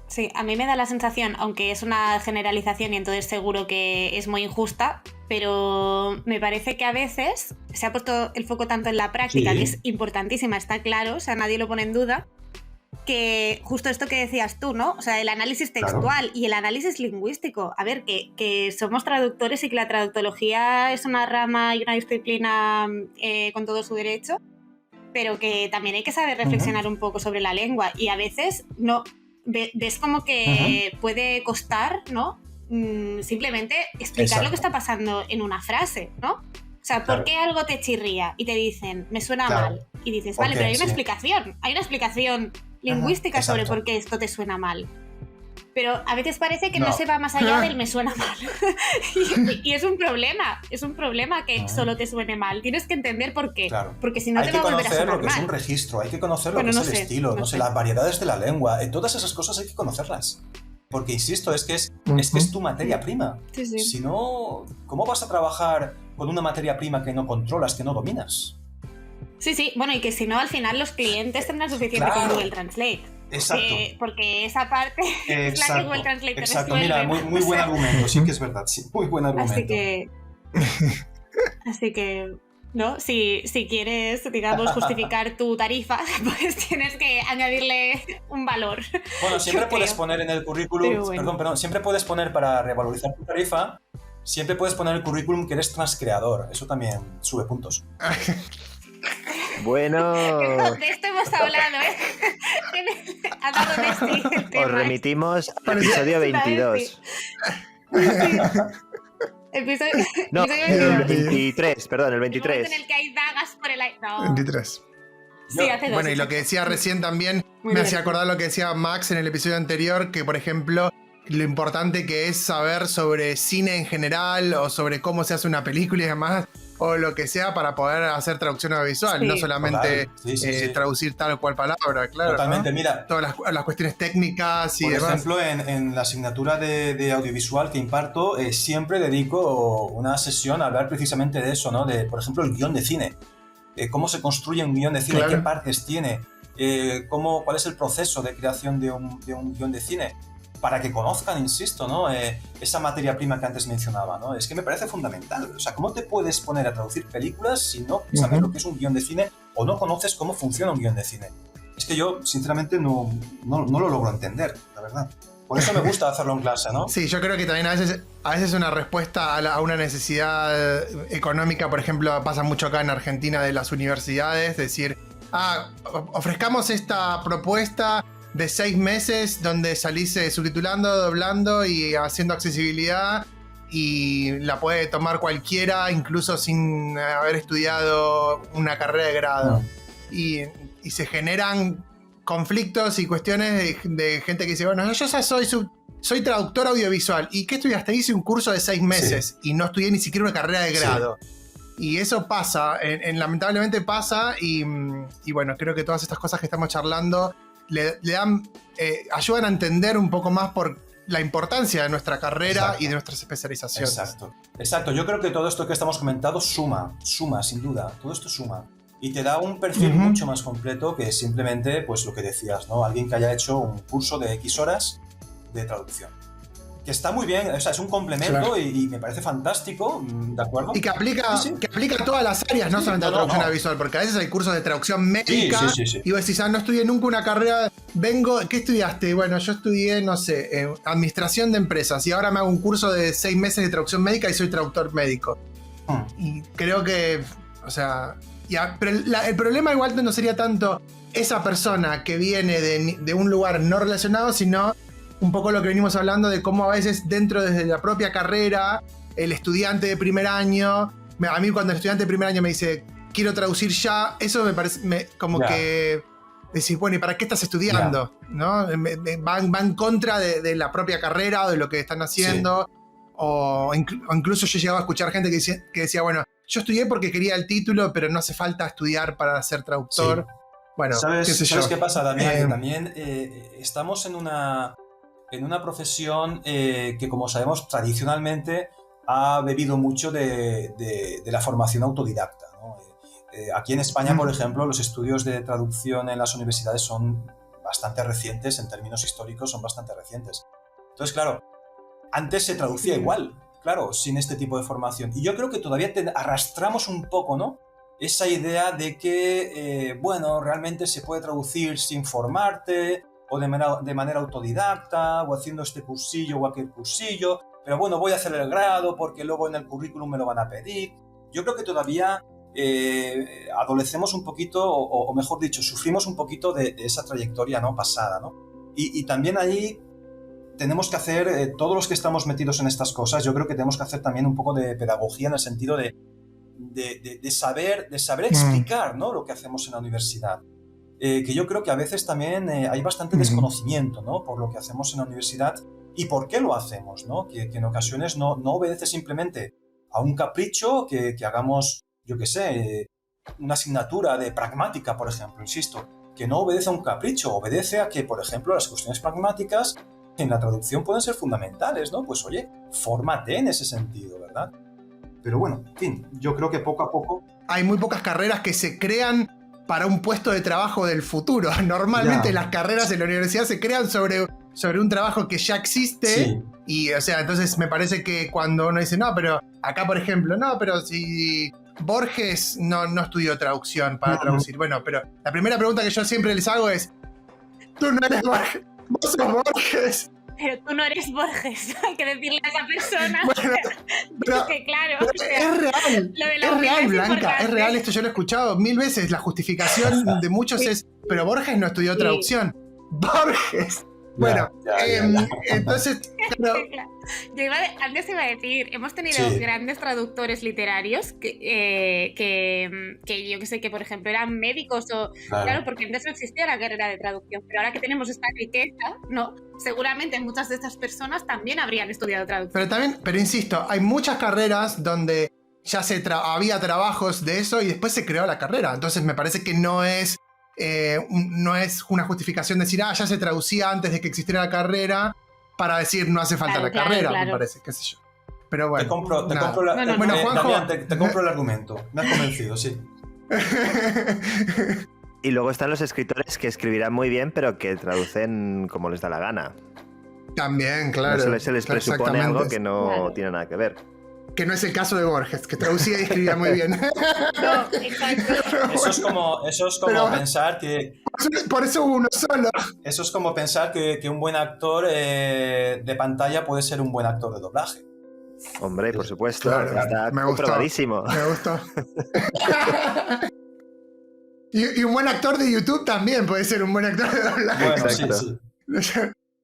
Sí, a mí me da la sensación, aunque es una generalización y entonces seguro que es muy injusta, pero me parece que a veces se ha puesto el foco tanto en la práctica, Sí. que es importantísima, está claro, o sea, nadie lo pone en duda, que justo esto que decías tú, ¿no? O sea, el análisis textual y el análisis lingüístico. A ver, que somos traductores y que la traductología es una rama y una disciplina con todo su derecho, pero que también hay que saber reflexionar un poco sobre la lengua y a veces no ves como que puede costar, ¿no? Simplemente explicar lo que está pasando en una frase, ¿no? O sea, ¿por qué algo te chirría? Y te dicen, me suena mal. Y dices, vale, pero hay una explicación lingüística sobre por qué esto te suena mal. Pero a veces parece que no se va más allá del me suena mal. y es un problema que solo te suene mal. Tienes que entender por qué. Claro. Porque si no hay te va a volver a sonar mal. Hay que conocer lo que mal. es un registro, hay que conocer lo que es el estilo, no sé, las variedades de la lengua. Todas esas cosas hay que conocerlas. Porque, insisto, es que es tu materia prima. Sí, sí. Si no, ¿cómo vas a trabajar con una materia prima que no controlas, que no dominas? Sí, bueno, y que si no, al final los clientes tendrán suficiente con Google Translate. Exacto. Porque esa parte es la que Google Translate Exacto, resuelve. mira, muy buen argumento, sí que es verdad, sí, muy buen argumento. Así que ¿no? Si quieres, digamos, justificar tu tarifa, pues tienes que añadirle un valor. Bueno, siempre puedes poner en el currículum, perdón, siempre puedes poner para revalorizar tu tarifa, siempre puedes poner en el currículum que eres transcreador, eso también sube puntos. Bueno. De esto hemos hablado, ¿eh? Ha dado de sí el tema. Os remitimos al episodio 22. No, el 23, perdón, el 23. El momento en el que hay dagas por el aire. No. 23. Sí, hace dos. Bueno, y lo que decía recién también Muy me bien. hacía acordar lo que decía Max en el episodio anterior, que por ejemplo, lo importante que es saber sobre cine en general o sobre cómo se hace una película y demás, o lo que sea para poder hacer traducción audiovisual, Sí. no solamente Sí. traducir tal o cual palabra, claro. Totalmente, ¿no? mira. Todas las cuestiones técnicas y Por demás. ejemplo, en la asignatura de audiovisual que imparto, siempre dedico una sesión a hablar precisamente de eso, ¿no? De, por ejemplo, el guión de cine. Cómo se construye un guión de cine, Claro. qué partes tiene, cuál es el proceso de creación de un guión de cine, para que conozcan, insisto, ¿no? Esa materia prima que antes mencionaba, ¿no? Es que me parece fundamental. O sea, ¿cómo te puedes poner a traducir películas si no sabes lo que es un guión de cine o no conoces cómo funciona un guión de cine? Es que yo, sinceramente, no lo logro entender, la verdad. Por eso me gusta hacerlo en clase, ¿no? Sí, yo creo que también a veces una respuesta a una necesidad económica, por ejemplo, pasa mucho acá en Argentina de las universidades, decir, ofrezcamos esta propuesta de 6 meses donde salís subtitulando, doblando y haciendo accesibilidad y la puede tomar cualquiera, incluso sin haber estudiado una carrera de grado. Y se generan conflictos y cuestiones de gente que dice, bueno, yo ya soy traductor audiovisual. ¿Y qué estudiaste? Hice un curso de 6 meses y no estudié ni siquiera una carrera de grado. Y eso pasa, lamentablemente pasa y bueno, creo que todas estas cosas que estamos charlando le dan, ayudan a entender un poco más por la importancia de nuestra carrera y de nuestras especializaciones. Exacto. Yo creo que todo esto que estamos comentando suma, sin duda. Todo esto suma. Y te da un perfil mucho más completo que simplemente, pues lo que decías, ¿no? Alguien que haya hecho un curso de X horas de traducción. Que está muy bien, o sea, es un complemento, claro. y me parece fantástico, ¿de acuerdo? Y que aplica a todas las áreas, no solamente a la traducción audiovisual, porque a veces hay cursos de traducción médica, y vos decís, no estudié nunca una carrera, ¿qué estudiaste? Bueno, yo estudié, no sé, administración de empresas, y ahora me hago un curso de 6 meses de traducción médica y soy traductor médico. Y creo que, o sea, pero el problema igual no sería tanto esa persona que viene de un lugar no relacionado, sino un poco lo que venimos hablando de cómo a veces dentro desde la propia carrera, el estudiante de primer año, a mí cuando el estudiante de primer año me dice, quiero traducir ya, eso me parece que decís, bueno, ¿y para qué estás estudiando? ¿No? Va en contra de la propia carrera o de lo que están haciendo. O incluso yo llegaba a escuchar gente que decía, bueno, yo estudié porque quería el título, pero no hace falta estudiar para ser traductor. Sí. Bueno, ¿Sabes qué pasa, Damián? Que también estamos en una profesión que, como sabemos, tradicionalmente ha bebido mucho de la formación autodidacta, ¿no? Aquí en España, por ejemplo, los estudios de traducción en las universidades son bastante recientes, en términos históricos son bastante recientes. Entonces, claro, antes se traducía igual, claro, sin este tipo de formación. Y yo creo que todavía arrastramos un poco, ¿no?, esa idea de que, bueno, realmente se puede traducir sin formarte, o de manera autodidacta, o haciendo este cursillo o aquel cursillo, pero bueno, voy a hacer el grado porque luego en el currículum me lo van a pedir. Yo creo que todavía adolecemos un poquito, o mejor dicho, sufrimos un poquito de esa trayectoria, ¿no?, pasada, ¿no? Y también ahí tenemos que hacer, todos los que estamos metidos en estas cosas, yo creo que tenemos que hacer también un poco de pedagogía en el sentido de saber explicar, ¿no?, lo que hacemos en la universidad. Que yo creo que a veces también hay bastante desconocimiento, ¿no?, por lo que hacemos en la universidad y por qué lo hacemos, ¿no? Que en ocasiones no obedece simplemente a un capricho, que hagamos, yo qué sé, una asignatura de pragmática, por ejemplo, insisto, que no obedece a un capricho, obedece a que, por ejemplo, las cuestiones pragmáticas en la traducción pueden ser fundamentales, ¿no? Pues oye, fórmate en ese sentido, ¿verdad? Pero bueno, en fin, yo creo que poco a poco... Hay muy pocas carreras que se crean para un puesto de trabajo del futuro. Normalmente las carreras en la universidad se crean sobre un trabajo que ya existe. Sí. Y, o sea, entonces me parece que cuando uno dice, no, pero acá, por ejemplo, no, pero si Borges no estudió traducción para traducir. Bueno, pero la primera pregunta que yo siempre les hago es, tú no eres Borges, vos sos Borges. Pero tú no eres Borges, hay que decirle a esa persona. Bueno, pero, que claro, pero o sea, es real, lo de la es real, Blanca, importante. es real, esto yo lo he escuchado 1000 veces, la justificación de muchos es, pero Borges no estudió traducción. Borges. Bueno, entonces, claro, Antes iba a decir, hemos tenido grandes traductores literarios que yo que sé, que por ejemplo eran médicos o... Claro, porque antes no existía la carrera de traducción, pero ahora que tenemos esta riqueza, ¿no? Seguramente muchas de estas personas también habrían estudiado traducción. pero insisto, hay muchas carreras donde ya había trabajos de eso y después se creó la carrera. Entonces me parece que no es una justificación decir, ya se traducía antes de que existiera la carrera, para decir no hace falta la carrera, me parece, qué sé yo. Pero bueno. Te compro Bueno, Juanjo, Damián, te compro el argumento. Me has convencido, sí. Y luego están los escritores que escribirán muy bien, pero que traducen como les da la gana. También, claro. No se les presupone algo que no tiene nada que ver. Que no es el caso de Borges, que traducía y escribía muy bien. No, exacto. Eso es como pensar que... Por eso uno solo. Eso es como pensar que un buen actor de pantalla puede ser un buen actor de doblaje. Hombre, por supuesto. Claro, está comprobadísimo. Me gustó. y un buen actor de YouTube también puede ser un buen actor de doblaje. Bueno, exacto. Sí.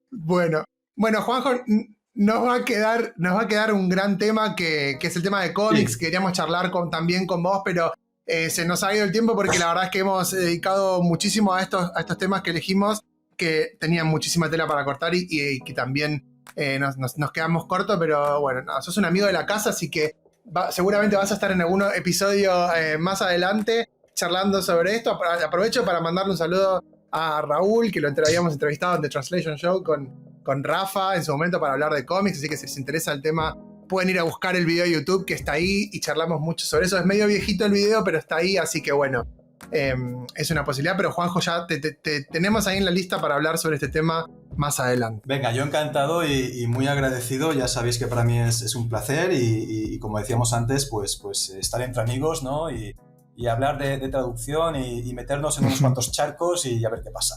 Bueno, Juanjo, nos va a quedar un gran tema que es el tema de cómics. Sí. Queríamos charlar también con vos, pero se nos ha ido el tiempo porque la verdad es que hemos dedicado muchísimo a estos temas que elegimos, que tenían muchísima tela para cortar y que también nos quedamos cortos, pero bueno, sos un amigo de la casa, así que seguramente vas a estar en algún episodio más adelante charlando sobre esto. Aprovecho para mandarle un saludo a Raúl, que lo habíamos entrevistado en The Translation Show con Rafa en su momento para hablar de cómics, así que si les interesa el tema pueden ir a buscar el video de YouTube que está ahí y charlamos mucho sobre eso. Es medio viejito el video, pero está ahí, así que bueno, es una posibilidad, pero Juanjo, ya te tenemos ahí en la lista para hablar sobre este tema más adelante. Venga, yo encantado y muy agradecido. Ya sabéis que para mí es un placer y como decíamos antes, pues estar entre amigos, ¿no? Y hablar de traducción y meternos en unos cuantos charcos y a ver qué pasa.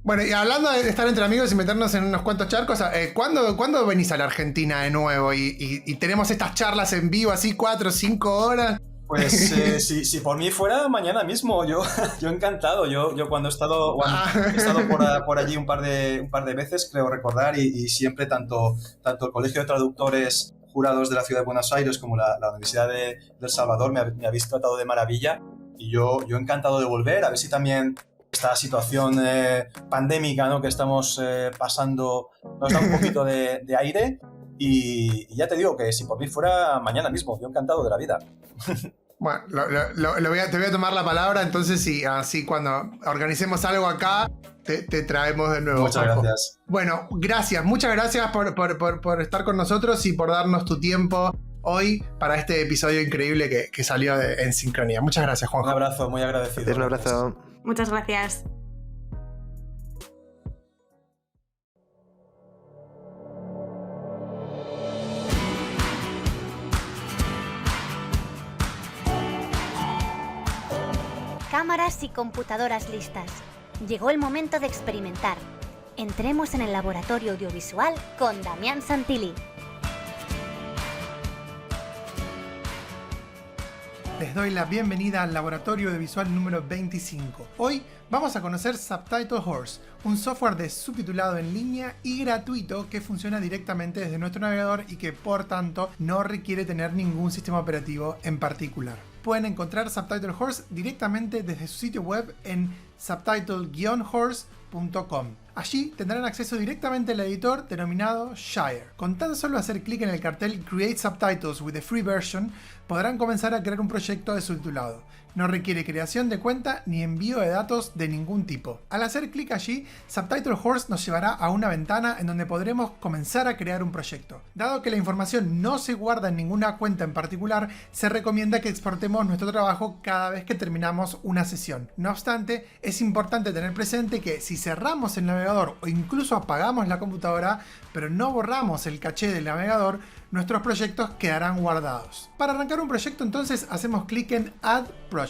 Bueno, y hablando de estar entre amigos y meternos en unos cuantos charcos, ¿cuándo venís a la Argentina de nuevo? Y tenemos estas charlas en vivo, así 4 o 5 horas. Pues si por mí fuera, mañana mismo. Yo encantado. Yo cuando he estado por allí un par de veces, creo recordar, y siempre tanto el Colegio de Traductores Jurados de la Ciudad de Buenos Aires como la Universidad de El Salvador me habéis tratado de maravilla. Y yo encantado de volver, a ver si también esta situación pandémica, ¿no?, que estamos pasando nos da un poquito de aire Y ya te digo que si por mí fuera mañana mismo, yo encantado de la vida. Bueno, te voy a tomar la palabra, entonces sí, así cuando organicemos algo acá, te traemos de nuevo. Muchas gracias. Bueno, muchas gracias por estar con nosotros y por darnos tu tiempo hoy para este episodio increíble que salió En Sincronía. Muchas gracias, Juanjo. Un abrazo, muy agradecido. Un abrazo. Muchas gracias. Cámaras y computadoras listas. Llegó el momento de experimentar. Entremos en el laboratorio audiovisual con Damián Santilli. Les doy la bienvenida al laboratorio audiovisual número 25. Hoy vamos a conocer Subtitle Horse, un software de subtitulado en línea y gratuito que funciona directamente desde nuestro navegador y que por tanto no requiere tener ningún sistema operativo en particular. Pueden encontrar Subtitle Horse directamente desde su sitio web en subtitle-horse.com. Allí tendrán acceso directamente al editor denominado Shire. Con tan solo hacer clic en el cartel Create Subtitles with the Free Version, podrán comenzar a crear un proyecto de subtitulado. No requiere creación de cuenta ni envío de datos de ningún tipo. Al hacer clic allí, Subtitle Horse nos llevará a una ventana en donde podremos comenzar a crear un proyecto. Dado que la información no se guarda en ninguna cuenta en particular, se recomienda que exportemos nuestro trabajo cada vez que terminamos una sesión. No obstante, es importante tener presente que si cerramos el navegador o incluso apagamos la computadora, pero no borramos el caché del navegador, nuestros proyectos quedarán guardados. Para arrancar un proyecto entonces hacemos clic en Add Project.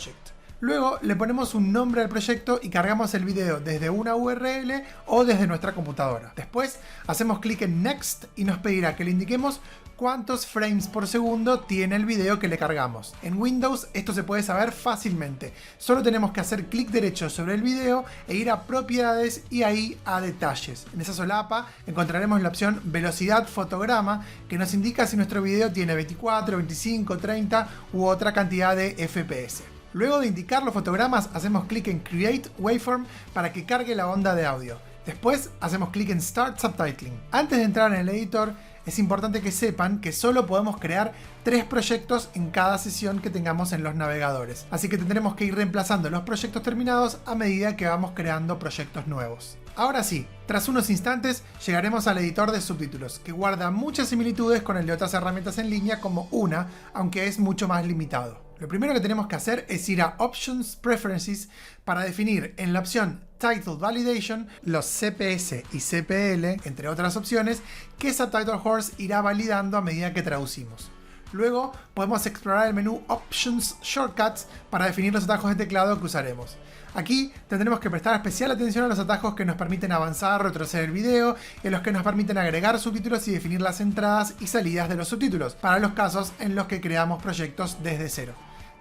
Luego le ponemos un nombre al proyecto y cargamos el video desde una URL o desde nuestra computadora. Después hacemos clic en Next y nos pedirá que le indiquemos cuántos frames por segundo tiene el video que le cargamos. En Windows esto se puede saber fácilmente. Solo tenemos que hacer clic derecho sobre el video e ir a propiedades y ahí a detalles. En esa solapa encontraremos la opción velocidad fotograma que nos indica si nuestro video tiene 24, 25, 30 u otra cantidad de FPS. Luego de indicar los fotogramas hacemos clic en Create Waveform para que cargue la onda de audio. Después hacemos clic en Start Subtitling. Antes de entrar en el editor, es importante que sepan que solo podemos crear 3 proyectos en cada sesión que tengamos en los navegadores. Así que tendremos que ir reemplazando los proyectos terminados a medida que vamos creando proyectos nuevos. Ahora sí, tras unos instantes llegaremos al editor de subtítulos, que guarda muchas similitudes con el de otras herramientas en línea como una, aunque es mucho más limitado. Lo primero que tenemos que hacer es ir a Options Preferences para definir en la opción Title Validation los CPS y CPL, entre otras opciones, que Subtitle Horse irá validando a medida que traducimos. Luego podemos explorar el menú Options Shortcuts para definir los atajos de teclado que usaremos. Aquí tendremos que prestar especial atención a los atajos que nos permiten avanzar, retroceder el video, y a los que nos permiten agregar subtítulos y definir las entradas y salidas de los subtítulos, para los casos en los que creamos proyectos desde cero.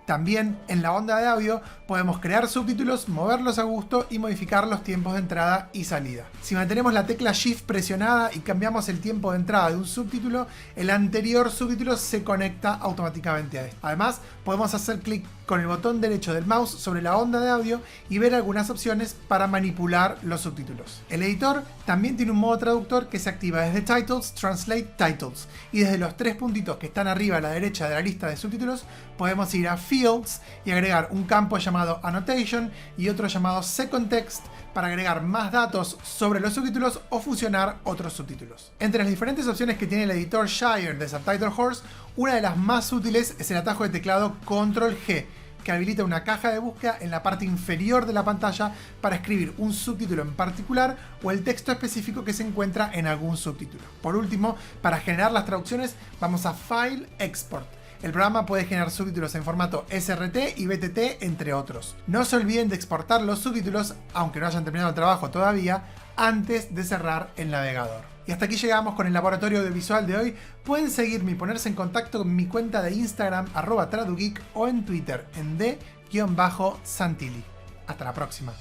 También en la onda de audio podemos crear subtítulos, moverlos a gusto y modificar los tiempos de entrada y salida. Si mantenemos la tecla Shift presionada y cambiamos el tiempo de entrada de un subtítulo, el anterior subtítulo se conecta automáticamente a este. Además, podemos hacer clic con el botón derecho del mouse sobre la onda de audio y ver algunas opciones para manipular los subtítulos. El editor también tiene un modo traductor que se activa desde Titles, Translate Titles, y desde los 3 puntitos que están arriba a la derecha de la lista de subtítulos podemos ir a Fields y agregar un campo llamado Annotation y otro llamado Second Text para agregar más datos sobre los subtítulos o fusionar otros subtítulos. Entre las diferentes opciones que tiene el editor Shire de Subtitle Horse, una de las más útiles es el atajo de teclado Control G, que habilita una caja de búsqueda en la parte inferior de la pantalla para escribir un subtítulo en particular o el texto específico que se encuentra en algún subtítulo. Por último, para generar las traducciones vamos a File Export. El programa puede generar subtítulos en formato SRT y BTT, entre otros. No se olviden de exportar los subtítulos, aunque no hayan terminado el trabajo todavía, antes de cerrar el navegador. Y hasta aquí llegamos con el laboratorio audiovisual de hoy. Pueden seguirme y ponerse en contacto con mi cuenta de Instagram @tradugeek o en Twitter en d_santilli. Hasta la próxima.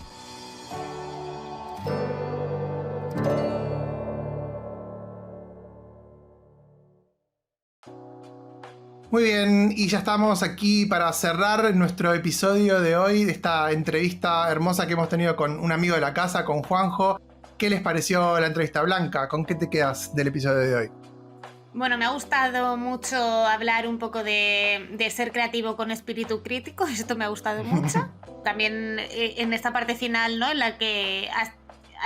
Muy bien, y ya estamos aquí para cerrar nuestro episodio de hoy, de esta entrevista hermosa que hemos tenido con un amigo de la casa, con Juanjo. ¿Qué les pareció la entrevista, Blanca? ¿Con qué te quedas del episodio de hoy? Bueno, me ha gustado mucho hablar un poco de ser creativo con espíritu crítico, esto me ha gustado mucho. También en esta parte final, ¿no?, en la que ha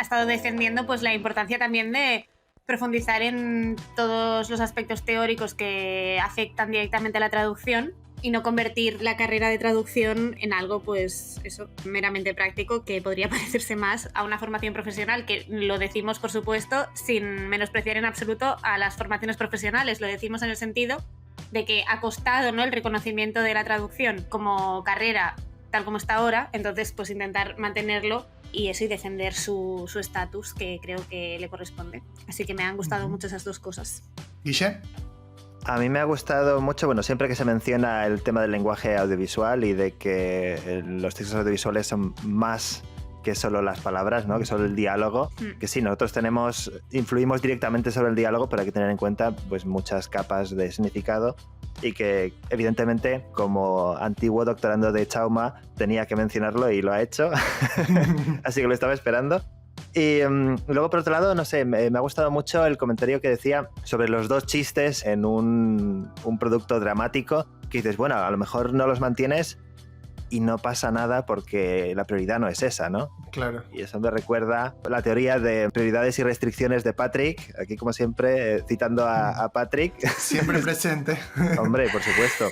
estado defendiendo pues la importancia también de profundizar en todos los aspectos teóricos que afectan directamente a la traducción y no convertir la carrera de traducción en algo, pues eso, meramente práctico, que podría parecerse más a una formación profesional, que lo decimos, por supuesto, sin menospreciar en absoluto a las formaciones profesionales. Lo decimos en el sentido de que ha costado, ¿no?, el reconocimiento de la traducción como carrera tal como está ahora, entonces pues intentar mantenerlo y eso, y defender su estatus, que creo que le corresponde. Así que me han gustado mucho esas dos cosas. ¿Guille? A mí me ha gustado mucho, bueno, siempre que se menciona el tema del lenguaje audiovisual y de que los textos audiovisuales son más que solo las palabras, ¿no?, que solo el diálogo, que sí, nosotros influimos directamente sobre el diálogo, pero hay que tener en cuenta pues muchas capas de significado y que evidentemente como antiguo doctorando de Chauma tenía que mencionarlo y lo ha hecho, así que lo estaba esperando. Y luego, por otro lado, no sé, me ha gustado mucho el comentario que decía sobre los dos chistes en un producto dramático, que dices, bueno, a lo mejor no los mantienes y no pasa nada porque la prioridad no es esa, ¿no? Claro. Y eso me recuerda la teoría de prioridades y restricciones de Patrick, aquí como siempre citando a Patrick. Siempre presente. Hombre, por supuesto.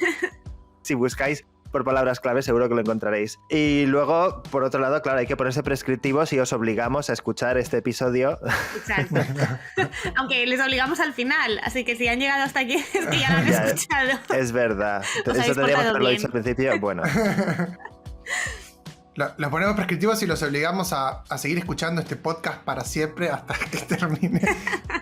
Si buscáis por palabras clave seguro que lo encontraréis. Y luego, por otro lado, claro, hay que ponerse prescriptivos y os obligamos a escuchar este episodio. Exacto. Aunque les obligamos al final, así que si han llegado hasta aquí es que ya lo han escuchado. Es verdad. Os Eso habéis tendríamos que portado haberlo bien. dicho al principio. Bueno. Los ponemos prescriptivos y los obligamos a seguir escuchando este podcast para siempre hasta que termine.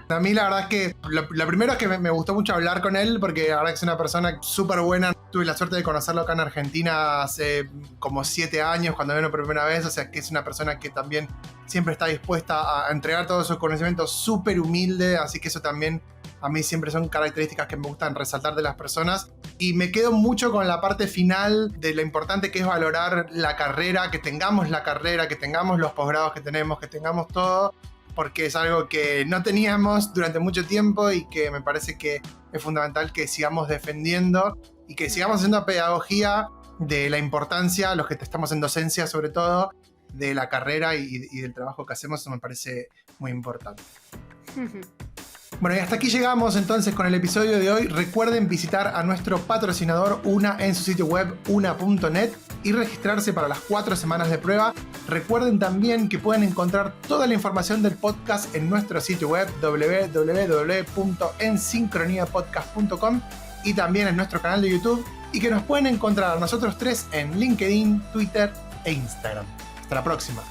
A mí la verdad es que lo primero es que me gustó mucho hablar con él, porque la verdad que es una persona súper buena. Tuve la suerte de conocerlo acá en Argentina hace como 7 años cuando vino por primera vez, o sea que es una persona que también siempre está dispuesta a entregar todos sus conocimientos, súper humilde, así que eso también a mí siempre son características que me gustan resaltar de las personas. Y me quedo mucho con la parte final de lo importante que es valorar la carrera, que tengamos la carrera, que tengamos los posgrados que tenemos, que tengamos todo, porque es algo que no teníamos durante mucho tiempo y que me parece que es fundamental que sigamos defendiendo y que sigamos haciendo pedagogía de la importancia, los que estamos en docencia sobre todo, de la carrera y del trabajo que hacemos. Eso me parece muy importante. Bueno, y hasta aquí llegamos entonces con el episodio de hoy. Recuerden visitar a nuestro patrocinador UNA en su sitio web una.net y registrarse para las 4 semanas de prueba. Recuerden también que pueden encontrar toda la información del podcast en nuestro sitio web www.ensincroniapodcast.com y también en nuestro canal de YouTube, y que nos pueden encontrar a nosotros tres en LinkedIn, Twitter e Instagram. Hasta la próxima.